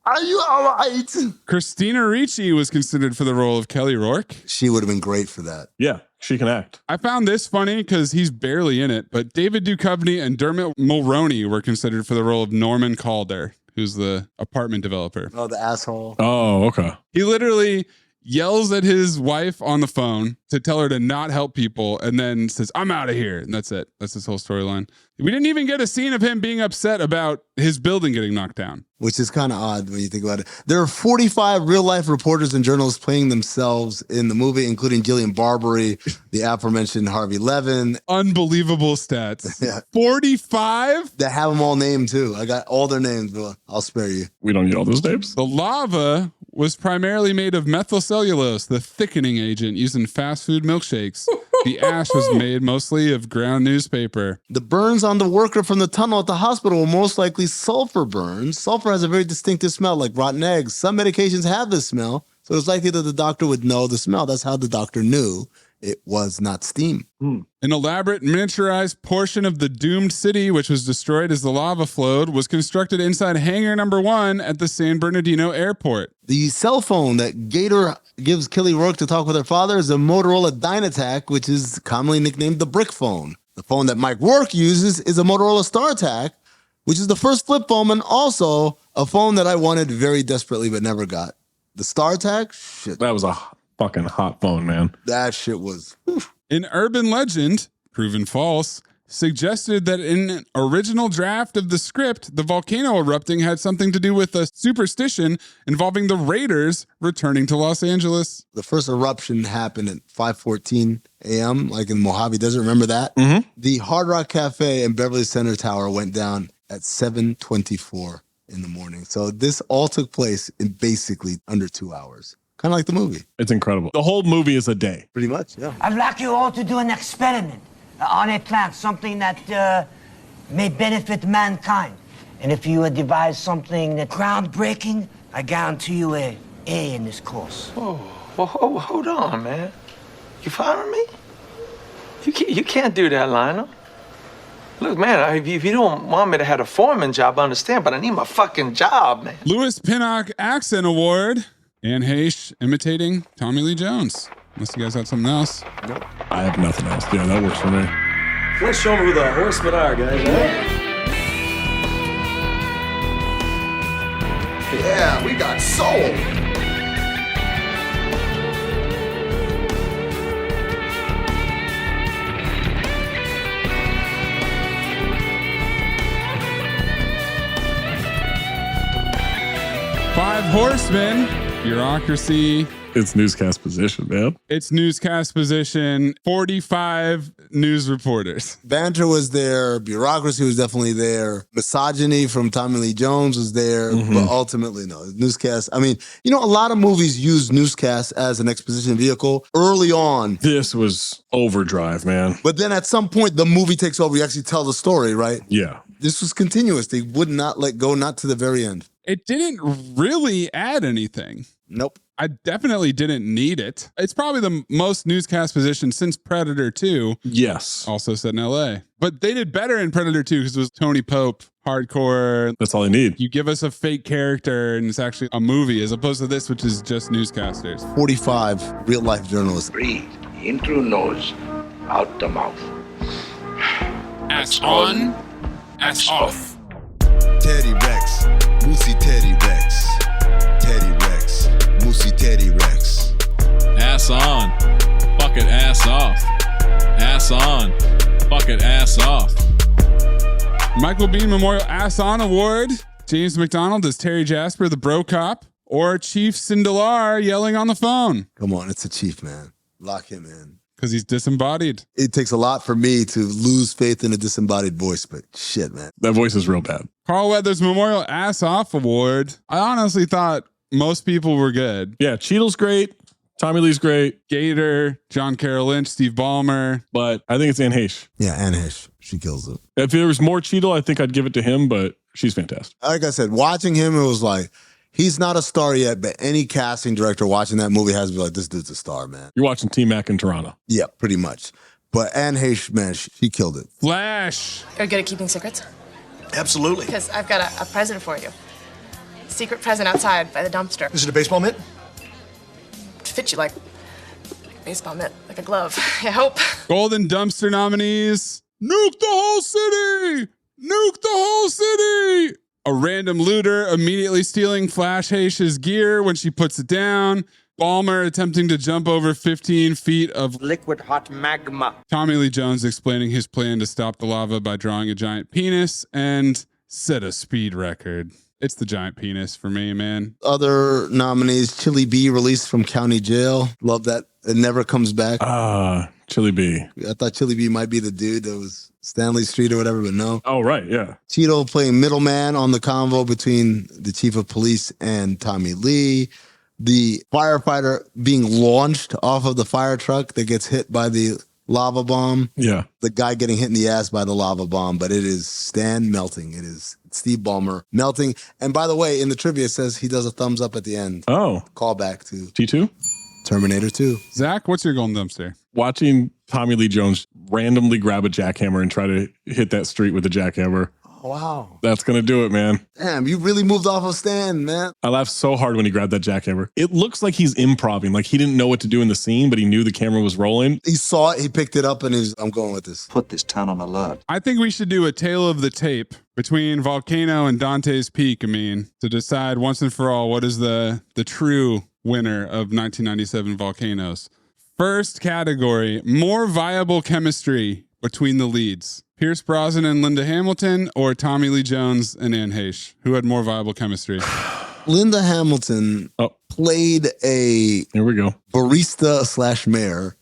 [SPEAKER 12] Are you all right?
[SPEAKER 13] Christina Ricci was considered for the role of Kelly Rourke.
[SPEAKER 12] She would have been great for that.
[SPEAKER 11] Yeah, she can act.
[SPEAKER 13] I found this funny because he's barely in it, but David Duchovny and Dermot Mulroney were considered for the role of Norman Calder, who's the apartment developer.
[SPEAKER 12] Oh, the asshole.
[SPEAKER 11] Oh, okay.
[SPEAKER 13] He literally yells at his wife on the phone to tell her to not help people and then says, I'm out of here. And that's it. That's his whole storyline. We didn't even get a scene of him being upset about his building getting knocked down.
[SPEAKER 12] Which is kind of odd when you think about it. There are 45 real-life reporters and journalists playing themselves in the movie, including Jillian Barberie, the aforementioned Harvey Levin.
[SPEAKER 13] Unbelievable stats.
[SPEAKER 12] Yeah.
[SPEAKER 13] 45?
[SPEAKER 12] They have them all named, too. I got all their names, but I'll spare you.
[SPEAKER 11] We don't need all those names.
[SPEAKER 13] The lava was primarily made of methylcellulose, the thickening agent used in fast food milkshakes. The ash was made mostly of ground newspaper.
[SPEAKER 12] The burns on the worker from the tunnel at the hospital were most likely sulfur burns. Sulfur has a very distinctive smell, like rotten eggs. Some medications have this smell, so it's likely that the doctor would know the smell. That's how the doctor knew it was not steam.
[SPEAKER 13] An elaborate miniaturized portion of the doomed city, which was destroyed as the lava flowed, was constructed inside hangar number 1 at the San Bernardino airport.
[SPEAKER 12] The cell phone that Gator gives Kelly Rourke to talk with her father is a Motorola Dynatac, which is commonly nicknamed the brick phone. The phone that Mike Rourke uses is a Motorola StarTAC, which is the first flip phone and also a phone that I wanted very desperately but never got. The StarTAC? Shit.
[SPEAKER 11] That was a fucking hot phone, man.
[SPEAKER 12] That shit was... Whew.
[SPEAKER 13] An urban legend, proven false, suggested that in an original draft of the script, the volcano erupting had something to do with a superstition involving the Raiders returning to Los Angeles.
[SPEAKER 12] The first eruption happened at 5:14 a.m., like in Mojave Desert. Remember that?
[SPEAKER 11] Mm-hmm.
[SPEAKER 12] The Hard Rock Cafe in Beverly Center Tower went down at 7:24 in the morning. So this all took place in basically under 2 hours. Kind of like the movie.
[SPEAKER 11] It's incredible. The whole movie is a day.
[SPEAKER 12] Pretty much, yeah.
[SPEAKER 21] I'd like you all to do an experiment on a plant, something that may benefit mankind. And if you devise something that's groundbreaking, I guarantee you a A in this course.
[SPEAKER 24] Oh, well, hold on, man. You following me? You can't do that, Lionel. Look, man, if you don't want me to have a foreman job, I understand, but I need my fucking job, man.
[SPEAKER 13] Louis Pinnock Accent Award. Anne Heche imitating Tommy Lee Jones. Unless you guys got something else.
[SPEAKER 12] Nope.
[SPEAKER 11] I have nothing else. Yeah, that works for me.
[SPEAKER 24] Let's show them who the horsemen are, guys.
[SPEAKER 19] Yeah, we got soul.
[SPEAKER 13] Five Horsemen. Bureaucracy,
[SPEAKER 11] It's newscast position, man.
[SPEAKER 13] It's newscast position. 45 news reporters.
[SPEAKER 12] Banter was there. Bureaucracy was definitely there. Misogyny from Tommy Lee Jones was there. But ultimately, no. Newscast. I mean, a lot of movies use newscasts as an exposition vehicle early on.
[SPEAKER 11] This was overdrive, man.
[SPEAKER 12] But then at some point, the movie takes over. You actually tell the story, right?
[SPEAKER 11] Yeah.
[SPEAKER 12] This was continuous. They would not let go, not to the very end.
[SPEAKER 13] It didn't really add anything.
[SPEAKER 12] Nope.
[SPEAKER 13] I definitely didn't need it. It's probably the most newscast position since Predator 2.
[SPEAKER 11] Yes.
[SPEAKER 13] Also set in LA. But they did better in Predator 2 because it was Tony Pope, hardcore.
[SPEAKER 11] That's all they need.
[SPEAKER 13] You give us a fake character and it's actually a movie as opposed to this, which is just newscasters.
[SPEAKER 12] 45 real-life journalists.
[SPEAKER 9] Breathe in through nose, out the mouth.
[SPEAKER 7] Ass on, ass off.
[SPEAKER 10] Teddy Rex, Moosey Teddy Rex. Teddy Rex, Moosey Teddy Rex.
[SPEAKER 11] Ass on, fuck it, ass off. Ass on, fuck it, ass off.
[SPEAKER 13] Michael Bean Memorial Ass On Award. James McDonald as Terry Jasper, the bro cop, or Chief Sindelar yelling on the phone.
[SPEAKER 12] Come on, it's a chief, man. Lock him in.
[SPEAKER 13] Because he's disembodied.
[SPEAKER 12] It takes a lot for me to lose faith in a disembodied voice, but shit, man.
[SPEAKER 11] That voice is real bad.
[SPEAKER 13] Carl Weathers Memorial Ass Off Award. I honestly thought most people were good.
[SPEAKER 11] Yeah, Cheadle's great. Tommy Lee's great.
[SPEAKER 13] Gator, John Carroll Lynch, Steve Ballmer.
[SPEAKER 11] But I think it's Anne Heche.
[SPEAKER 12] Yeah, Anne Heche. She kills it.
[SPEAKER 11] If there was more Cheadle, I think I'd give it to him, but she's fantastic.
[SPEAKER 12] Like I said, watching him, it was like, he's not a star yet, but any casting director watching that movie has to be like, this dude's a star, man.
[SPEAKER 11] You're watching T-Mac in Toronto.
[SPEAKER 12] Yeah, pretty much. But Anne Heche, man, she killed it.
[SPEAKER 13] Flash.
[SPEAKER 14] Are you good at keeping secrets?
[SPEAKER 10] Absolutely.
[SPEAKER 14] Because I've got a present for you. Secret present outside by the dumpster.
[SPEAKER 10] Is it a baseball mitt?
[SPEAKER 14] It fits you like a baseball mitt, like a glove. I hope.
[SPEAKER 13] Golden Dumpster nominees. Nuke the whole city! Nuke the whole city! A random looter immediately stealing Flash Heche's gear when she puts it down. Ballmer attempting to jump over 15 feet of
[SPEAKER 9] Liquid hot magma.
[SPEAKER 13] Tommy Lee Jones explaining his plan to stop the lava by drawing a giant penis and set a speed record. It's the giant penis for me, man.
[SPEAKER 12] Other nominees, Chili B released from county jail. Love that. It never comes back.
[SPEAKER 11] Chili B.
[SPEAKER 12] I thought Chili B might be the dude that was Stanley Street or whatever, but no.
[SPEAKER 11] Oh, right, yeah.
[SPEAKER 12] Cheeto playing middleman on the convo between the chief of police and Tommy Lee. The firefighter being launched off of the fire truck that gets hit by the lava bomb.
[SPEAKER 11] Yeah.
[SPEAKER 12] The guy getting hit in the ass by the lava bomb, but it is Stan melting. It is Steve Ballmer melting. And by the way, in the trivia, it says he does a thumbs up at the end.
[SPEAKER 11] Oh.
[SPEAKER 12] Callback to
[SPEAKER 11] T2?
[SPEAKER 12] Terminator 2.
[SPEAKER 13] Zach, what's your golden dumpster?
[SPEAKER 11] Watching Tommy Lee Jones randomly grab a jackhammer and try to hit that street with a jackhammer.
[SPEAKER 12] Oh, wow.
[SPEAKER 11] That's going to do it, man.
[SPEAKER 12] Damn, you really moved off of Stan, man.
[SPEAKER 11] I laughed so hard when he grabbed that jackhammer. It looks like he's improvising. Like he didn't know what to do in the scene, but he knew the camera was rolling.
[SPEAKER 12] He saw it, he picked it up, and I'm going with this.
[SPEAKER 9] Put this town on alert.
[SPEAKER 13] I think we should do a tale of the tape between Volcano and Dante's Peak, to decide once and for all what is the true winner of 1997 Volcanoes. First category, more viable chemistry between the leads. Pierce Brosnan and Linda Hamilton, or Tommy Lee Jones and Anne Heche? Who had more viable chemistry?
[SPEAKER 12] Linda Hamilton played a
[SPEAKER 11] Here we go.
[SPEAKER 12] barista / mayor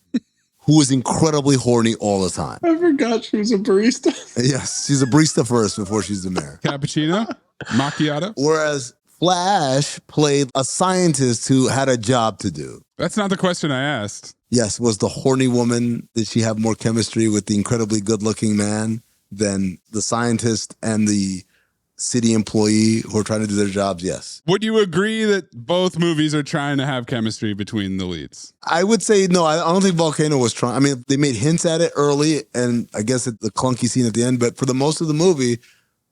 [SPEAKER 12] who was incredibly horny all the time.
[SPEAKER 11] I forgot she was a barista.
[SPEAKER 12] Yes, she's a barista first before she's the mayor.
[SPEAKER 13] Cappuccino? Macchiato?
[SPEAKER 12] Whereas Flash played a scientist who had a job to do.
[SPEAKER 13] That's not the question I asked.
[SPEAKER 12] Yes, was the horny woman, did she have more chemistry with the incredibly good-looking man than the scientist and the city employee who are trying to do their jobs? Yes.
[SPEAKER 13] Would you agree that both movies are trying to have chemistry between the leads?
[SPEAKER 12] I would say no. I don't think Volcano was trying. I mean, they made hints at it early, and I guess at the clunky scene at the end, but for the most of the movie,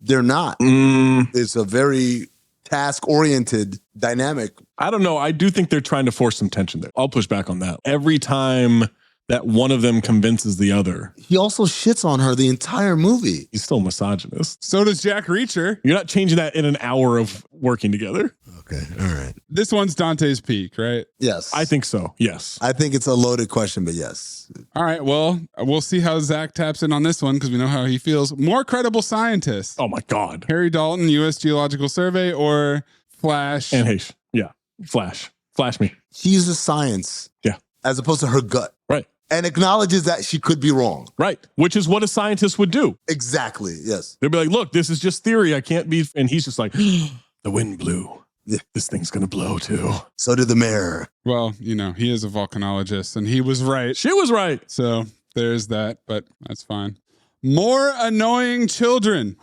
[SPEAKER 12] they're not. It's a very task-oriented dynamic.
[SPEAKER 11] I don't know. I do think they're trying to force some tension there. I'll push back on that. Every time that one of them convinces the other.
[SPEAKER 12] He also shits on her the entire movie.
[SPEAKER 11] He's still a misogynist.
[SPEAKER 13] So does Jack Reacher.
[SPEAKER 11] You're not changing that in an hour of working together.
[SPEAKER 12] Okay, all right.
[SPEAKER 13] This one's Dante's Peak, right?
[SPEAKER 12] Yes.
[SPEAKER 11] I think so, yes.
[SPEAKER 12] I think it's a loaded question, but yes.
[SPEAKER 13] All right, well, we'll see how Zach taps in on this one because we know how he feels. More credible scientists.
[SPEAKER 11] Oh, my God.
[SPEAKER 13] Harry Dalton, U.S. Geological Survey, or Flash?
[SPEAKER 11] And Heche. Yeah, Flash. Flash me.
[SPEAKER 12] She uses science.
[SPEAKER 11] Yeah.
[SPEAKER 12] As opposed to her gut.
[SPEAKER 11] Right.
[SPEAKER 12] And acknowledges that she could be wrong.
[SPEAKER 11] Right. Which is what a scientist would do.
[SPEAKER 12] Exactly. Yes.
[SPEAKER 11] They'd be like, look, this is just theory. I can't be. And he's just like, the wind blew. Yeah. This thing's going to blow too.
[SPEAKER 12] So did the mayor.
[SPEAKER 13] Well, he is a volcanologist and he was right.
[SPEAKER 11] She was right.
[SPEAKER 13] So there's that, but that's fine. More annoying children.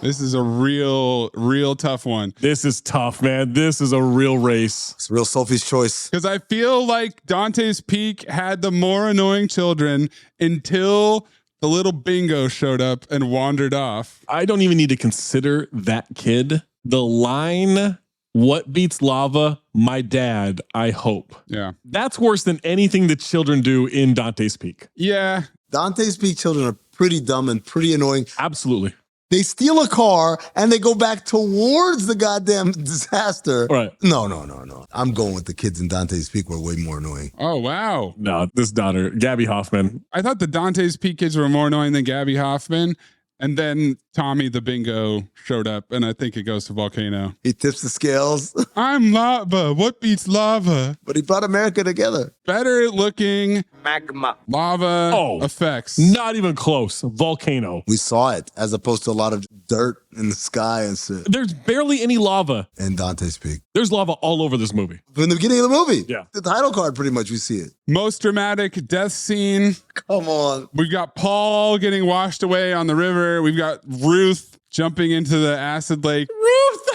[SPEAKER 13] This is a real tough one.
[SPEAKER 11] This is tough, man. This is a real race.
[SPEAKER 12] It's real Sophie's choice.
[SPEAKER 13] Because I feel like Dante's Peak had the more annoying children until the little bingo showed up and wandered off.
[SPEAKER 11] I don't even need to consider that kid. The line, what beats lava? My dad, I hope.
[SPEAKER 13] Yeah.
[SPEAKER 11] That's worse than anything that children do in Dante's Peak.
[SPEAKER 13] Yeah.
[SPEAKER 12] Dante's Peak children are pretty dumb and pretty annoying.
[SPEAKER 11] Absolutely.
[SPEAKER 12] They steal a car and they go back towards the goddamn disaster.
[SPEAKER 11] Right.
[SPEAKER 12] No. I'm going with the kids in Dante's Peak were way more annoying.
[SPEAKER 13] Oh, wow.
[SPEAKER 11] No, this daughter, Gabby Hoffman.
[SPEAKER 13] I thought the Dante's Peak kids were more annoying than Gabby Hoffman. And then Tommy the bingo showed up, and I think it goes to Volcano.
[SPEAKER 12] He tips the scales.
[SPEAKER 13] I'm lava. What beats lava?
[SPEAKER 12] But he brought America together.
[SPEAKER 13] Better looking
[SPEAKER 9] Magma.
[SPEAKER 13] lava effects.
[SPEAKER 11] Not even close. Volcano.
[SPEAKER 12] We saw it as opposed to a lot of dirt in the sky and shit.
[SPEAKER 11] There's barely any lava.
[SPEAKER 12] In Dante's Peak.
[SPEAKER 11] There's lava all over this movie.
[SPEAKER 12] From the beginning of the movie.
[SPEAKER 11] Yeah.
[SPEAKER 12] The title card, pretty much, we see it.
[SPEAKER 13] Most dramatic death scene.
[SPEAKER 12] Come on.
[SPEAKER 13] We've got Paul getting washed away on the river. We've got Ruth jumping into the acid lake.
[SPEAKER 11] Ruth!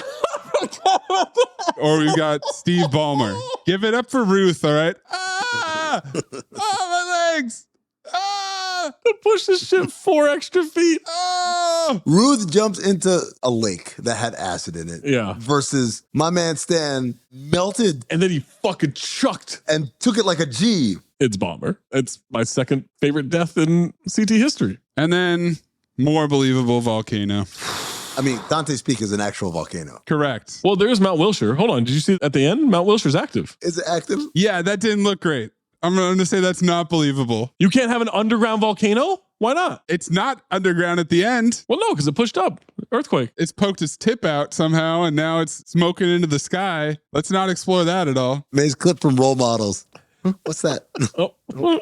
[SPEAKER 13] Or we've got Steve Ballmer. Give it up for Ruth, all right? Ah! My legs! Ah!
[SPEAKER 11] Push this shit 4 extra feet.
[SPEAKER 13] Oh!
[SPEAKER 12] Ruth jumps into a lake that had acid in it.
[SPEAKER 11] Yeah.
[SPEAKER 12] Versus my man Stan melted.
[SPEAKER 11] And then he fucking chucked.
[SPEAKER 12] And took it like a G.
[SPEAKER 11] It's Bomber. It's my second favorite death in CT history.
[SPEAKER 13] And then more believable Volcano.
[SPEAKER 12] I mean, Dante's Peak is an actual volcano.
[SPEAKER 13] Correct.
[SPEAKER 11] Well, there's Mount Wilshire. Hold on. Did you see at the end? Mount Wilshire's active.
[SPEAKER 12] Is it active?
[SPEAKER 13] Yeah, that didn't look great. I'm going to say that's not believable.
[SPEAKER 11] You can't have an underground volcano? Why not?
[SPEAKER 13] It's not underground at the end.
[SPEAKER 11] Well, no, because it pushed up. Earthquake.
[SPEAKER 13] It's poked its tip out somehow, and now it's smoking into the sky. Let's not explore that at all.
[SPEAKER 12] May's clip from Role Models. What's that?
[SPEAKER 11] Oh,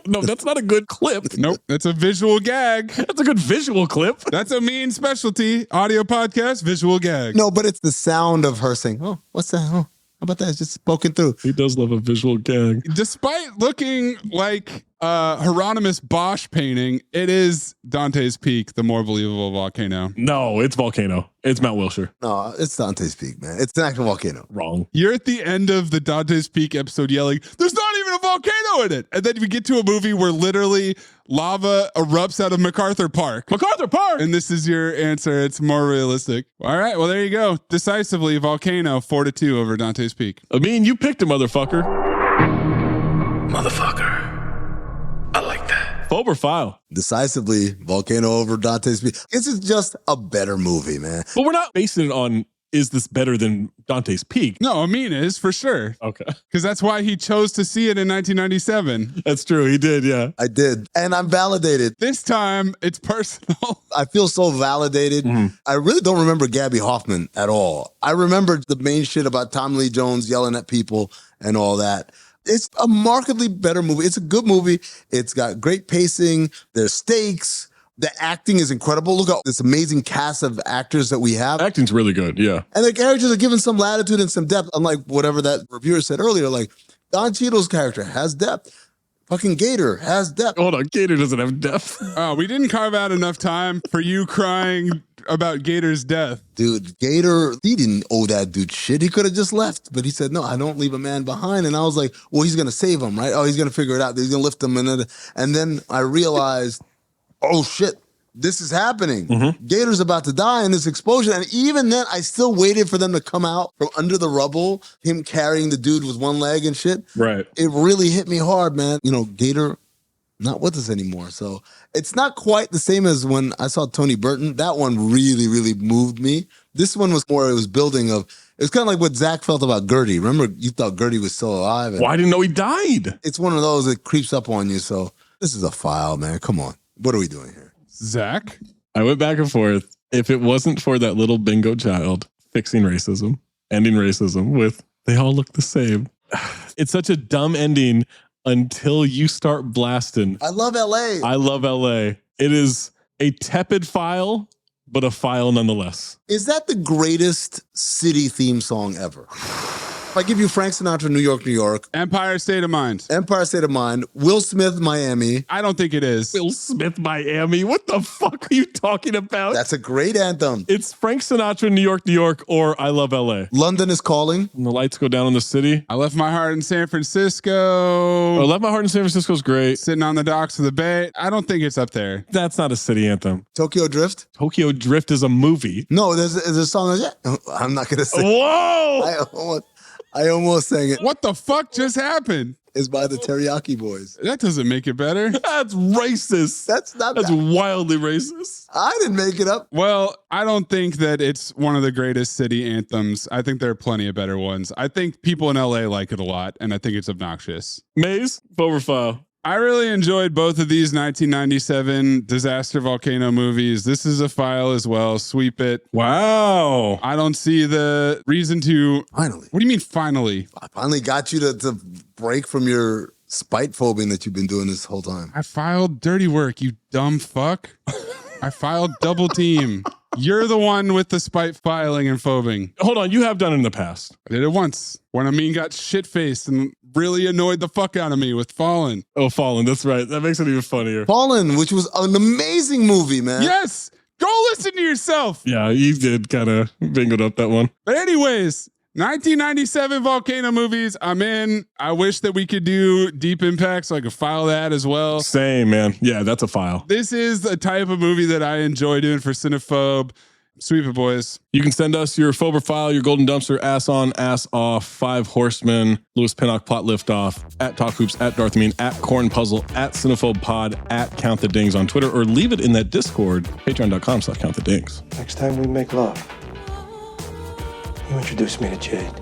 [SPEAKER 11] no, that's not a good clip.
[SPEAKER 13] Nope, that's a visual gag.
[SPEAKER 11] That's a good visual clip.
[SPEAKER 13] That's a mean specialty. Audio podcast, visual gag.
[SPEAKER 12] No, but it's the sound of her saying, oh, what's that? Oh, how about that? It's just poking through.
[SPEAKER 11] He does love a visual gag.
[SPEAKER 13] Despite looking like Hieronymus Bosch painting, it is Dante's Peak, the more believable volcano.
[SPEAKER 11] No, it's Volcano. It's Mount Wilshire.
[SPEAKER 12] No, it's Dante's Peak, man. It's an actual volcano.
[SPEAKER 11] Wrong.
[SPEAKER 13] You're at the end of the Dante's Peak episode yelling, there's not even a volcano in it. And then we get to a movie where literally lava erupts out of MacArthur Park.
[SPEAKER 11] MacArthur Park!
[SPEAKER 13] And this is your answer. It's more realistic. All right, well, there you go. Decisively, Volcano 4-2 over Dante's Peak.
[SPEAKER 11] I mean, you picked a motherfucker.
[SPEAKER 7] Motherfucker. I like that.
[SPEAKER 11] Phobe or file?
[SPEAKER 12] Decisively, Volcano over Dante's Peak. This is just a better movie, man.
[SPEAKER 11] But we're not basing it on, is this better than Dante's Peak?
[SPEAKER 13] No, Amin is for sure.
[SPEAKER 11] Okay.
[SPEAKER 13] Because that's why he chose to see it in 1997.
[SPEAKER 11] That's true. He did, yeah.
[SPEAKER 12] I did. And I'm validated.
[SPEAKER 13] This time, it's personal.
[SPEAKER 12] I feel so validated.
[SPEAKER 11] Mm-hmm.
[SPEAKER 12] I really don't remember Gabby Hoffman at all. I remember the main shit about Tom Lee Jones yelling at people and all that. It's a markedly better movie. It's a good movie. It's got great pacing. There's stakes. The acting is incredible. Look at this amazing cast of actors that we have.
[SPEAKER 11] Acting's really good, yeah.
[SPEAKER 12] And the characters are given some latitude and some depth, unlike whatever that reviewer said earlier. Like, Don Cheadle's character has depth. Fucking Gator has depth.
[SPEAKER 11] Hold on, Gator doesn't have depth.
[SPEAKER 13] Oh, we didn't carve out enough time for you crying about Gator's death.
[SPEAKER 12] Dude, Gator, he didn't owe that dude shit. He could have just left. But he said, no, I don't leave a man behind. And I was like, well, he's going to save him, right? Oh, he's going to figure it out. He's going to lift him. And then I realized, oh, shit. This is happening. Mm-hmm. Gator's about to die in this explosion. And even then, I still waited for them to come out from under the rubble, him carrying the dude with one leg and shit.
[SPEAKER 11] Right.
[SPEAKER 12] It really hit me hard, man. You know, Gator not with us anymore. So it's not quite the same as when I saw Tony Burton. That one really, really moved me. This one was more, it was building of, it was kind of like what Zach felt about Gertie. Remember, you thought Gertie was still alive.
[SPEAKER 11] Well, I didn't know he died.
[SPEAKER 12] It's one of those that creeps up on you. So this is a file, man. Come on. What are we doing here?
[SPEAKER 13] Zach?
[SPEAKER 11] I went back and forth. If it wasn't for that little bingo child fixing racism, ending racism with They all look the same. It's such a dumb ending until you start blasting.
[SPEAKER 12] I love LA.
[SPEAKER 11] I love LA. It is a tepid file, but a file nonetheless.
[SPEAKER 12] Is that the greatest city theme song ever? If I give you Frank Sinatra, New York, New York.
[SPEAKER 13] Empire State of Mind.
[SPEAKER 12] Empire State of Mind. Will Smith, Miami.
[SPEAKER 13] I don't think it is.
[SPEAKER 11] Will Smith, Miami. What the fuck are you talking about?
[SPEAKER 12] That's a great anthem.
[SPEAKER 11] It's Frank Sinatra, New York, New York, or I Love LA.
[SPEAKER 12] London is Calling.
[SPEAKER 11] When the lights go down in the city.
[SPEAKER 13] I Left My Heart in San Francisco.
[SPEAKER 11] I Left My Heart in San Francisco is great.
[SPEAKER 13] Sitting on the docks of the Bay. I don't think it's up there.
[SPEAKER 11] That's not a city anthem.
[SPEAKER 12] Tokyo Drift.
[SPEAKER 11] Tokyo Drift is a movie.
[SPEAKER 12] No, there's a song. I'm not going to sing.
[SPEAKER 11] Whoa!
[SPEAKER 12] I almost sang it.
[SPEAKER 13] What the fuck just happened?
[SPEAKER 12] It's by the Teriyaki Boys.
[SPEAKER 13] That doesn't make it better.
[SPEAKER 11] That's racist.
[SPEAKER 12] That's
[SPEAKER 11] wildly racist.
[SPEAKER 12] I didn't make it up.
[SPEAKER 13] Well, I don't think that it's one of the greatest city anthems. I think there are plenty of better ones. I think people in LA like it a lot, and I think it's obnoxious.
[SPEAKER 11] Maze, forward file.
[SPEAKER 13] I really enjoyed both of these 1997 disaster volcano movies. This is a file as well. Sweep it.
[SPEAKER 11] Wow.
[SPEAKER 13] I don't see the reason to...
[SPEAKER 12] Finally.
[SPEAKER 13] What do you mean finally?
[SPEAKER 12] I finally got you to break from your spite phobing that you've been doing this whole time.
[SPEAKER 13] I filed dirty work, you dumb fuck. I filed double team. You're the one with the spite filing and phobing.
[SPEAKER 11] Hold on, you have done it in the past.
[SPEAKER 13] I did it once when Amin got shit-faced and really annoyed the fuck out of me with Fallen.
[SPEAKER 11] Oh, Fallen, that's right. That makes it even funnier.
[SPEAKER 12] Fallen, which was an amazing movie, man.
[SPEAKER 13] Yes! Go listen to yourself!
[SPEAKER 11] Yeah, you did kind of bingoed up that one.
[SPEAKER 13] But anyways, 1997 volcano movies, I'm in. I wish that we could do Deep Impact so I could file that as well.
[SPEAKER 11] Same, man. Yeah, that's a file.
[SPEAKER 13] This is the type of movie that I enjoy doing for Cinephobe. Sweep it, boys.
[SPEAKER 11] You can send us your Phober file, your golden dumpster, ass on, ass off, 5 Horsemen, Lewis Pinnock plot liftoff, at Talk Hoops, at Darth Amin, at Corn Puzzle, at Cinephobe Pod, at Count the Dings on Twitter, or leave it in that Discord, patreon.com/countthedings.
[SPEAKER 15] Next time we make love, you introduce me to Jade.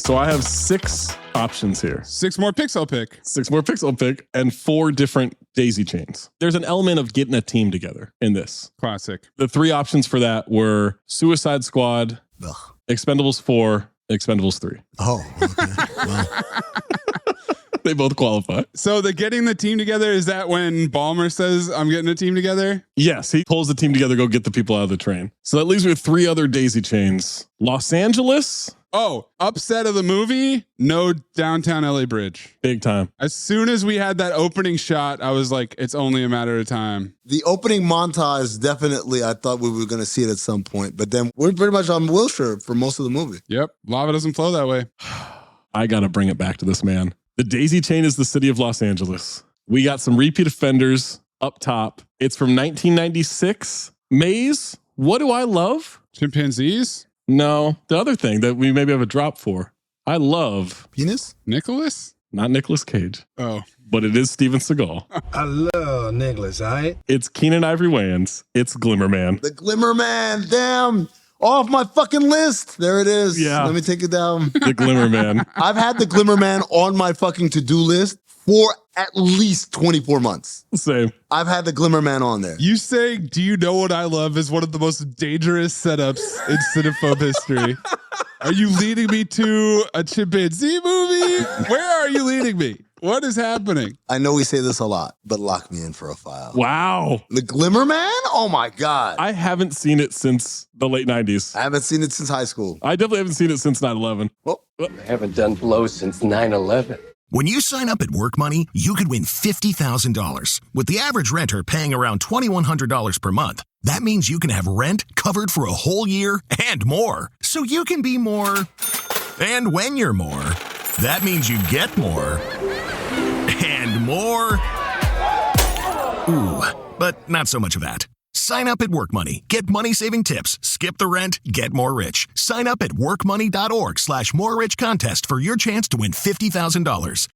[SPEAKER 11] So I have 6 options here.
[SPEAKER 13] 6 more pixel pick.
[SPEAKER 11] 6 more pixel pick and 4 different daisy chains. There's an element of getting a team together in this.
[SPEAKER 13] Classic.
[SPEAKER 11] The 3 options for that were Suicide Squad, Expendables 4, Expendables 3.
[SPEAKER 12] Oh, okay. Wow.
[SPEAKER 11] They both qualify.
[SPEAKER 13] So the getting the team together, is that when Ballmer says, I'm getting a team together?
[SPEAKER 11] Yes, he pulls the team together, go get the people out of the train. So that leaves me with 3 other daisy chains. Los Angeles.
[SPEAKER 13] Oh, upset of the movie, no downtown LA bridge.
[SPEAKER 11] Big time.
[SPEAKER 13] As soon as we had that opening shot, I was like, it's only a matter of time.
[SPEAKER 12] The opening montage, definitely, I thought we were going to see it at some point. But then we're pretty much on Wilshire for most of the movie.
[SPEAKER 13] Yep. Lava doesn't flow that way.
[SPEAKER 11] I got to bring it back to this man. The daisy chain is the city of Los Angeles. We got some repeat offenders up top. It's from 1996. Maze, what do I love?
[SPEAKER 13] Chimpanzees?
[SPEAKER 11] No, the other thing that we maybe have a drop for. I love...
[SPEAKER 12] Penis?
[SPEAKER 13] Nicholas?
[SPEAKER 11] Not Nicolas Cage.
[SPEAKER 13] Oh.
[SPEAKER 11] But it is Steven Seagal.
[SPEAKER 15] I love Nicholas, all right?
[SPEAKER 11] It's Keenan Ivory Wayans. It's Glimmer Man.
[SPEAKER 12] The Glimmer Man, damn. Off my fucking list. There it is.
[SPEAKER 11] Yeah.
[SPEAKER 12] Let me take it down.
[SPEAKER 11] The Glimmer Man.
[SPEAKER 12] I've had the Glimmer Man on my fucking to-do list for at least 24 months.
[SPEAKER 11] Same.
[SPEAKER 12] I've had the Glimmer Man on there.
[SPEAKER 13] You saying, do you know what I love is one of the most dangerous setups in Cinephobe history. Are you leading me to a chimpanzee movie? Where are you leading me? What is happening?
[SPEAKER 12] I know we say this a lot, but lock me in for a file.
[SPEAKER 11] Wow.
[SPEAKER 12] The Glimmer Man? Oh my God.
[SPEAKER 11] I haven't seen it since the late 90s.
[SPEAKER 12] I haven't seen it since high school.
[SPEAKER 11] I definitely haven't seen it since 9/11.
[SPEAKER 12] Well,
[SPEAKER 15] I haven't done blow since 9/11.
[SPEAKER 16] When you sign up at Work Money, you could win $50,000. With the average renter paying around $2,100 per month, that means you can have rent covered for a whole year and more. So you can be more. And when you're more, that means you get more. And more. Ooh, but not so much of that. Sign up at Work Money. Get money-saving tips. Skip the rent. Get more rich. Sign up at workmoney.org/more-rich contest for your chance to win $50,000.